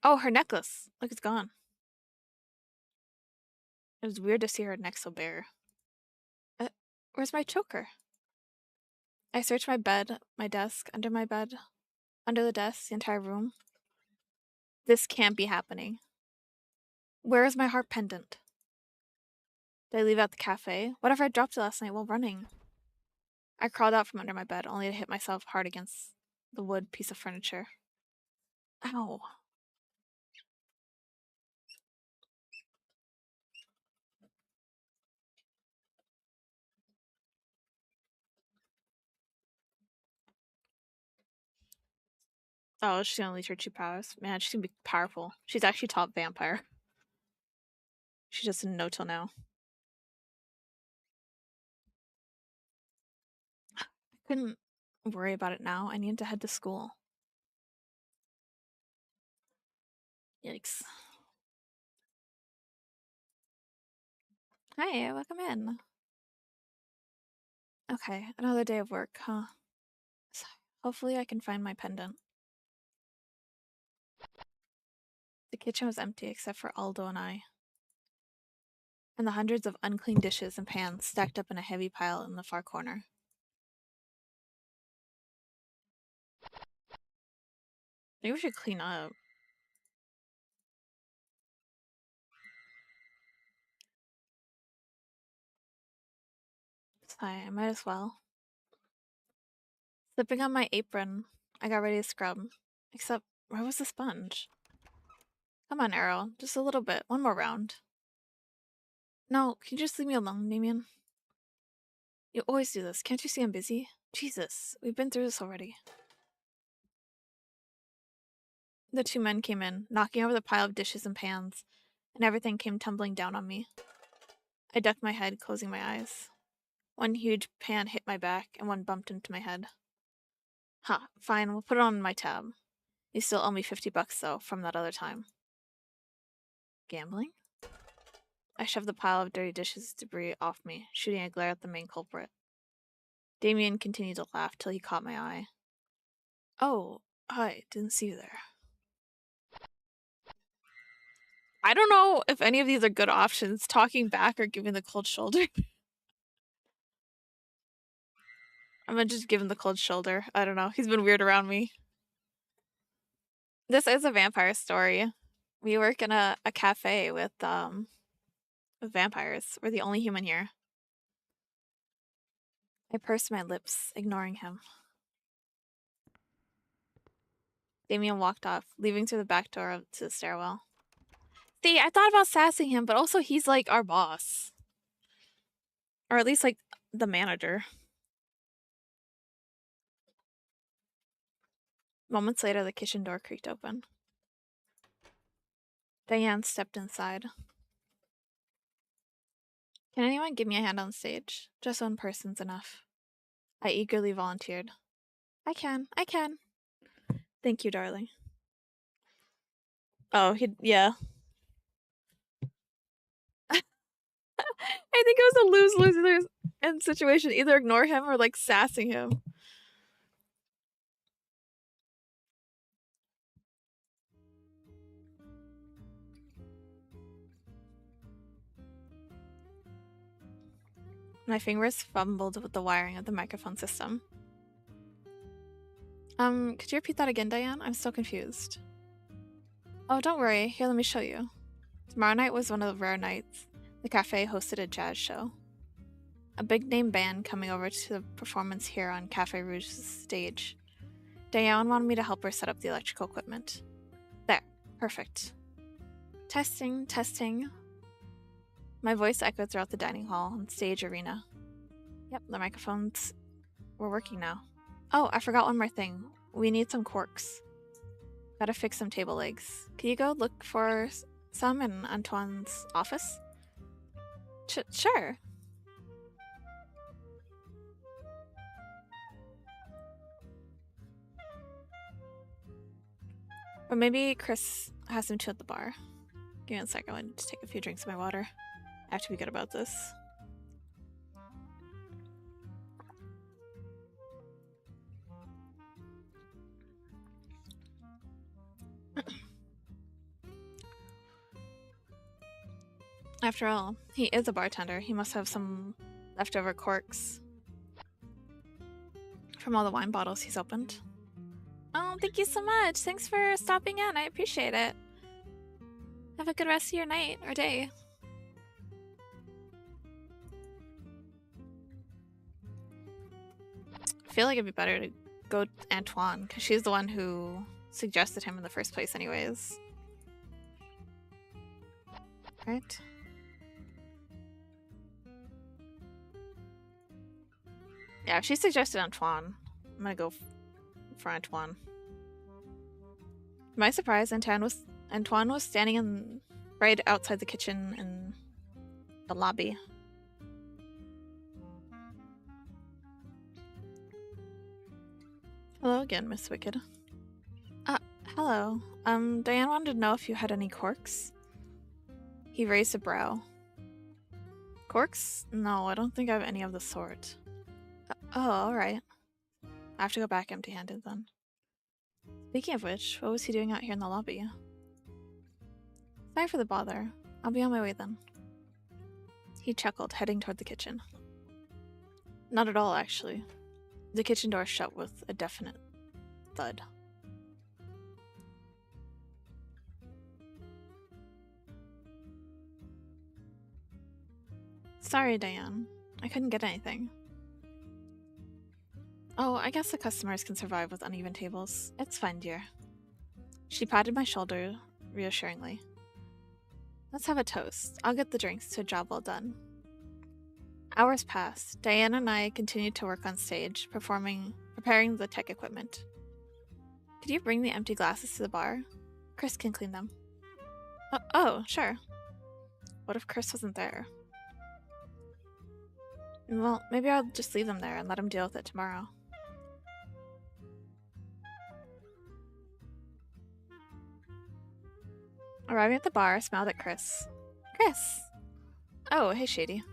Oh, her necklace. Look, it's gone. It was weird to see her neck so bare. Where's my choker? I searched my bed, my desk, under my bed, under the desk, the entire room. This can't be happening. Where is my heart pendant? Did I leave it at the cafe? Whatever I dropped it last night while running? I crawled out from under my bed, only to hit myself hard against the wood piece of furniture. Ow. Oh, she's gonna unleash her true powers. Man, she's gonna be powerful. She's actually top vampire. She just didn't know till now. I couldn't worry about it now. I needed to head to school. Yikes. Hi, welcome in. Okay, another day of work, huh? Hopefully I can find my pendant. The kitchen was empty except for Aldo and I. And the hundreds of unclean dishes and pans stacked up in a heavy pile in the far corner. Maybe we should clean up. Sigh, I might as well. Slipping on my apron, I got ready to scrub. Except, where was the sponge? Come on, Arrow. Just a little bit. One more round. No, can you just leave me alone, Damien? You always do this. Can't you see I'm busy? Jesus, we've been through this already. The 2 men came in, knocking over the pile of dishes and pans, and everything came tumbling down on me. I ducked my head, closing my eyes. One huge pan hit my back, and one bumped into my head. Ha, fine, we'll put it on my tab. You still owe me $50 though, from that other time. Gambling? I shoved the pile of dirty dishes debris off me, shooting a glare at the main culprit. Damien continued to laugh till he caught my eye. Oh, hi, didn't see you there. I don't know if any of these are good options, talking back or giving the cold shoulder. I'm gonna just give him the cold shoulder. I don't know. He's been weird around me. This is a vampire story. We work in a cafe with vampires. We're the only human here. I pursed my lips, ignoring him. Damien walked off, leaving through the back door to the stairwell. See, I thought about sassing him, but also he's like our boss. Or at least like the manager. Moments later, the kitchen door creaked open. Diane stepped inside. Can anyone give me a hand on stage? Just one person's enough. I eagerly volunteered. I can. Thank you, darling. Oh, yeah. I think it was a lose-lose situation. Either ignore him or like sassing him. My fingers fumbled with the wiring of the microphone system. Could you repeat that again, Diane? I'm still confused. Oh, don't worry. Here, let me show you. Tomorrow night was one of the rare nights. The cafe hosted a jazz show. A big-name band coming over to the performance here on Cafe Rouge's stage. Diane wanted me to help her set up the electrical equipment. There. Perfect. Testing, testing. My voice echoed throughout the dining hall and stage arena. Yep, the microphones were working now. Oh, I forgot one more thing. We need some corks. Gotta fix some table legs. Can you go look for some in Antoine's office? Sure. Or maybe Chris has some too at the bar. Give me a second, I need to take a few drinks of my water. I have to be good about this. After all, he is a bartender. He must have some leftover corks from all the wine bottles he's opened. Oh, thank you so much. Thanks for stopping in. I appreciate it. Have a good rest of your night or day. I feel like it'd be better to go to Antoine, because she's the one who suggested him in the first place anyways. Right? Yeah, if she suggested Antoine, I'm gonna go for Antoine. To my surprise, Antoine was standing right outside the kitchen in the lobby. Hello again, Miss Wicked. Hello. Diane wanted to know if you had any corks. He raised a brow. Corks? No, I don't think I have any of the sort. Oh, alright. I have to go back empty-handed then. Speaking of which, what was he doing out here in the lobby? Sorry for the bother. I'll be on my way then. He chuckled, heading toward the kitchen. Not at all, actually. The kitchen door shut with a definite thud. Sorry, Diane. I couldn't get anything. Oh, I guess the customers can survive with uneven tables. It's fine, dear. She patted my shoulder reassuringly. Let's have a toast. I'll get the drinks to a job well done. Hours passed. Diane and I continued to work on stage, preparing the tech equipment. Could you bring the empty glasses to the bar? Chris can clean them. Oh, sure. What if Chris wasn't there? Well, maybe I'll just leave them there and let him deal with it tomorrow. Arriving at the bar, I smiled at Chris. Chris! Oh, hey, Shady.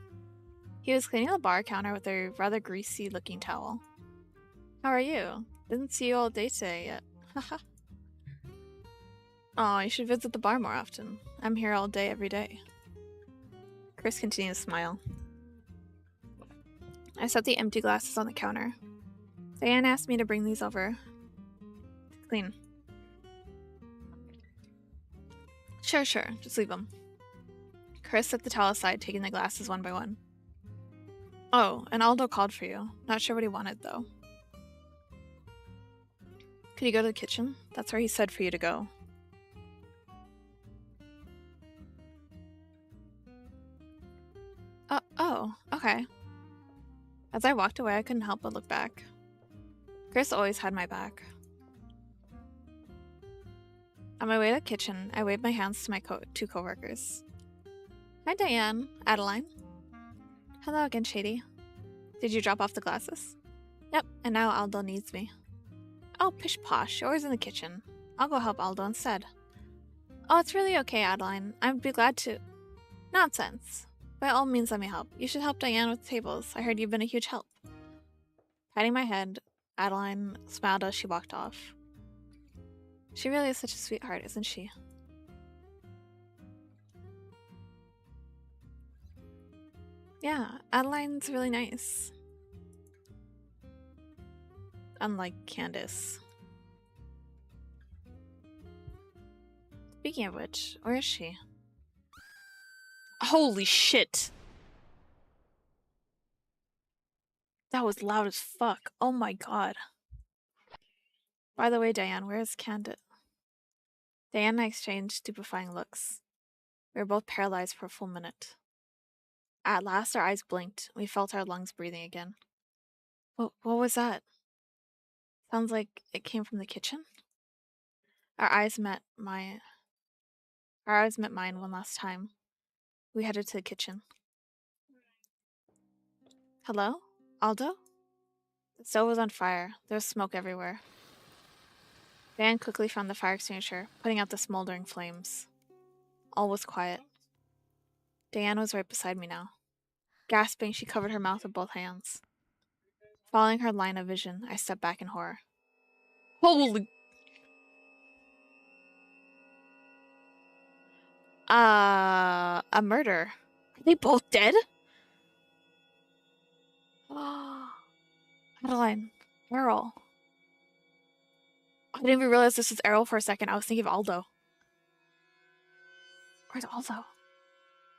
He was cleaning the bar counter with a rather greasy-looking towel. How are you? Didn't see you all day today yet. Haha. Oh, you should visit the bar more often. I'm here all day, every day. Chris continued to smile. I set the empty glasses on the counter. Diane asked me to bring these over to clean. Sure, sure. Just leave them. Chris set the towel aside, taking the glasses one by one. Oh, and Aldo called for you. Not sure what he wanted, though. Could you go to the kitchen? That's where he said for you to go. Oh, okay. As I walked away, I couldn't help but look back. Chris always had my back. On my way to the kitchen, I waved my hands to my two coworkers. Hi, Diane. Adeline. Hello again, Shady. Did you drop off the glasses? Yep, and now Aldo needs me. Oh, pish posh, you're always in the kitchen. I'll go help Aldo instead. Oh, it's really okay, Adeline. I'd be glad to. Nonsense. By all means, let me help. You should help Diane with the tables. I heard you've been a huge help. Patting my head, Adeline smiled as she walked off. She really is such a sweetheart, isn't she? Yeah, Adeline's really nice. Unlike Candace. Speaking of which, where is she? Holy shit! That was loud as fuck. Oh my god. By the way, Diane, where is Candace? Diane and I exchanged stupefying looks. We were both paralyzed for a full minute. At last, our eyes blinked. We felt our lungs breathing again. What was that? Sounds like it came from the kitchen? Our eyes met mine one last time. We headed to the kitchen. Hello? Aldo? The stove was on fire. There was smoke everywhere. Diane quickly found the fire extinguisher, putting out the smoldering flames. All was quiet. Diane was right beside me now. Gasping, she covered her mouth with both hands. Following her line of vision, I stepped back in horror. Holy... a murder. Are they both dead? Adeline. Errol. I didn't even realize this was Errol for a second. I was thinking of Aldo. Where's Aldo?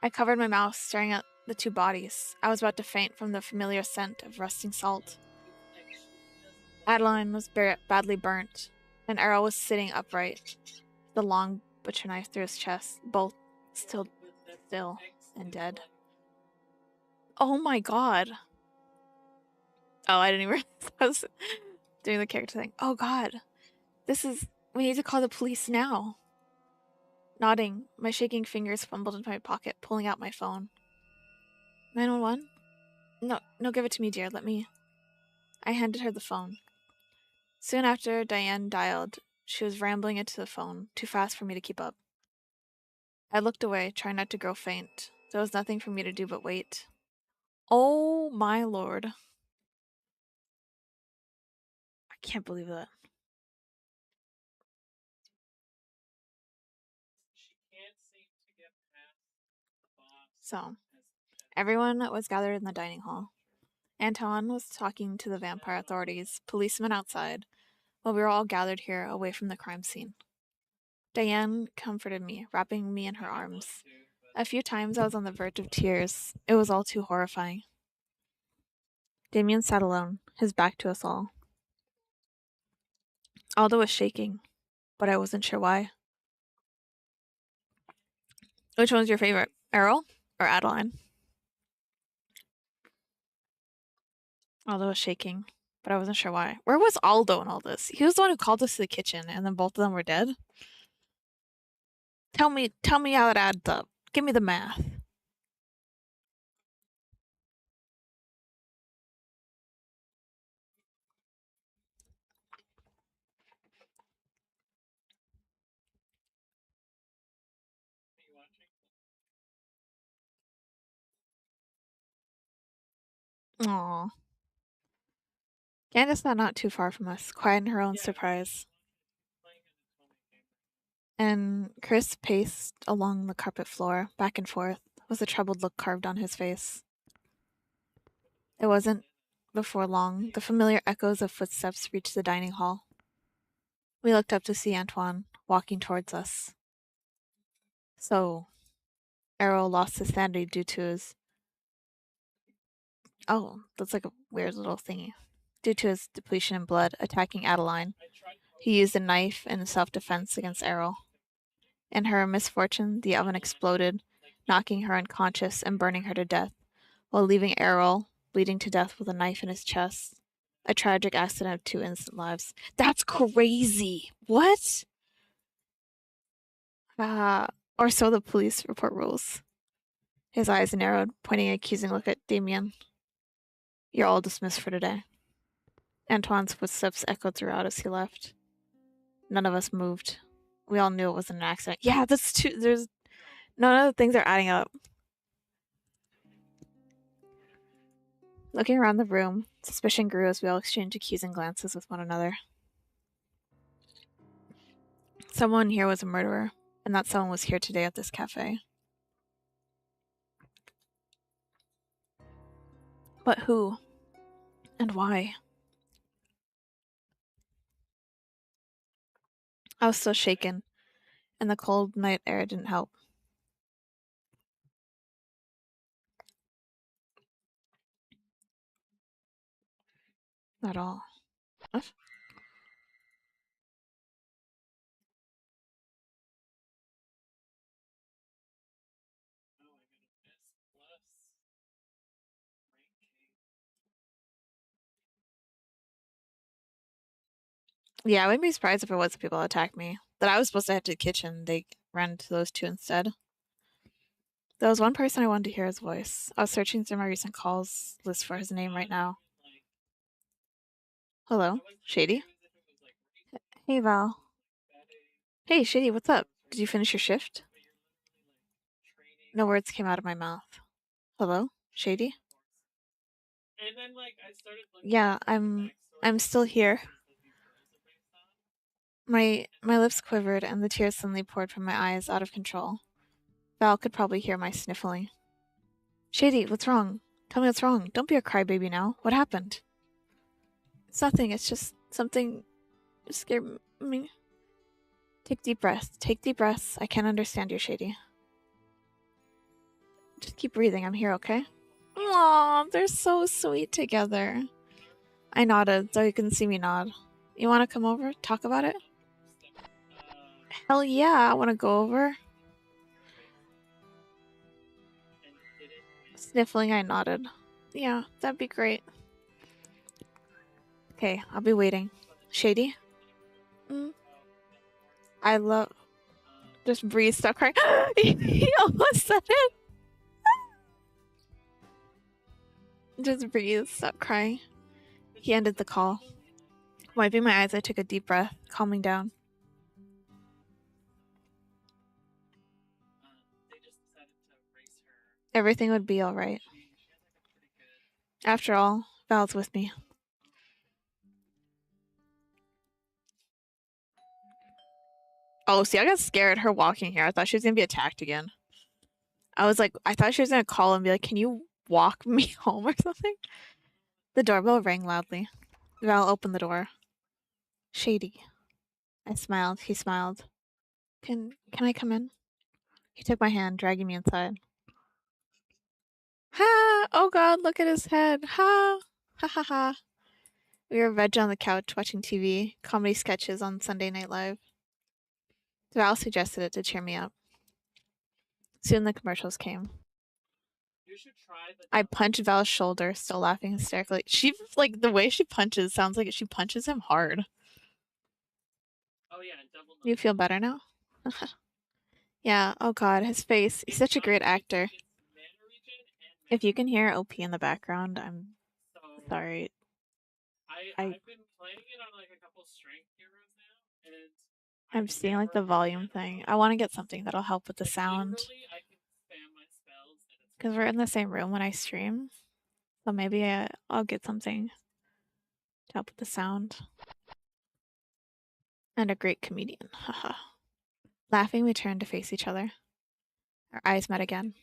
I covered my mouth, staring at the two bodies. I was about to faint from the familiar scent of rusting salt. Adeline was badly burnt, and Errol was sitting upright, the long butcher knife through his chest, both still and dead. Oh my god. Oh, I didn't even realize I was doing the character thing. Oh god. We need to call the police now. Nodding, my shaking fingers fumbled into my pocket, pulling out my phone. 911? No, give it to me, dear. Let me. I handed her the phone. Soon after Diane dialed, she was rambling into the phone, too fast for me to keep up. I looked away, trying not to grow faint. There was nothing for me to do but wait. Oh my lord. I can't believe that. So, everyone was gathered in the dining hall. Anton was talking to the vampire authorities, policemen outside, while we were all gathered here away from the crime scene. Diane comforted me, wrapping me in her arms. A few times I was on the verge of tears. It was all too horrifying. Damien sat alone, his back to us all. Aldo was shaking, but I wasn't sure why. Which one's your favorite, Errol or Adeline? Aldo was shaking, but I wasn't sure why. Where was Aldo in all this? He was the one who called us to the kitchen, and then both of them were dead? Tell me how it adds up. Give me the math. Aww. Candace sat not too far from us, quiet in her own surprise. And Chris paced along the carpet floor, back and forth, with a troubled look carved on his face. It wasn't before long, the familiar echoes of footsteps reached the dining hall. We looked up to see Antoine walking towards us. So, Arrow lost his sanity due to his. Oh, that's like a weird little thingy. Due to his depletion in blood, attacking Adeline. He used a knife in self defense against Errol. In her misfortune, the oven exploded, knocking her unconscious and burning her to death, while leaving Errol bleeding to death with a knife in his chest. A tragic accident of 2 innocent lives. That's crazy! What? Uh, or so the police report rules. His eyes narrowed, pointing an accusing look at Damien. You're all dismissed for today. Antoine's footsteps echoed throughout as he left. None of us moved. We all knew it wasn't an accident. Yeah, that's too. There's none of the things are adding up. Looking around the room, suspicion grew as we all exchanged accusing glances with one another. Someone here was a murderer, and that someone was here today at this cafe. But who? And why? I was so shaken, and the cold night air didn't help. At all. What? Yeah, I wouldn't be surprised if it was the people that attacked me. That I was supposed to head to the kitchen. They ran to those two instead. There was one person I wanted to hear his voice. I was searching through my recent calls list for his name right now. Hello? Shady? Hey, Val. Hey, Shady, what's up? Did you finish your shift? No words came out of my mouth. Hello? Shady? Yeah, I'm still here. My lips quivered and the tears suddenly poured from my eyes out of control. Val could probably hear my sniffling. Shady, what's wrong? Tell me what's wrong. Don't be a crybaby now. What happened? It's nothing. It's just something scared me. Take deep breaths. Take deep breaths. I can't understand you, Shady. Just keep breathing. I'm here, okay? Aw, they're so sweet together. I nodded, though you couldn't see me nod. You want to come over? Talk about it? Hell yeah, I want to go over. Sniffling, I nodded. Yeah, that'd be great. Okay, I'll be waiting. Shady? I love... Just breathe, stop crying. He almost said it. Just breathe, stop crying. He ended the call. Wiping my eyes, I took a deep breath, calming down. Everything would be alright. After all, Val's with me. Oh, see, I got scared her walking here. I thought she was gonna be attacked again. I was like, I thought she was gonna call and be like, can you walk me home or something? The doorbell rang loudly. Val opened the door. Shady. I smiled. He smiled. Can I come in? He took my hand, dragging me inside. Ha! Oh god, look at his head. Ha! Ha ha ha. We were veg on the couch watching TV, comedy sketches on Sunday Night Live. Val suggested it to cheer me up. Soon the commercials came. I punched Val's shoulder, still laughing hysterically. She, like, the way she punches sounds like she punches him hard. You feel better now? Yeah, oh god, his face. He's such a great actor. If you can hear OP in the background, I'm sorry. I'm seeing like the volume thing. I want to get something that'll help with the sound. Because we're in the same room when I stream. So maybe I'll get something to help with the sound. And a great comedian. Haha. Laughing, we turned to face each other. Our eyes met again.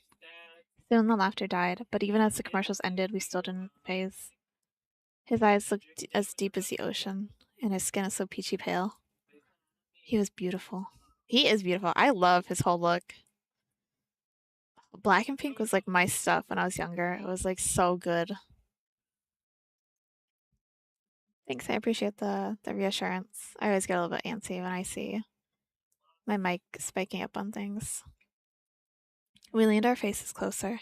Soon the laughter died, but even as the commercials ended, we still didn't phase. His eyes looked as deep as the ocean, and his skin is so peachy pale. He was beautiful. He is beautiful. I love his whole look. Black and pink was like my stuff when I was younger. It was like so good. Thanks, I appreciate the reassurance. I always get a little bit antsy when I see my mic spiking up on things. We leaned our faces closer,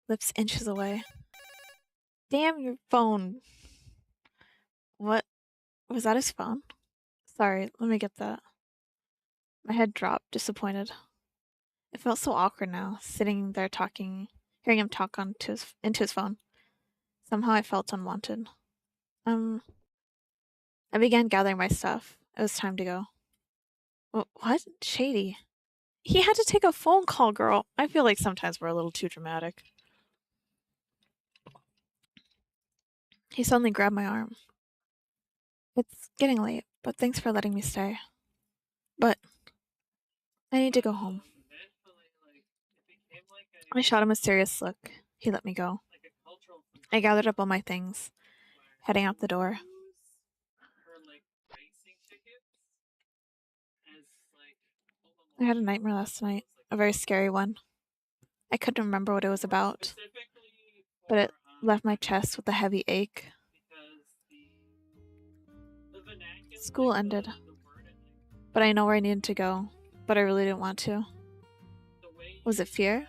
lips inches away. Damn your phone. What? Was that his phone? Sorry, let me get that. My head dropped, disappointed. It felt so awkward now, sitting there talking, hearing him talk into his phone. Somehow I felt unwanted. Um, I began gathering my stuff. It was time to go. What? Shady. He had to take a phone call, girl. I feel like sometimes we're a little too dramatic. He suddenly grabbed my arm. It's getting late, but thanks for letting me stay. But I need to go home. I shot him a serious look. He let me go. I gathered up all my things, heading out the door. I had a nightmare last night, a very scary one. I couldn't remember what it was about, but it left my chest with a heavy ache. School ended, but I know where I needed to go, but I really didn't want to. Was it fear?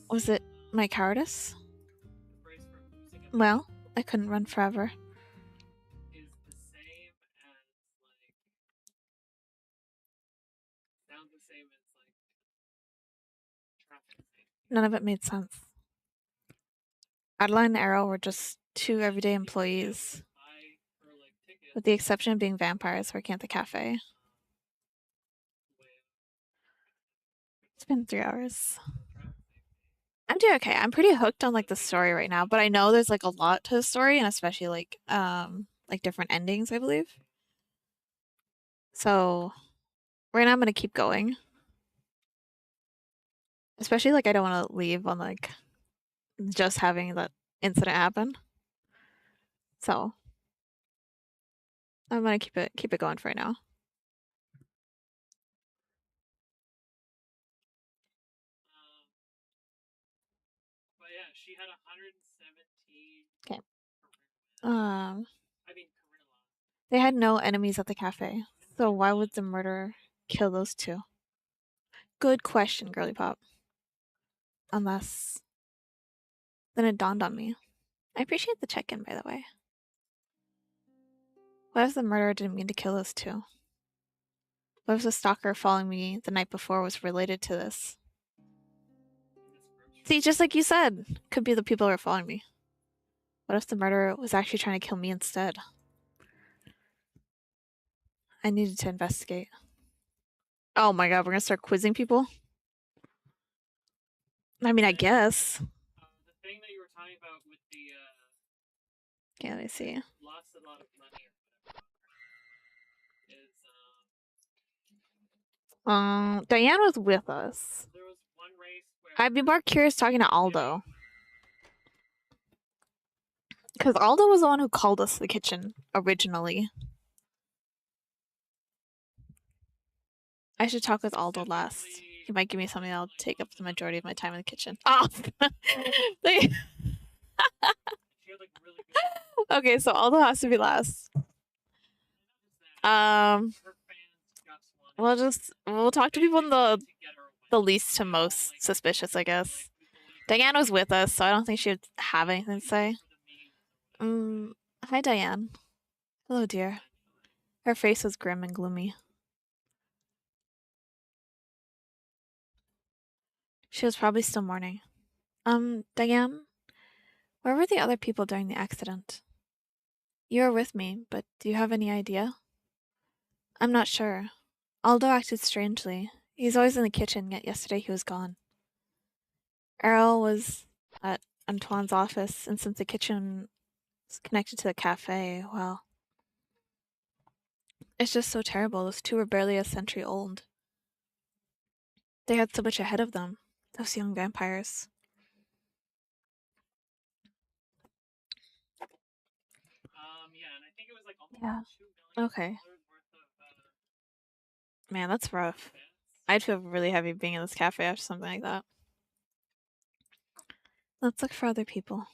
Was it my cowardice? Well, I couldn't run forever. None of it made sense. Adeline and Arrow were just two everyday employees, with the exception of being vampires working at the cafe. It's been 3 hours. I'm doing okay. I'm pretty hooked on like the story right now, but I know there's like a lot to the story, and especially like different endings, I believe. So right now I'm gonna keep going. Especially like I don't want to leave on like just having that incident happen. So I'm gonna keep it going for right now. Okay. Um, they had no enemies at the cafe, so why would the murderer kill those two? Good question, girly pop. Unless then it dawned on me. I appreciate the check-in, by the way. What if the murderer didn't mean to kill those two? What if the stalker following me the night before was related to this? See, just like you said, could be the people who are following me. What if the murderer was actually trying to kill me instead? I needed to investigate. Oh my god, we're gonna start quizzing people? I mean, I guess. Okay, let me see. Diane was with us. I'd be more curious talking to Aldo. Because Aldo was the one who called us to the kitchen originally. I should talk with Aldo last. He might give me something that'll take up the majority of my time in the kitchen. Oh! Okay, so Aldo has to be last. We'll talk to people in the least to most suspicious, I guess. Diane was with us, so I don't think she would have anything to say. Hi, Diane. Hello, dear. Her face was grim and gloomy. She was probably still mourning. Diane, where were the other people during the accident? You were with me, but do you have any idea? I'm not sure. Aldo acted strangely. He's always in the kitchen, yet yesterday he was gone. Errol was at Antoine's office, and since the kitchen is connected to the cafe, well, it's just so terrible. Those two were barely a century old. They had so much ahead of them, those young vampires. Yeah. Okay. Man, that's rough. I'd feel really heavy being in this cafe after something like that. Let's look for other people.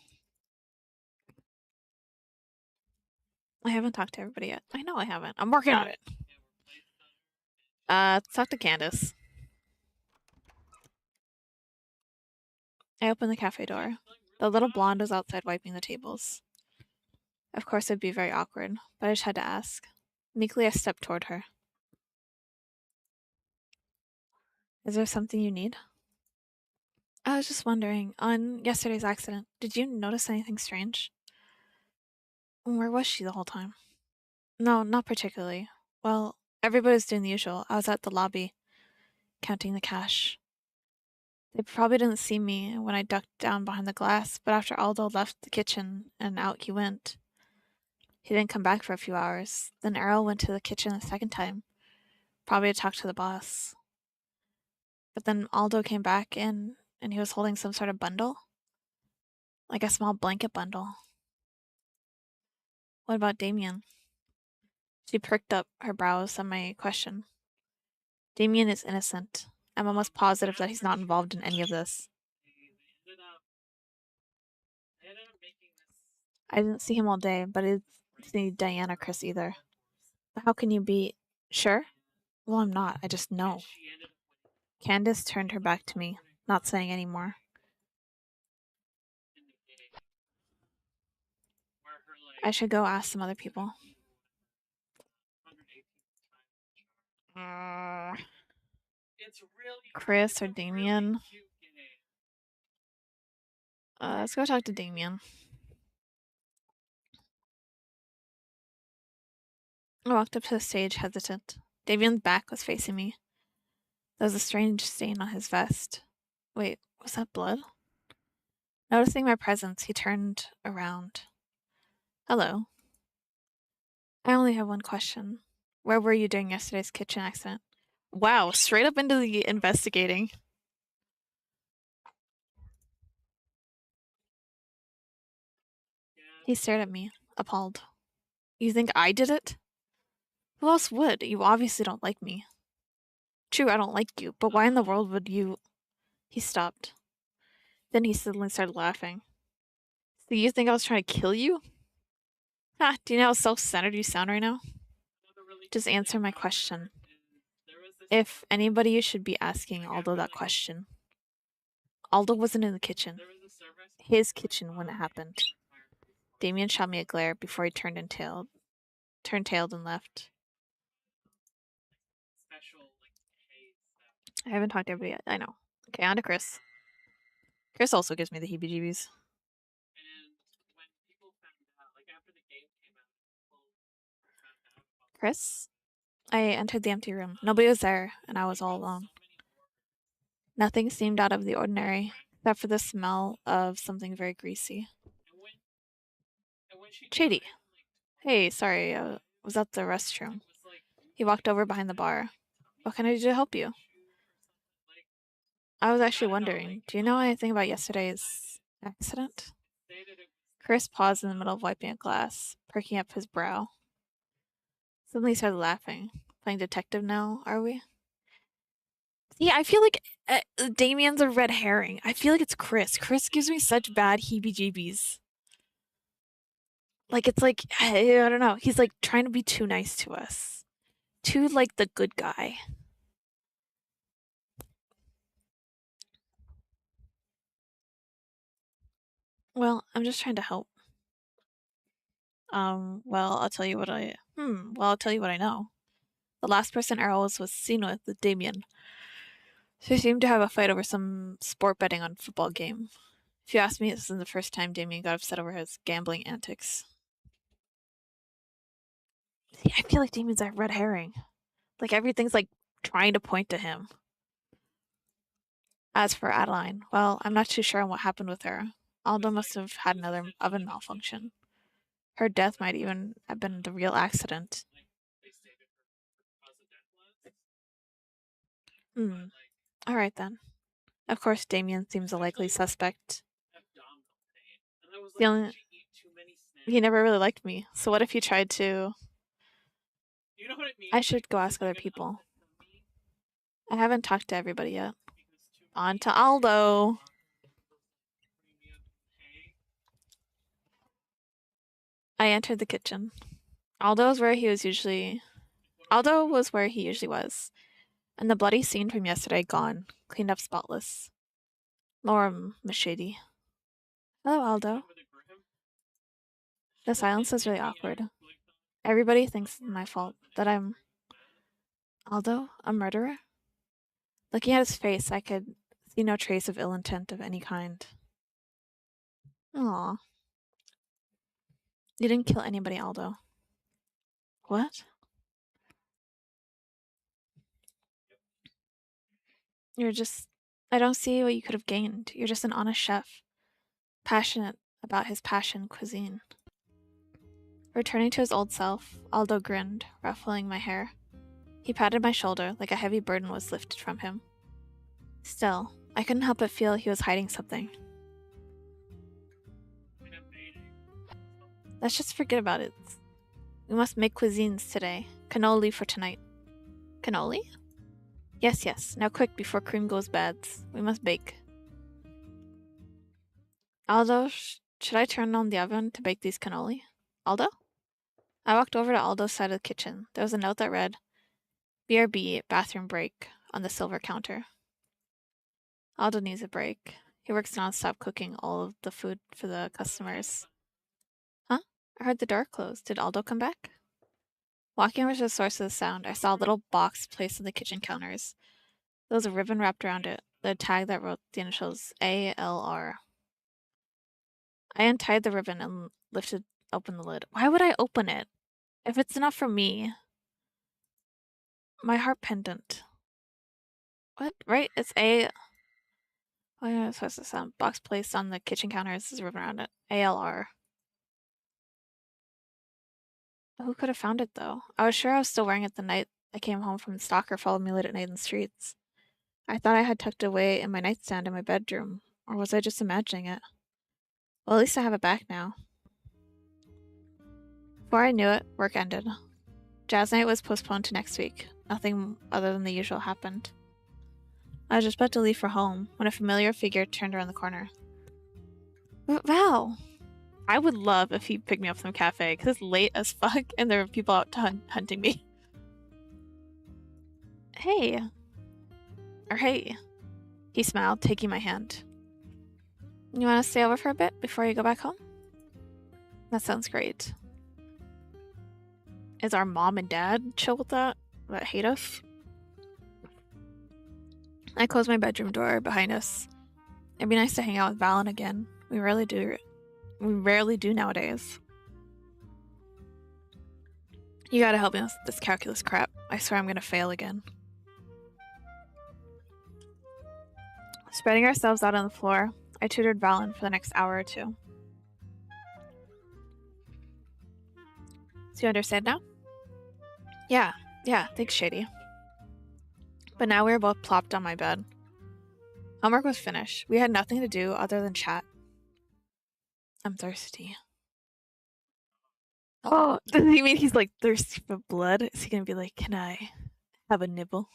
I haven't talked to everybody yet. I know I haven't. I'm working on it. Let's talk to Candace. I opened the cafe door. The little blonde was outside wiping the tables. Of course, it'd be very awkward, but I just had to ask. Meekly, I stepped toward her. Is there something you need? I was just wondering, on yesterday's accident, did you notice anything strange? Where was she the whole time? No, not particularly. Well, everybody was doing the usual. I was at the lobby, counting the cash. They probably didn't see me when I ducked down behind the glass, but after Aldo left the kitchen and out he went. He didn't come back for a few hours. Then Errol went to the kitchen a second time, probably to talk to the boss. But then Aldo came back in, and he was holding some sort of bundle, like a small blanket bundle. What about Damien? She pricked up her brows at my question. Damien is innocent. I'm almost positive that he's not involved in any of this. I didn't see him all day, but I didn't see Diane or Chris either. But how can you be sure? Well, I'm not. I just know. Candace turned her back to me, not saying any more. I should go ask some other people. Chris or Damien? Let's go talk to Damien. I walked up to the stage, hesitant. Damien's back was facing me. There was a strange stain on his vest. Wait, was that blood? Noticing my presence, he turned around. Hello. I only have one question. Where were you during yesterday's kitchen accident? Wow, straight up into the investigating. He stared at me, appalled. You think I did it? Who else would? You obviously don't like me. True, I don't like you, but why in the world would you? He stopped. Then he suddenly started laughing. So you think I was trying to kill you? Ha, do you know how self-centered you sound right now? Just answer my question. If anybody you should be asking Aldo that question. Aldo wasn't in the kitchen. His kitchen when it happened. Damien shot me a glare before he turned tailed and left. I haven't talked to everybody yet. I know. Okay, on to Chris. Chris also gives me the heebie-jeebies. Chris? I entered the empty room. Nobody was there, and I was all alone. Nothing seemed out of the ordinary, except for the smell of something very greasy. Shady. Hey, sorry, was at the restroom. He walked over behind the bar. What can I do to help you? I was actually wondering, do you know anything about yesterday's accident? Chris paused in the middle of wiping a glass, perking up his brow. Suddenly he started laughing. Playing detective now, are we? Yeah, I feel like Damien's a red herring. I feel like it's Chris. Chris gives me such bad heebie-jeebies. Like, it's like, I don't know. He's like trying to be too nice to us. Too like the good guy. Well, I'm just trying to help. I'll tell you what I'll tell you what I know. The last person Errol was seen with Damien. She seemed to have a fight over some sport betting on a football game. If you ask me, this isn't the first time Damien got upset over his gambling antics. See, I feel like Damien's a red herring. Like everything's like trying to point to him. As for Adeline, well, I'm not too sure on what happened with her. Aldo must have had another oven malfunction. Her death might even have been the real accident. Hmm. Alright then. Of course, Damien seems a likely suspect. The only... He never really liked me, so what if he tried to... I should go ask other people. I haven't talked to everybody yet. On to Aldo. I entered the kitchen. Aldo was where he was usually. Aldo was where he usually was, and the bloody scene from yesterday gone, cleaned up spotless. Laura Machete. Hello, Aldo. The silence is really awkward. Everybody thinks it's my fault that I'm Aldo, a murderer. Looking at his face, I could see no trace of ill intent of any kind. Aw. You didn't kill anybody, Aldo. What? You're just. I don't see what you could have gained. You're just an honest chef, passionate about his passion cuisine. Returning to his old self, Aldo grinned, ruffling my hair. He patted my shoulder like a heavy burden was lifted from him. Still, I couldn't help but feel he was hiding something. Let's just forget about it. We must make cuisines today. Cannoli for tonight. Cannoli? Yes, yes. Now quick before cream goes bad. We must bake. Aldo, should I turn on the oven to bake these cannoli? Aldo? I walked over to Aldo's side of the kitchen. There was a note that read, BRB, bathroom break, on the silver counter. Aldo needs a break. He works nonstop cooking all of the food for the customers. Huh? I heard the door close. Did Aldo come back? Walking over to the source of the sound, I saw a little box placed on the kitchen counters. There was a ribbon wrapped around it, the tag that wrote the initials ALR. I untied the ribbon and lifted open the lid. Why would I open it? If it's enough for me. My heart pendant. What? Right? It's A. What am I supposed to sound? Box placed on the kitchen counters, there's a ribbon around it. ALR. Who could have found it, though? I was sure I was still wearing it the night I came home from the stalker followed me late at night in the streets. I thought I had tucked it away in my nightstand in my bedroom, or was I just imagining it? Well, at least I have it back now. Before I knew it, work ended. Jazz night was postponed to next week. Nothing other than the usual happened. I was just about to leave for home when a familiar figure turned around the corner. Val! I would love if he picked me up from the cafe, because it's late as fuck and there were people out hunting me. Hey. Or hey. He smiled, taking my hand. You want to stay over for a bit before you go back home? That sounds great. Is our mom and dad chill with that? That hate us? I closed my bedroom door behind us. It'd be nice to hang out with Valen again. We rarely do nowadays. You gotta help me with this calculus crap. I swear I'm gonna fail again. Spreading ourselves out on the floor, I tutored Valen for the next hour or two. So you understand now? Yeah, thanks, Shady. But now we were both plopped on my bed. Homework was finished. We had nothing to do other than chat. I'm thirsty. Oh, does he mean he's like thirsty for blood? Is he gonna be like, can I have a nibble?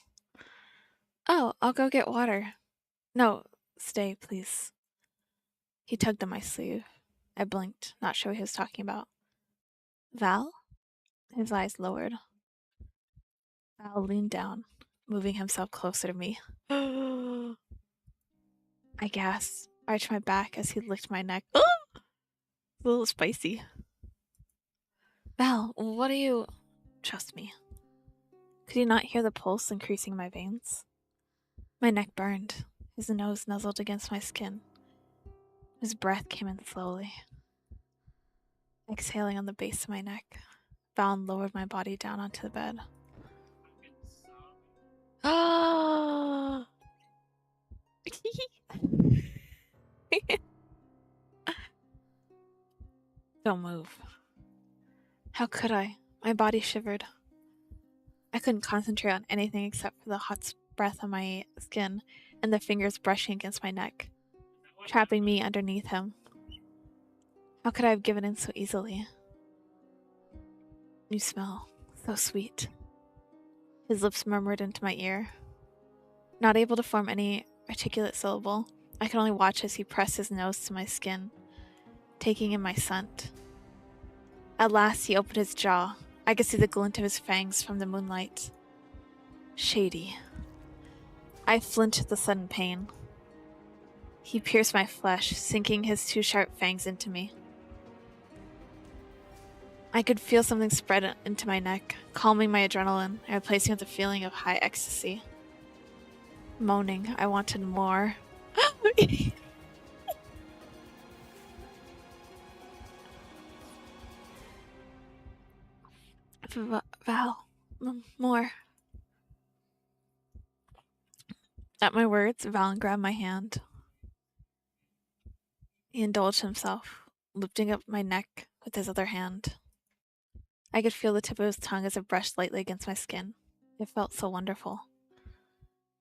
Oh, I'll go get water. No, stay, please. He tugged on my sleeve. I blinked, not sure what he was talking about. Val? His eyes lowered. Val leaned down, moving himself closer to me. I gasped, arched my back as he licked my neck. A little spicy. Val, what are you... Trust me. Could you not hear the pulse increasing in my veins? My neck burned. His nose nuzzled against my skin. His breath came in slowly. Exhaling on the base of my neck, Val lowered my body down onto the bed. Ah! Don't move. How could I? My body shivered. I couldn't concentrate on anything except for the hot breath on my skin and the fingers brushing against my neck, trapping me underneath him. How could I have given in so easily? You smell so sweet. His lips murmured into my ear. Not able to form any articulate syllable, I could only watch as he pressed his nose to my skin, taking in my scent. At last, he opened his jaw. I could see the glint of his fangs from the moonlight. Shady. I flinched at the sudden pain. He pierced my flesh, sinking his two sharp fangs into me. I could feel something spread into my neck, calming my adrenaline and replacing it with a feeling of high ecstasy. Moaning, I wanted more. Val, more. At my words, Valen grabbed my hand. He indulged himself, lifting up my neck with his other hand. I could feel the tip of his tongue as it brushed lightly against my skin. It felt so wonderful.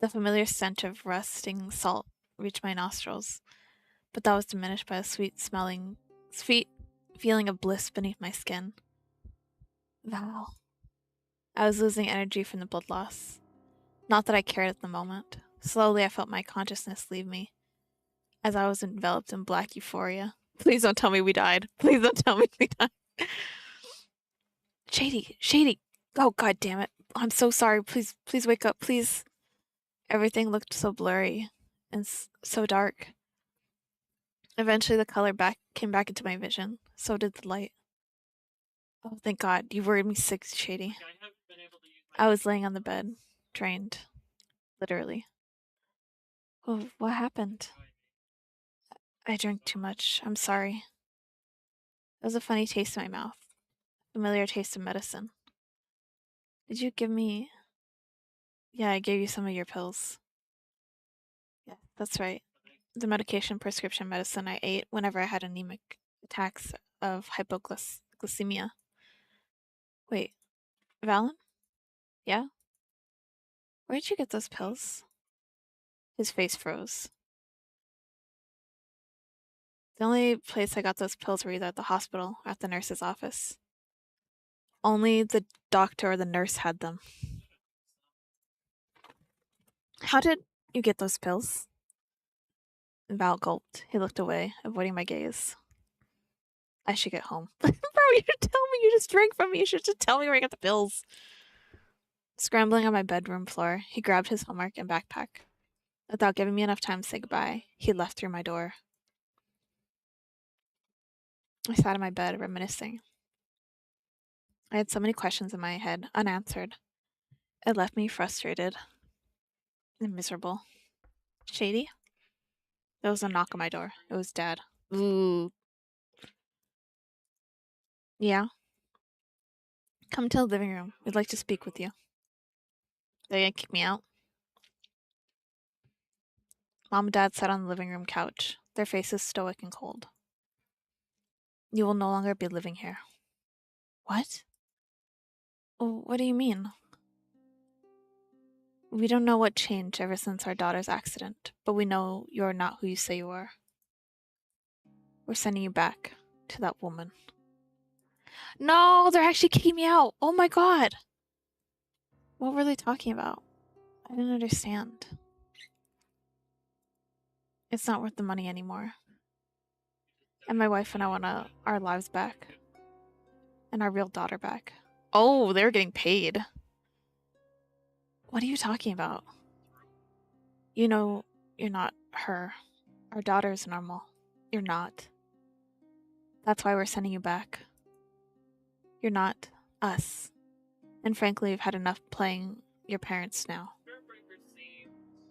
The familiar stench of rusting salt reached my nostrils, but that was diminished by a sweet feeling of bliss beneath my skin. Val. I was losing energy from the blood loss. Not that I cared at the moment. Slowly, I felt my consciousness leave me, as I was enveloped in black euphoria. Please don't tell me we died. Please don't tell me we died. Shady. Oh, god damn it. I'm so sorry. Please wake up. Please. Everything looked so blurry and so dark. Eventually, the color came back into my vision. So did the light. Oh, thank God. You worried me sick, Shady. I was laying on the bed, drained. Literally. Oh, what happened? I drank too much. I'm sorry. It was a funny taste in my mouth. Familiar taste of medicine. Did you give me... Yeah, I gave you some of your pills. Yeah, that's right. The medication prescription medicine I ate whenever I had anemic attacks of hypoglycemia. Wait, Valen? Yeah? Where did you get those pills? His face froze. The only place I got those pills were either at the hospital or at the nurse's office. Only the doctor or the nurse had them. How did you get those pills? Val gulped. He looked away, avoiding my gaze. I should get home. Bro, you should tell me you just drank from me. You should just tell me where you got the pills. Scrambling on my bedroom floor, he grabbed his homework and backpack. Without giving me enough time to say goodbye, he left through my door. I sat in my bed, reminiscing. I had so many questions in my head, unanswered. It left me frustrated and miserable. Shady? There was a knock on my door. It was Dad. Ooh. Yeah? Come to the living room. We'd like to speak with you. They're gonna kick me out? Mom and Dad sat on the living room couch, their faces stoic and cold. You will no longer be living here. What? What do you mean? We don't know what changed ever since our daughter's accident, but we know you're not who you say you are. We're sending you back to that woman. No, they're actually kicking me out. Oh my god. What were they talking about? I didn't understand. It's not worth the money anymore. And my wife and I want our lives back. And our real daughter back. Oh, they're getting paid. What are you talking about? You know, you're not her. Our daughter is normal. You're not. That's why we're sending you back. You're not us. And frankly, we've had enough playing your parents now.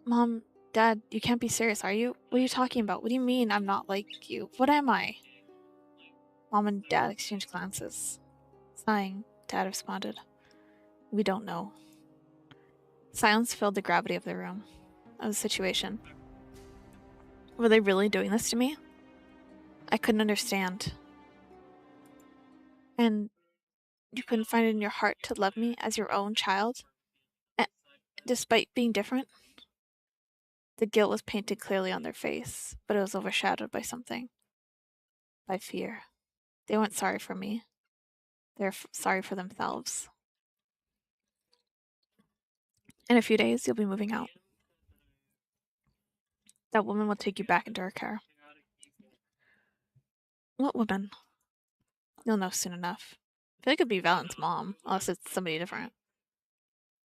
Mom, Dad, you can't be serious, are you? What are you talking about? What do you mean I'm not like you? What am I? Mom and Dad exchanged glances. Sighing, Dad responded, We don't know. Silence filled the gravity of the room, of the situation. Were they really doing this to me? I couldn't understand. And you couldn't find it in your heart to love me as your own child? Despite being different? The guilt was painted clearly on their face, but it was overshadowed by something. By fear. They weren't sorry for me. They're sorry for themselves. In a few days, you'll be moving out. That woman will take you back into her car. What woman? You'll know soon enough. I feel like it'd be Valen's mom, unless it's somebody different.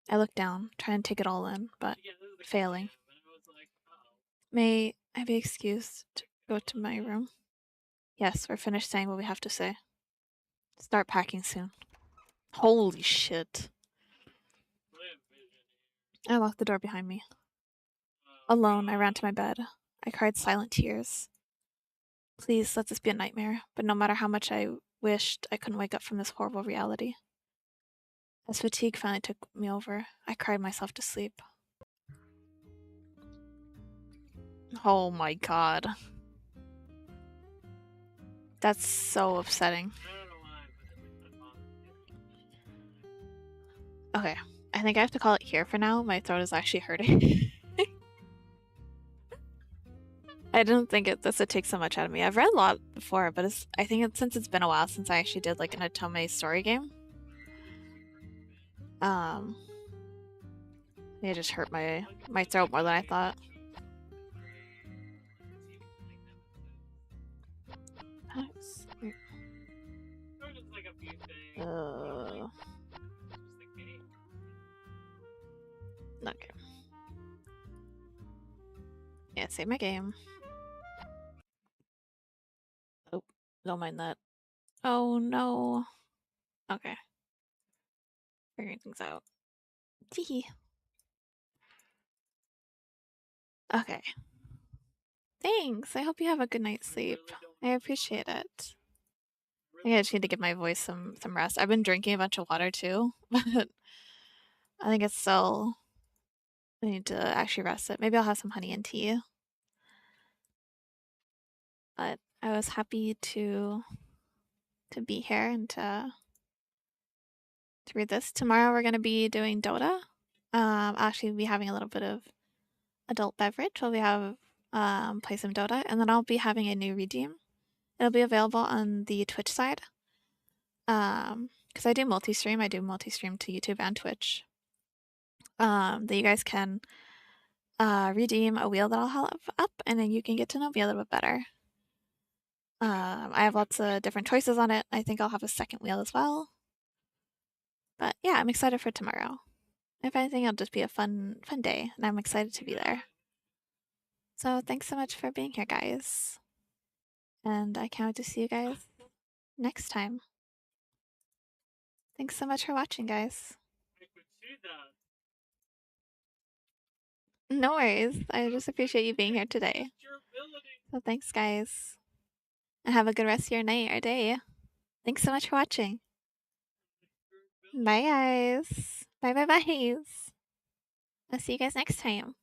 I look down, trying to take it all in, but failing. May I be excused to go to my room? Yes, we're finished saying what we have to say. Start packing soon. Holy shit. I locked the door behind me. Alone, I ran to my bed. I cried silent tears. Please let this be a nightmare, but no matter how much I wished, I couldn't wake up from this horrible reality. As fatigue finally took me over, I cried myself to sleep. Oh my god. That's so upsetting. Okay, I think I have to call it here for now. My throat is actually hurting. I didn't think this would take so much out of me. I've read a lot before, but I think since it's been a while since I actually did like an Otome story game. It just hurt my throat more than I thought. Okay. Yeah, save my game. Oh, don't mind that. Oh no. Okay. Figuring things out. Teehee. Okay. Thanks. I hope you have a good night's sleep. I appreciate it. I just need to give my voice some rest. I've been drinking a bunch of water too, but I think it's still. I need to actually rest it. Maybe I'll have some honey and tea. But I was happy to be here and to read this. Tomorrow we're gonna be doing Dota. I'll actually be having a little bit of adult beverage while we have play some Dota, and then I'll be having a new redeem. It'll be available on the Twitch side. Because I do multi-stream. I do multi-stream to YouTube and Twitch. That you guys can redeem a wheel that I'll have up, and then you can get to know me a little bit better. I have lots of different choices on it. I think I'll have a second wheel as well. But yeah, I'm excited for tomorrow. If anything, it'll just be a fun day, and I'm excited to be there. So thanks so much for being here, guys. And I can't wait to see you guys next time. Thanks so much for watching, guys. No worries. I just appreciate you being here today. So thanks, guys. And have a good rest of your night or day. Thanks so much for watching. Bye, guys. Bye, bye, bye. I'll see you guys next time.